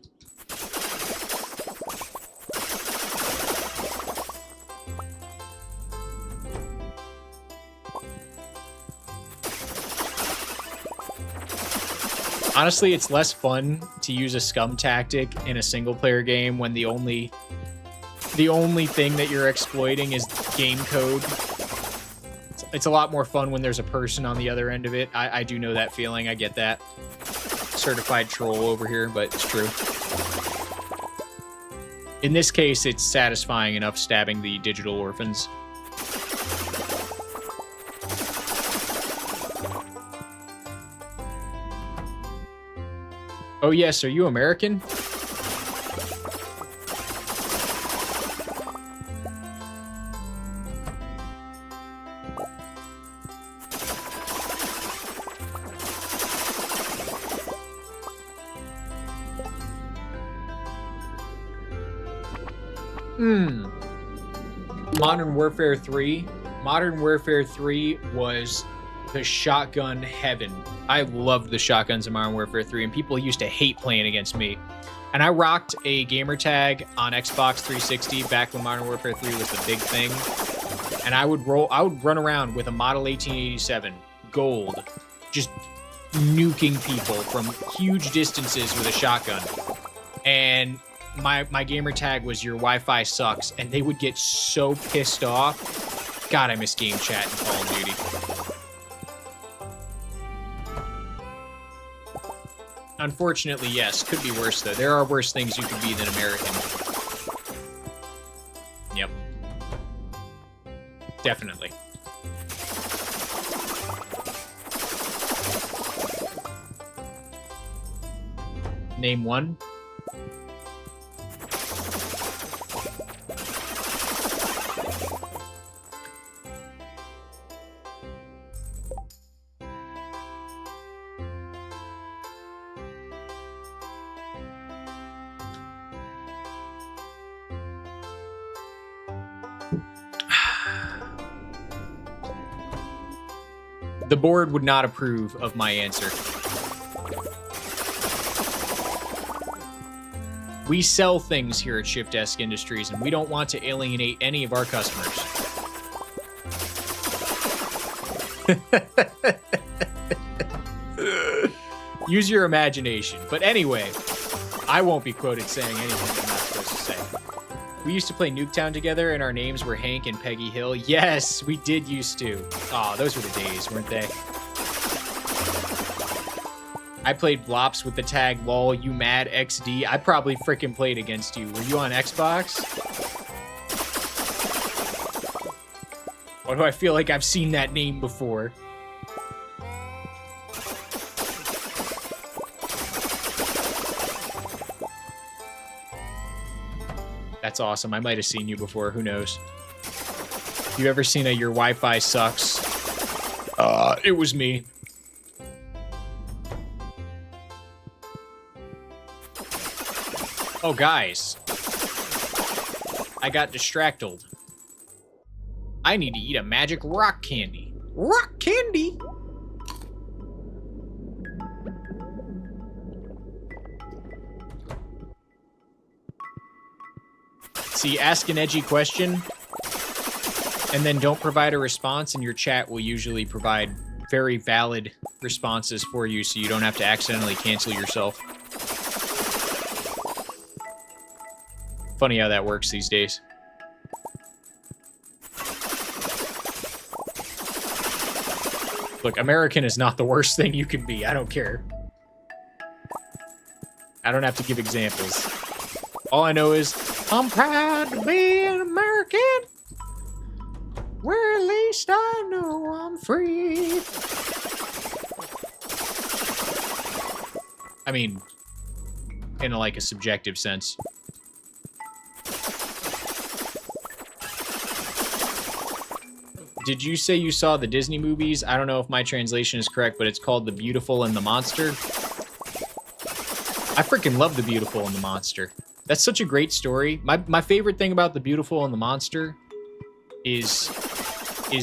Honestly, it's less fun to use a scum tactic in a single-player game when the only thing that you're exploiting is game code. It's a lot more fun when there's a person on the other end of it. I do know that feeling. I get that. Certified troll over here, but it's true. In this case, it's satisfying enough stabbing the digital orphans. Oh yes, are you American? Modern Warfare 3. Modern Warfare 3 was the shotgun heaven. I loved the shotguns in Modern Warfare 3, and people used to hate playing against me. And I rocked a gamer tag on Xbox 360 back when Modern Warfare 3 was the big thing. And I would run around with a Model 1887 gold, just nuking people from huge distances with a shotgun. And my gamer tag was "Your Wi-Fi sucks," and they would get so pissed off. God, I miss game chat in Call of Duty. Unfortunately, yes. Could be worse, though. There are worse things you could be than American. Yep. Definitely. Name one. The board would not approve of my answer. We sell things here at Shiftesque Industries, and we don't want to alienate any of our customers. Use your imagination. But anyway, I won't be quoted saying anything I'm not supposed to say. We used to play Nuketown together, and our names were Hank and Peggy Hill. Yes, we did used to. Aw, those were the days, weren't they? I played Blops with the tag lol, you mad XD. I probably freaking played against you. Were you on Xbox? Why do I feel like I've seen that name before? That's awesome. I might have seen you before. Who knows? You ever seen a "Your Wi-Fi sucks"? It was me. Oh, guys. I got distracted. I need to eat a magic rock candy. Rock candy? See, ask an edgy question, and then don't provide a response, and your chat will usually provide very valid responses for you, so you don't have to accidentally cancel yourself. Funny how that works these days. Look, American is not the worst thing you can be. I don't care. I don't have to give examples. All I know is, I'm proud to be an American. Where at least I know I'm free. I mean, in a subjective sense. Did you say you saw the Disney movies? I don't know if my translation is correct, but it's called The Beautiful and the Monster. I freaking love The Beautiful and the Monster. That's such a great story. My favorite thing about The Beautiful and the Monster is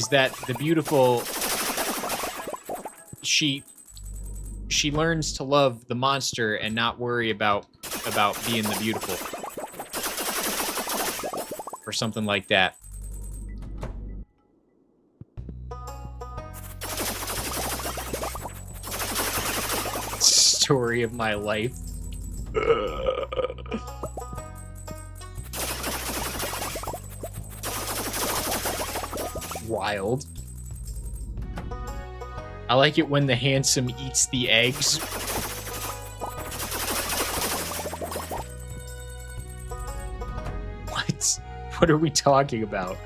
that the Beautiful, she learns to love the monster and not worry about being the beautiful. Or something like that. Story of my life. Wild. I like it when the handsome eats the eggs. What? What are we talking about?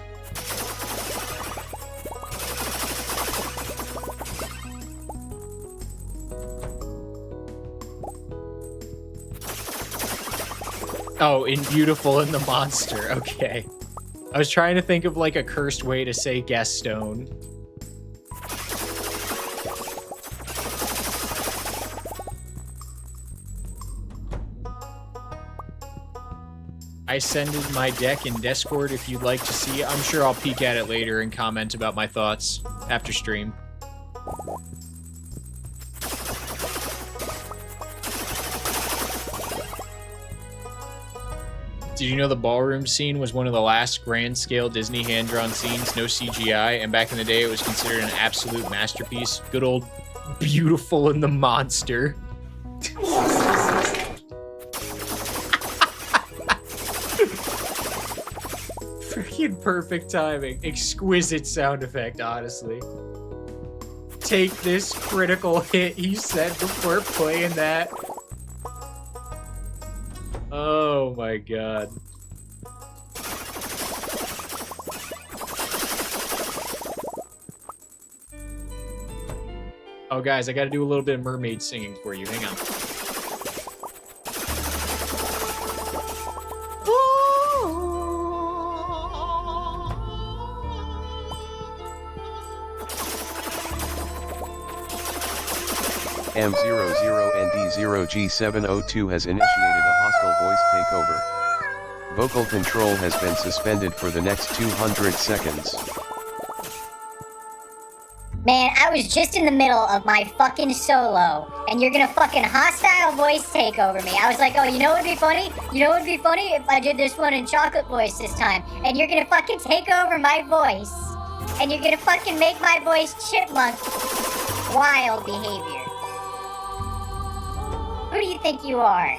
Oh, in Beautiful and the Monster. Okay. I was trying to think of a cursed way to say Gaston. I sended my deck in Discord if you'd like to see it. I'm sure I'll peek at it later and comment about my thoughts after stream. Did you know the ballroom scene was one of the last grand-scale Disney hand-drawn scenes, no CGI, and back in the day it was considered an absolute masterpiece? Good old Beautiful and the Monster. Freaking perfect timing. Exquisite sound effect, honestly. Take this critical hit, he said before playing that. Oh my god. Oh guys, I gotta do a little bit of mermaid singing for you. Hang on. M00ND0G702 has initiated a hostile voice takeover. Vocal control has been suspended for the next 200 seconds. Man, I was just in the middle of my fucking solo, and you're gonna fucking hostile voice take over me. I was like, oh, you know what would be funny? You know what would be funny if I did this one in chocolate voice this time, and you're gonna fucking take over my voice, and you're gonna fucking make my voice chipmunk wild behavior. Who do you think you are?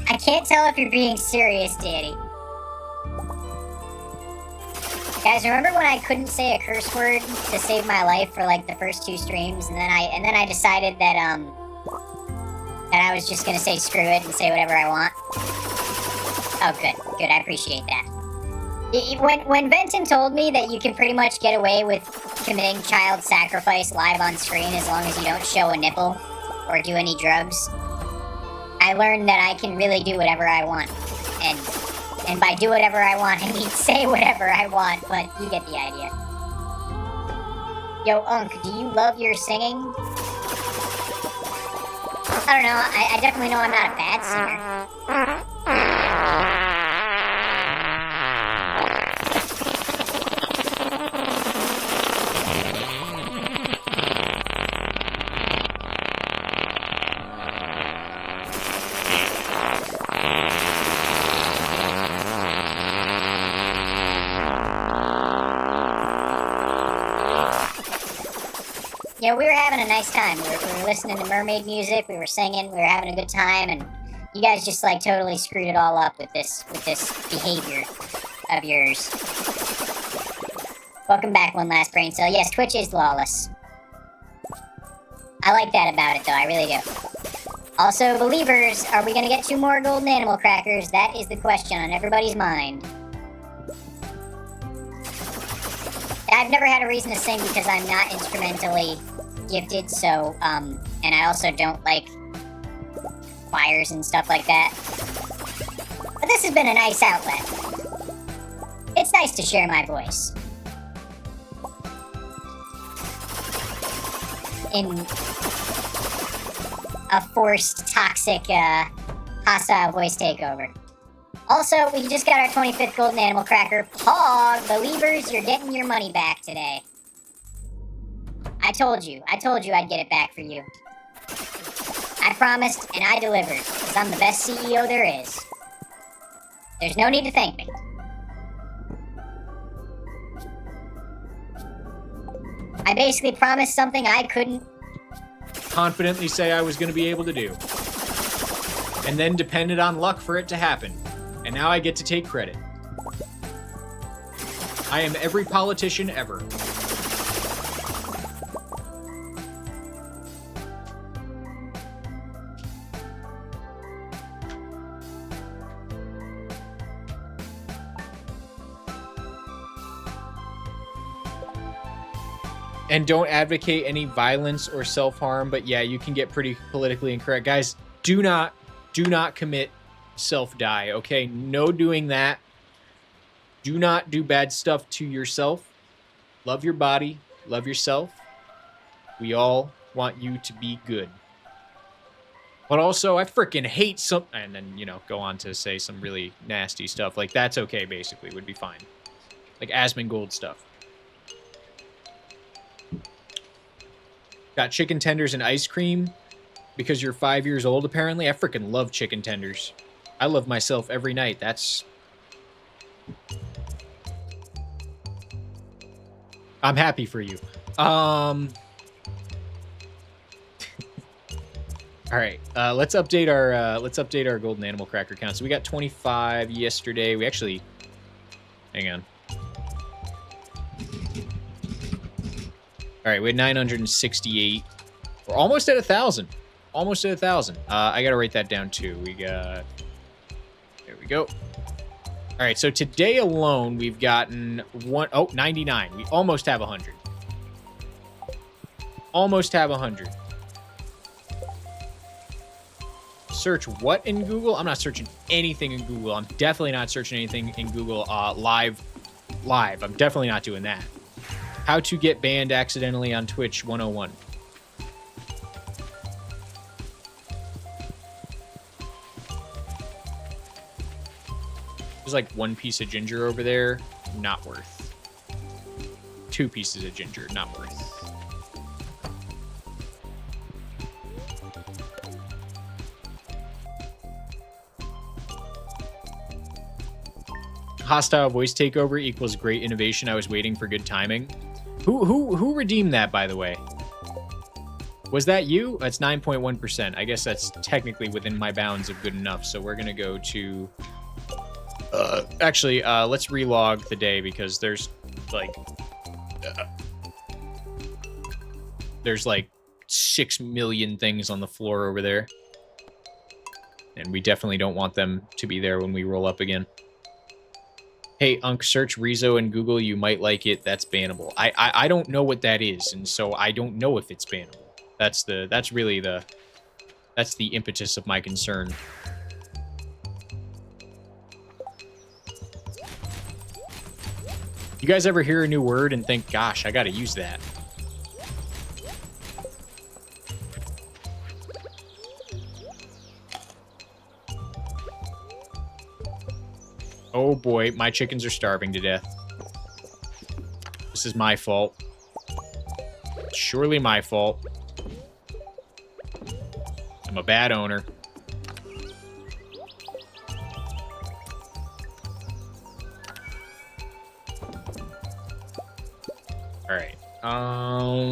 I can't tell if you're being serious, Daddy. Guys, remember when I couldn't say a curse word to save my life for like the first 2 streams, and then I decided that I was just gonna say screw it and say whatever I want? Oh, good, I appreciate that. When Benton told me that you can pretty much get away with committing child sacrifice live on screen as long as you don't show a nipple or do any drugs, I learned that I can really do whatever I want. And by do whatever I want, I mean say whatever I want, but you get the idea. Yo, Unk, do you love your singing? I don't know, I definitely know I'm not a bad singer. Yeah, we were having a nice time. We were listening to mermaid music, we were singing, we were having a good time, and you guys just like totally screwed it all up with this behavior of yours. Welcome back, one last brain cell. Yes, Twitch is lawless. I like that about it, though. I really do. Also, believers, are we gonna get 2 more golden animal crackers? That is the question on everybody's mind. I've never had a reason to sing because I'm not instrumentally gifted, so, and I also don't like choirs and stuff like that. But this has been a nice outlet. It's nice to share my voice. In a forced, toxic, hostile voice takeover. Also, we just got our 25th golden animal cracker. Pog, believers, you're getting your money back today. I told you I'd get it back for you. I promised, and I delivered, because I'm the best CEO there is. There's no need to thank me. I basically promised something I couldn't confidently say I was going to be able to do. And then depended on luck for it to happen. And now I get to take credit. I am every politician ever. And don't advocate any violence or self-harm, but yeah, you can get pretty politically incorrect. Guys, do not commit self-die, okay? No doing that. Do not do bad stuff to yourself. Love your body. Love yourself. We all want you to be good. But also, I freaking hate some... And then, you know, go on to say some really nasty stuff. Like, that's okay, basically. Would be fine. Like Asmongold stuff. Got chicken tenders and ice cream because you're 5 years old, apparently. I freaking love chicken tenders. I love myself every night. That's... I'm happy for you. All right, let's update our golden animal cracker count. So we got 25 yesterday. We actually, hang on. All right, we had 968. We're almost at 1,000. Almost at 1,000. I gotta write that down too. We got, there we go. All right, so today alone we've gotten 99. We almost have 100. Almost have 100. Search what in Google? I'm not searching anything in Google. I'm definitely not searching anything in Google live. I'm definitely not doing that. How to get banned accidentally on Twitch 101. There's like 1 piece of ginger over there. Not worth. 2 pieces of ginger. Not worth. Hostile voice takeover equals great innovation. I was waiting for good timing. Who redeemed that, by the way? Was that you? That's 9.1%. I guess that's technically within my bounds of good enough. So we're gonna go to. Actually, let's relog the day because there's like 6 million things on the floor over there, and we definitely don't want them to be there when we roll up again. Hey, Unc, search Rezo in Google. You might like it. That's bannable. I don't know what that is, and so I don't know if it's bannable. That's the impetus of my concern. You guys ever hear a new word and think, gosh, I gotta use that? Oh boy, my chickens are starving to death. This is my fault. Surely my fault. I'm a bad owner. All right. All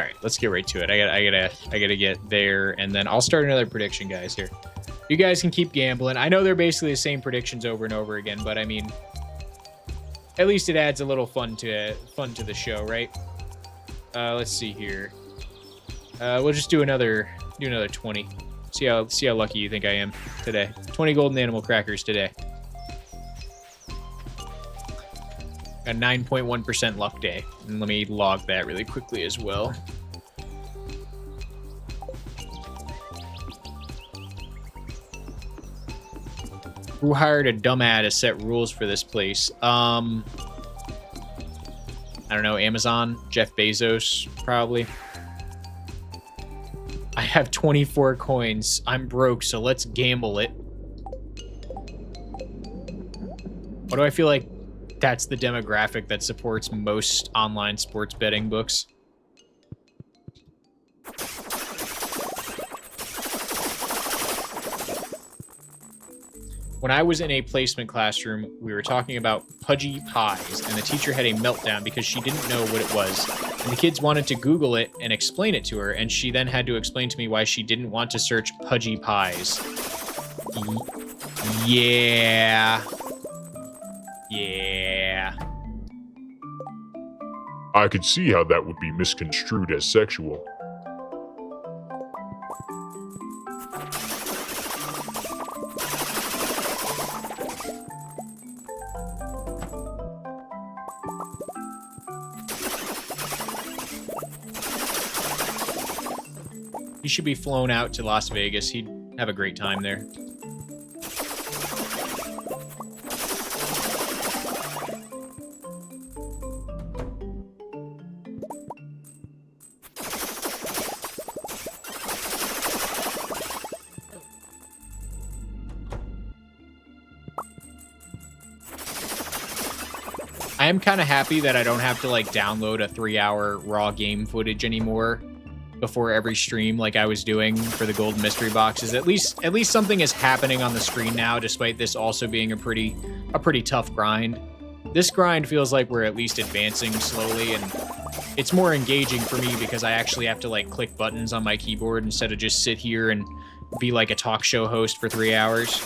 right, let's get right to it. I gotta get there, and then I'll start another prediction, guys. Here, you guys can keep gambling. I know they're basically the same predictions over and over again, but I mean, at least it adds a little fun to the show, right? Let's see here. We'll just do another 20. See how lucky you think I am today. 20 golden animal crackers today. A 9.1% luck day. And let me log that really quickly as well. Who hired a dumbass to set rules for this place? I don't know, Amazon, Jeff Bezos, probably. I have 24 coins. I'm broke, so let's gamble it. Why do I feel like that's the demographic that supports most online sports betting books? When I was in a placement classroom, we were talking about pudgy pies, and the teacher had a meltdown because she didn't know what it was. And the kids wanted to Google it and explain it to her, and she then had to explain to me why she didn't want to search pudgy pies. Yeah. Yeah. I could see how that would be misconstrued as sexual. He should be flown out to Las Vegas. He'd have a great time there. I am kind of happy that I don't have to like download a 3-hour raw game footage anymore before every stream like I was doing for the golden mystery boxes. At least something is happening on the screen now, despite this also being a pretty tough grind. This grind feels like we're at least advancing slowly, and it's more engaging for me because I actually have to like click buttons on my keyboard instead of just sit here and be like a talk show host for 3 hours.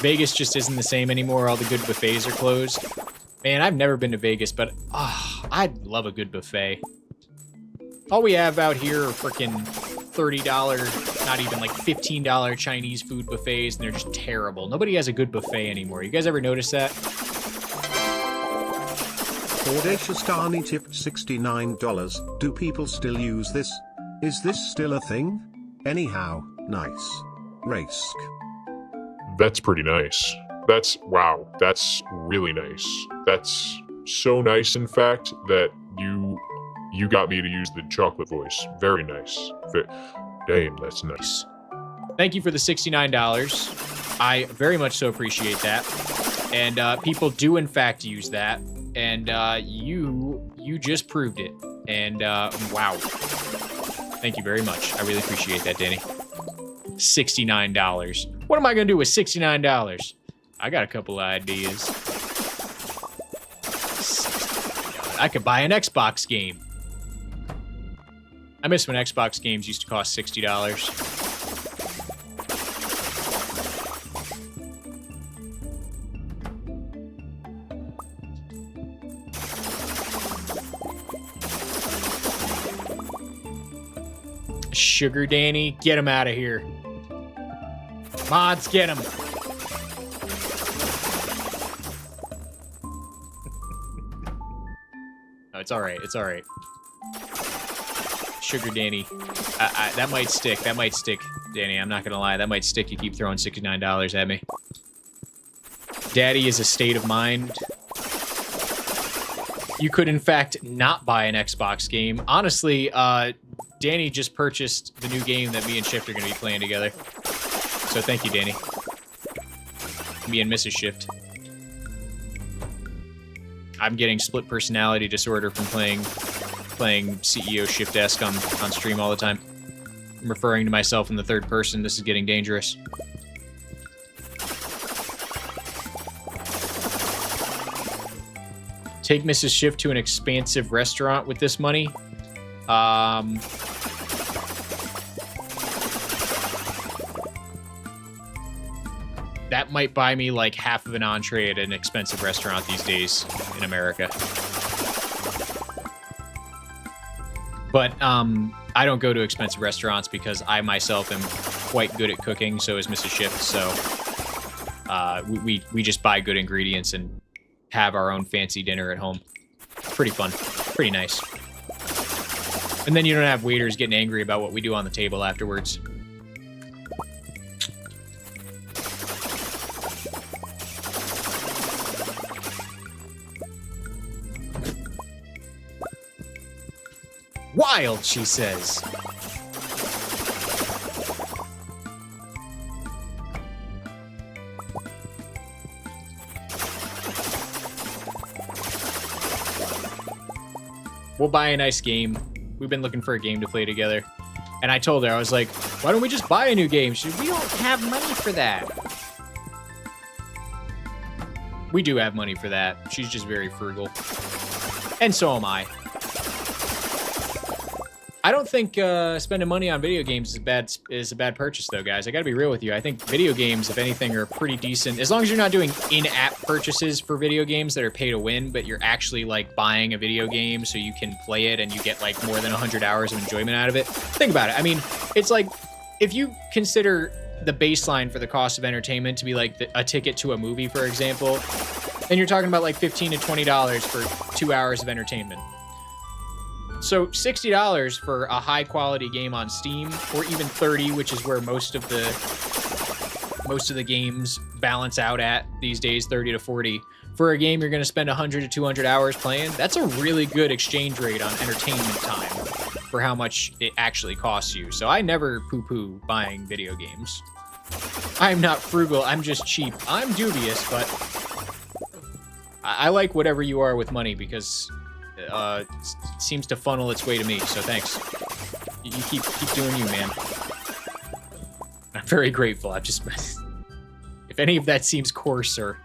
Vegas just isn't the same anymore. All the good buffets are closed. Man, I've never been to Vegas, but I'd love a good buffet. All we have out here are freaking $30, not even like $15 Chinese food buffets, and they're just terrible. Nobody has a good buffet anymore. You guys ever notice that? Audacious Darnie tipped $69. Do people still use this? Is this still a thing? Anyhow, nice. Race. That's pretty nice. Wow, that's really nice. That's so nice, in fact, that you got me to use the chocolate voice. Very nice. Damn, that's nice. Thank you for the $69. I very much so appreciate that. And people do in fact use that. And you just proved it. And wow. Thank you very much. I really appreciate that, Danny. $69. What am I gonna do with $69? I got a couple of ideas. I could buy an Xbox game. I miss when Xbox games used to cost $60. Sugar Danny, get him out of here. Mods, get him. No, it's all right. It's all right. Sugar Danny. That might stick. That might stick, Danny. I'm not going to lie. That might stick. You keep throwing $69 at me. Daddy is a state of mind. You could, in fact, not buy an Xbox game. Honestly, Danny just purchased the new game that me and Shift are going to be playing together. So thank you, Danny. Me and Mrs. Shift. I'm getting split personality disorder from playing CEO shiftesque on stream all the time. I'm referring to myself in the third person. This is getting dangerous. Take Mrs. Shift to an expansive restaurant with this money. That might buy me like half of an entree at an expensive restaurant these days in America. But I don't go to expensive restaurants because I myself am quite good at cooking, so is Mrs. Shift, so we just buy good ingredients and have our own fancy dinner at home. Pretty fun. Pretty nice. And then you don't have waiters getting angry about what we do on the table afterwards. Wild, she says. We'll buy a nice game. We've been looking for a game to play together. And I told her, I was like, why don't we just buy a new game? She said, we don't have money for that. We do have money for that. She's just very frugal. And so am I. I don't think spending money on video games is a bad purchase, though, guys. I gotta be real with you. I think video games, if anything, are pretty decent. As long as you're not doing in-app purchases for video games that are pay to win, but you're actually, like, buying a video game so you can play it and you get, like, more than 100 hours of enjoyment out of it. Think about it. I mean, it's like, if you consider the baseline for the cost of entertainment to be, like, a ticket to a movie, for example, And you're talking about like $15 to $20 for 2 hours of entertainment. So $60 for a high quality game on Steam, or even $30, which is where most of the games balance out at these days, 30 to 40. For a game you're going to spend 100 to 200 hours playing, that's a really good exchange rate on entertainment time for how much it actually costs you. So I never poo-poo buying video games. I'm not frugal, I'm just cheap. I'm dubious, but I like whatever you are with money because it seems to funnel its way to me, so thanks. You keep doing you, man. I'm very grateful. I've just... If any of that seems coarse or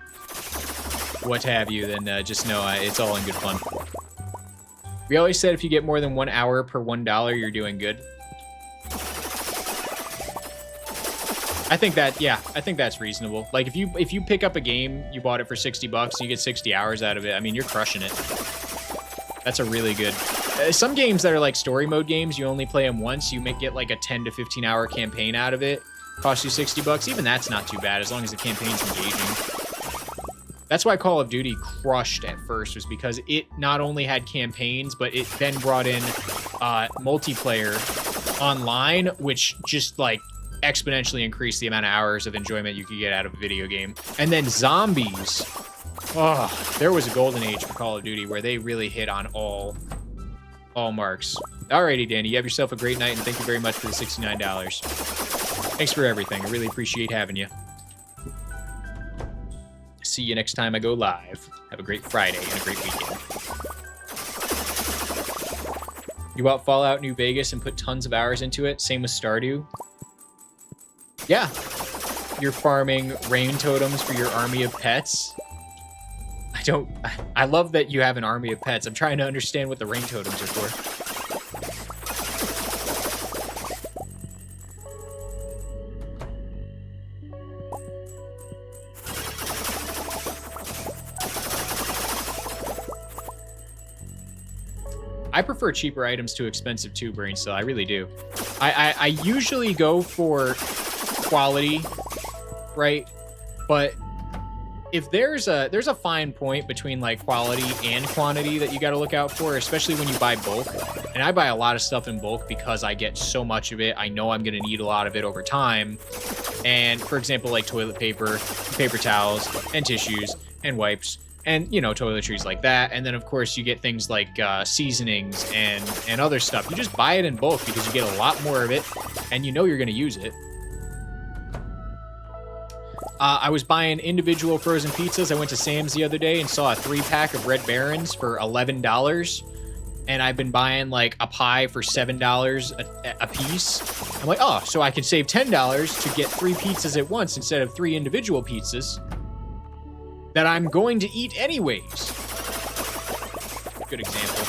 what have you, then just know it's all in good fun. We always said if you get more than 1 hour per $1, you're doing good. I think that's reasonable. Like if you pick up a game, you bought it for $60, you get 60 hours out of it. I mean, you're crushing it. That's a really good. Some games that are like story mode games, you only play them once. You may get like a 10 to 15 hour campaign out of it. Cost you $60. Even that's not too bad as long as the campaign's engaging. That's why Call of Duty crushed at first, was because it not only had campaigns, but it then brought in multiplayer online, which just like exponentially increased the amount of hours of enjoyment you could get out of a video game. And then zombies. Oh, there was a golden age for Call of Duty where they really hit on all marks. Alrighty, Danny, you have yourself a great night, and thank you very much for the $69. Thanks for everything. I really appreciate having you. See you next time I go live. Have a great Friday and a great weekend. You bought Fallout New Vegas and put tons of hours into it. Same with Stardew. Yeah. You're farming rain totems for your army of pets. I love that you have an army of pets. I'm trying to understand what the rain totems are for. I prefer cheaper items to expensive too, Braincell. I really do. I usually go for quality, right? But if there's a fine point between like quality and quantity that you got to look out for, especially when you buy bulk. And I buy a lot of stuff in bulk because I get so much of it. I know I'm going to need a lot of it over time. And for example, like toilet paper, paper towels, and tissues, and wipes, and, you know, toiletries like that. And then, of course, you get things like seasonings and other stuff. You just buy it in bulk because you get a lot more of it, and you know you're going to use it. I was buying individual frozen pizzas. I went to Sam's the other day and saw a 3-pack of Red Barons for $11. And I've been buying, like, a pie for $7 a piece. I'm like, oh, so I can save $10 to get 3 pizzas at once instead of 3 individual pizzas that I'm going to eat anyways. Good example.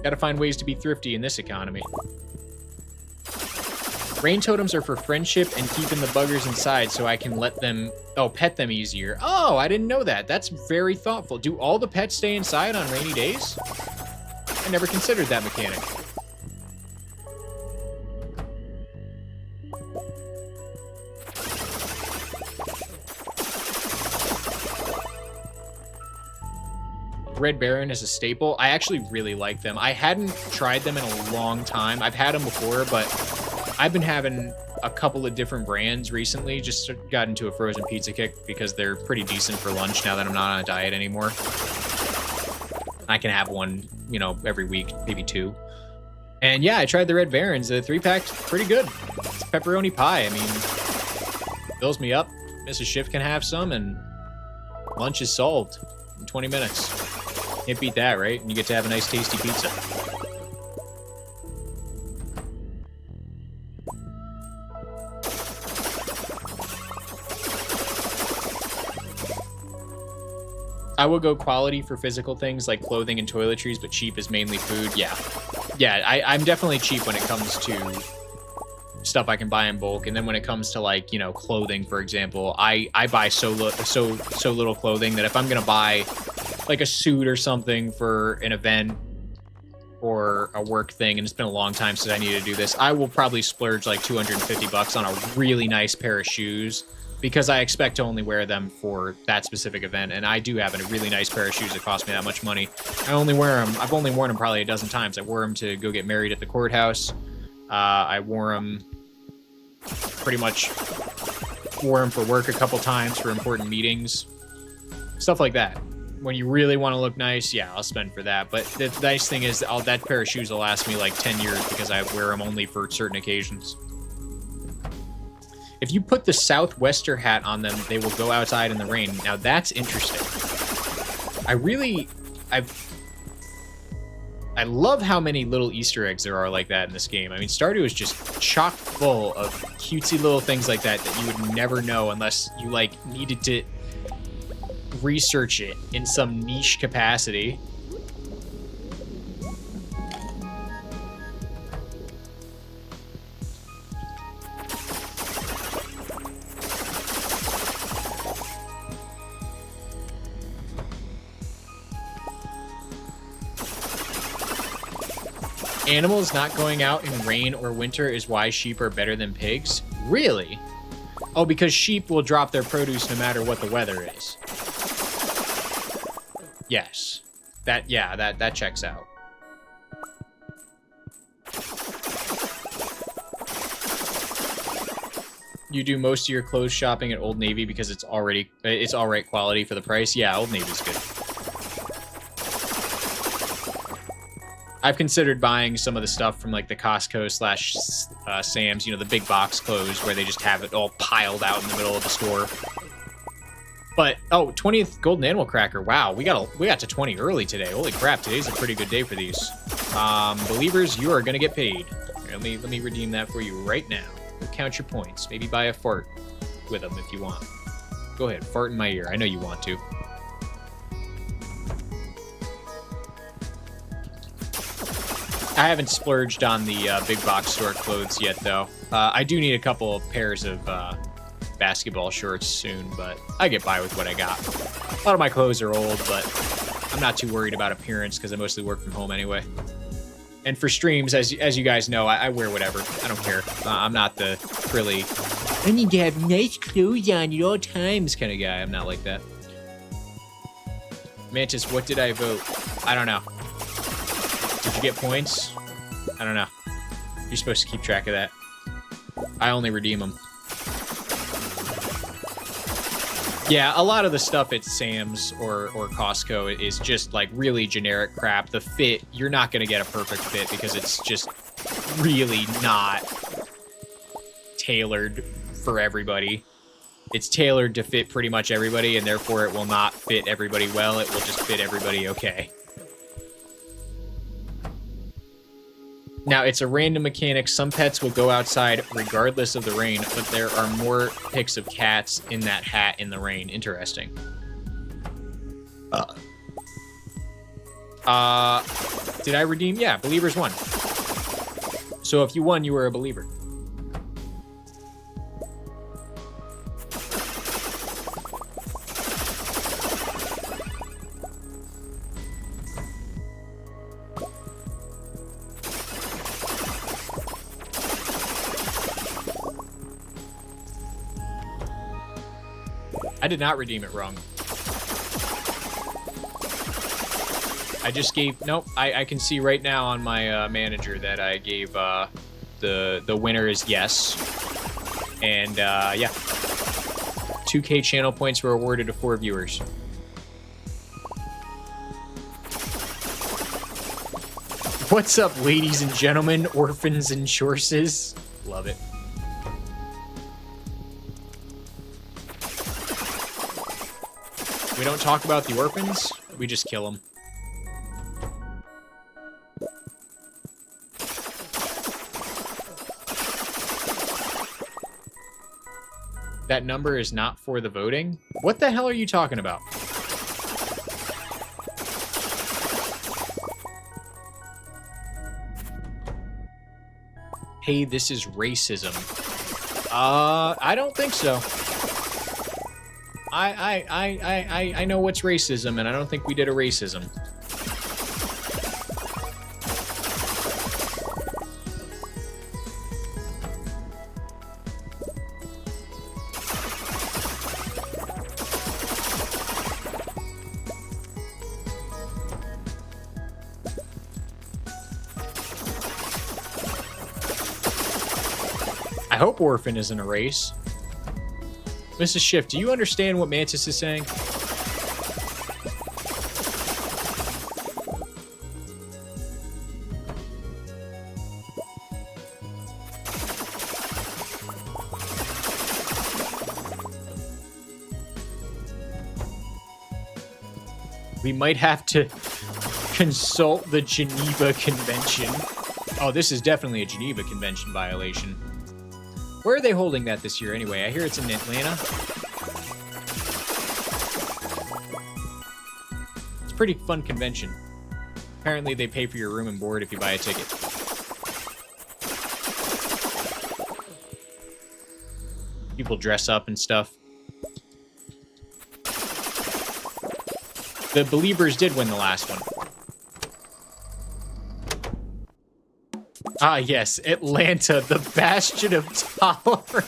Gotta find ways to be thrifty in this economy. Rain totems are for friendship and keeping the buggers inside so I can let them, pet them easier. Oh, I didn't know that. That's very thoughtful. Do all the pets stay inside on rainy days? I never considered that mechanic. Red Baron is a staple. I actually really like them. I hadn't tried them in a long time. I've had them before, but I've been having a couple of different brands recently. Just got into a frozen pizza kick because they're pretty decent for lunch now that I'm not on a diet anymore. I can have one, you know, every week, maybe 2. And yeah, I tried the Red Barons. The 3-pack's pretty good. It's pepperoni pie. I mean, fills me up. Mrs. Schiff can have some, and lunch is solved in 20 minutes. Can't beat that, right? And you get to have a nice, tasty pizza. I will go quality for physical things like clothing and toiletries, but cheap is mainly food. Yeah. I'm definitely cheap when it comes to stuff I can buy in bulk. And then when it comes to, like, you know, clothing, for example, I buy so little clothing that if I'm gonna buy like a suit or something for an event or a work thing, and it's been a long time since I need to do this, I will probably splurge like $250 on a really nice pair of shoes because I expect to only wear them for that specific event, and I do have a really nice pair of shoes that cost me that much money. I only wear them. I've only worn them probably a dozen times. I wore them to go get married at the courthouse. I wore them pretty much. Wore them for work a couple times for important meetings, stuff like that. When you really want to look nice, yeah, I'll spend for that. But the nice thing is, that pair of shoes will last me like 10 years because I wear them only for certain occasions. If you put the Southwester hat on them, they will go outside in the rain. Now that's interesting. I love how many little Easter eggs there are like that in this game. I mean, Stardew is just chock full of cutesy little things like that that you would never know unless you like needed to research it in some niche capacity. Animals not going out in rain or winter is why sheep are better than pigs? Really? Oh, because sheep will drop their produce no matter what the weather is. Yes. That checks out. You do most of your clothes shopping at Old Navy because it's all right quality for the price? Yeah, Old Navy's good. I've considered buying some of the stuff from like the Costco / Sam's, you know, the big box clothes where they just have it all piled out in the middle of the store. But, oh, 20th Golden Animal Cracker. Wow, we got to 20 early today. Holy crap, today's a pretty good day for these. Believers, you are going to get paid. Here, let me redeem that for you right now. We'll count your points. Maybe buy a fart with them if you want. Go ahead, fart in my ear. I know you want to. I haven't splurged on the big box store clothes yet, though. I do need a couple of pairs of basketball shorts soon, but I get by with what I got. A lot of my clothes are old, but I'm not too worried about appearance because I mostly work from home anyway. And for streams, as you guys know, I wear whatever. I don't care. I'm not the frilly, I need to have nice clothes on at all times kind of guy. I'm not like that. Mantis, what did I vote? I don't know. Did you get points? I don't know. You're supposed to keep track of that. I only redeem them. Yeah, a lot of the stuff at Sam's or Costco is just like really generic crap. The fit, you're not going to get a perfect fit because it's just really not tailored for everybody. It's tailored to fit pretty much everybody, and therefore it will not fit everybody well. It will just fit everybody okay. Now, it's a random mechanic. Some pets will go outside regardless of the rain, but there are more pics of cats in that hat in the rain. Interesting. Did I redeem? Yeah, believers won. So if you won, you were a believer. I did not redeem it wrong. I just gave... Nope, I can see right now on my manager that I gave the winner is yes. And yeah. 2K channel points were awarded to 4 viewers. What's up, ladies and gentlemen, orphans and shorses? Love it. We don't talk about the orphans, we just kill them. That number is not for the voting? What the hell are you talking about? Hey, this is racism. I don't think so. I know what's racism, and I don't think we did a racism. hope Orphan isn't a race. Mrs. Shift, do you understand what Mantis is saying? We might have to consult the Geneva Convention. Oh, this is definitely a Geneva Convention violation. Where are they holding that this year anyway? I hear it's in Atlanta. It's a pretty fun convention. Apparently they pay for your room and board if you buy a ticket. People dress up and stuff. The Believers did win the last one. Ah, yes, Atlanta, the bastion of tolerance.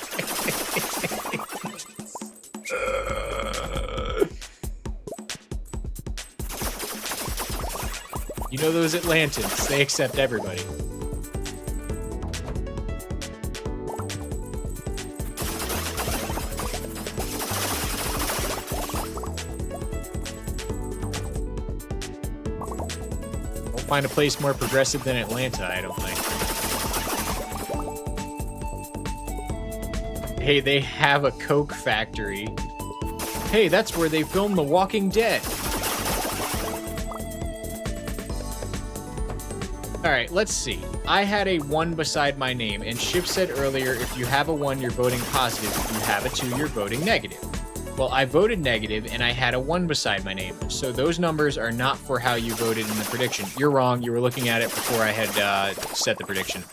You know those Atlantans, they accept everybody. Find a place more progressive than Atlanta, I don't think. Hey, they have a Coke factory. Hey, that's where they filmed The Walking Dead. Alright, let's see. I had a 1 beside my name, and Shiv said earlier if you have a 1, you're voting positive. If you have a 2, you're voting negative. Well, I voted negative, and I had a 1 beside my name. So those numbers are not for how you voted in the prediction. You're wrong. You were looking at it before I had set the prediction.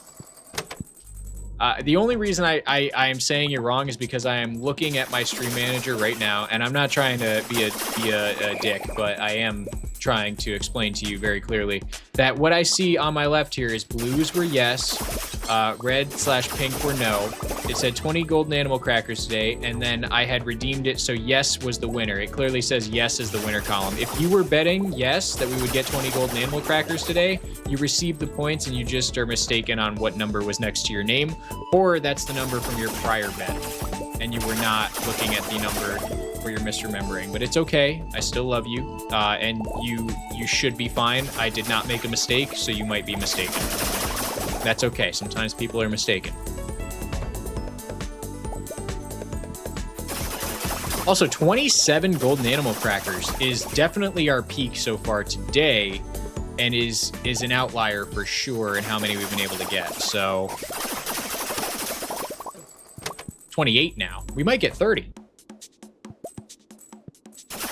The only reason I am saying you're wrong is because I am looking at my stream manager right now, and I'm not trying to be a dick, but I am trying to explain to you very clearly that what I see on my left here is blues were yes, red/pink were no. It said 20 golden animal crackers today, and then I had redeemed it, so yes was the winner. It clearly says yes as the winner column. If you were betting yes that we would get 20 golden animal crackers today, you received the points and you just are mistaken on what number was next to your name, or that's the number from your prior bet, and you were not looking at the number where you're misremembering. But it's okay. I still love you, and you should be fine. I did not make a mistake, so you might be mistaken. That's okay. Sometimes people are mistaken. Also, 27 golden animal crackers is definitely our peak so far today, and is an outlier for sure in how many we've been able to get. So 28 now. We might get 30.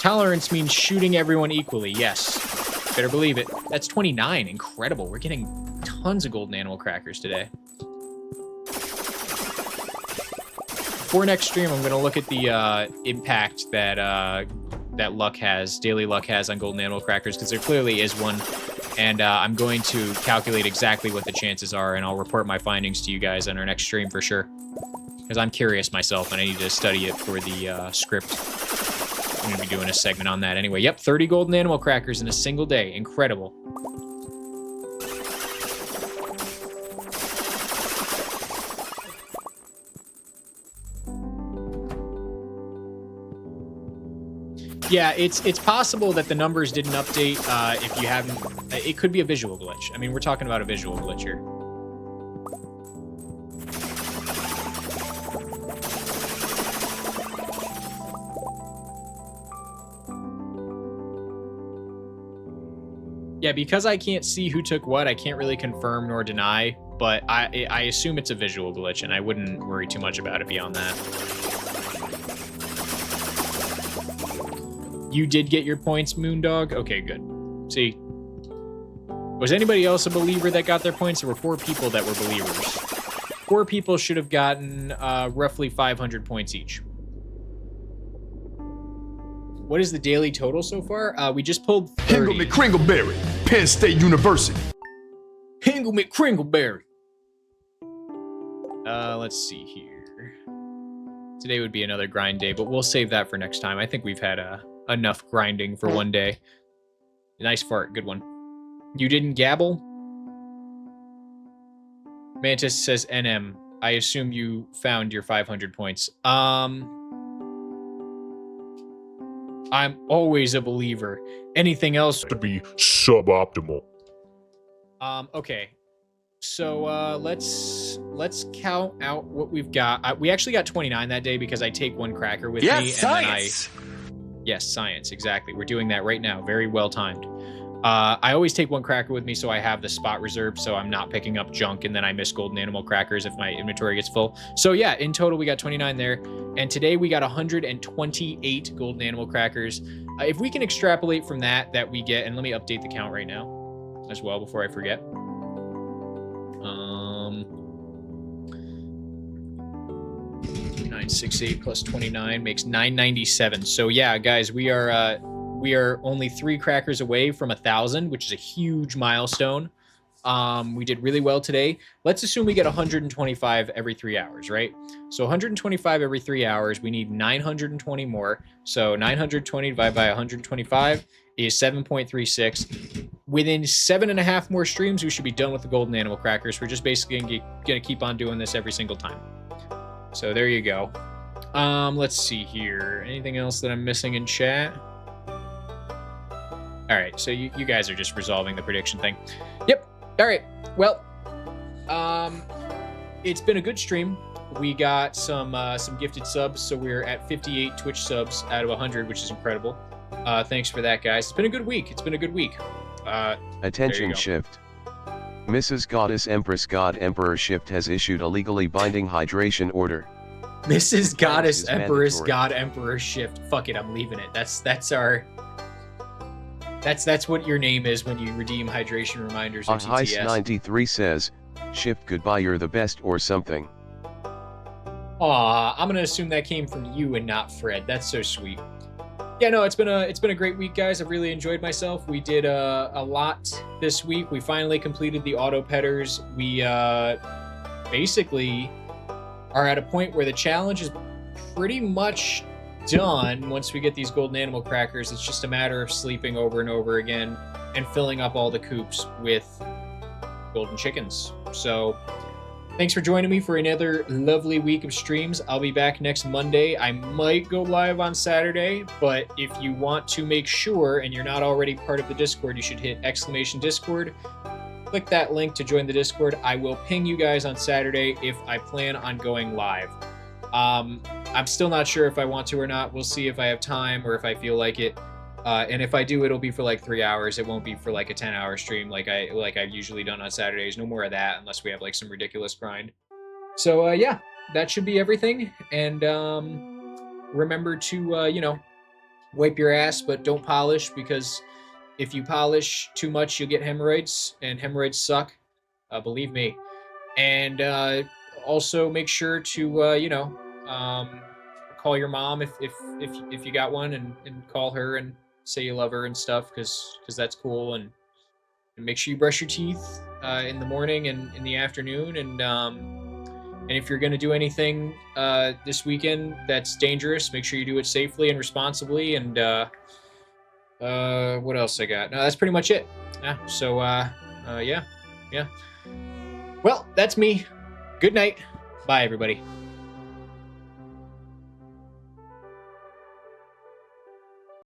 Tolerance means shooting everyone equally. Yes. Better believe it. That's 29. Incredible. We're getting tons of golden animal crackers today. For next stream, I'm going to look at the impact that that luck has, daily luck has on golden animal crackers, because there clearly is one. And I'm going to calculate exactly what the chances are, and I'll report my findings to you guys on our next stream for sure. Because I'm curious myself, and I need to study it for the script. I'm going to be doing a segment on that anyway. Yep, 30 golden animal crackers in a single day. Incredible. Yeah, it's possible that the numbers didn't update if you haven't... It could be a visual glitch. I mean, we're talking about a visual glitch here. Yeah, because I can't see who took what, I can't really confirm nor deny, but I assume it's a visual glitch, and I wouldn't worry too much about it beyond that. You did get your points, Moondog? Okay, good. See, was anybody else a believer that got their points? There were 4 people that were believers. 4 people should have gotten roughly 500 points each. What is the daily total so far? We just pulled 30. Hingle McCringleberry, Penn State University. Hingle McCringleberry. Let's see here. Today would be another grind day, but we'll save that for next time. I think we've had enough grinding for one day. Nice fart, good one. You didn't gabble? Mantis says NM. I assume you found your 500 points. I'm always a believer. Anything else would be suboptimal. Okay. So let's count out what we've got. We actually got 29 that day because I take one cracker with me, and science. Yes, science, exactly. We're doing that right now. Very well timed. I always take one cracker with me so I have the spot reserved, so I'm not picking up junk and then I miss golden animal crackers if my inventory gets full. So yeah, in total we got 29 there, and today we got 128 golden animal crackers. If we can extrapolate from that we get, and let me update the count right now as well before I forget. 968 plus 29 makes 997. So yeah, guys, we are only 3 crackers away from 1,000, which is a huge milestone. We did really well today. Let's assume we get 125 every 3 hours, right? So 125 every 3 hours, we need 920 more. So 920 divided by 125 is 7.36. Within 7.5 more streams, we should be done with the golden animal crackers. We're just basically gonna keep on doing this every single time. So there you go. Let's see here. Anything else that I'm missing in chat? All right, so you guys are just resolving the prediction thing. Yep. All right. Well, it's been a good stream. We got some gifted subs, so we're at 58 Twitch subs out of 100, which is incredible. Thanks for that, guys. It's been a good week. It's been a good week. Attention Shift. Mrs. Goddess Empress God Emperor Shift has issued a legally binding hydration order. Mrs. Goddess Empress mandatory. God Emperor Shift. Fuck it, I'm leaving it. That's our. That's what your name is when you redeem hydration reminders or TTS. Heist93 says, Shift goodbye, you're the best or something. Aw, I'm gonna assume that came from you and not Fred. That's so sweet. Yeah, no, it's been a great week, guys. I've really enjoyed myself. We did a lot this week. We finally completed the auto petters. We basically are at a point where the challenge is pretty much done. Once we get these golden animal crackers, it's just a matter of sleeping over and over again and filling up all the coops with golden chickens. So thanks for joining me for another lovely week of streams. I'll be back next Monday. I might go live on Saturday, but if you want to make sure and you're not already part of the Discord, you should hit !Discord. Click that link to join the Discord. I will ping you guys on Saturday if I plan on going live. I'm still not sure if I want to or not. We'll see if I have time or if I feel like it. And if I do, it'll be for like 3 hours. It won't be for like a 10-hour stream like I've usually done on Saturdays. No more of that unless we have like some ridiculous grind. So yeah, that should be everything. And remember to wipe your ass, but don't polish, because if you polish too much, you'll get hemorrhoids, and hemorrhoids suck. Believe me. And also make sure to call your mom if you got one, and call her and say you love her and stuff, because that's cool. And make sure you brush your teeth in the morning and in the afternoon. And if you're going to do anything this weekend that's dangerous, make sure you do it safely and responsibly. And what else I got? No, that's pretty much it. Yeah. So yeah. Well, that's me. Good night. Bye, everybody.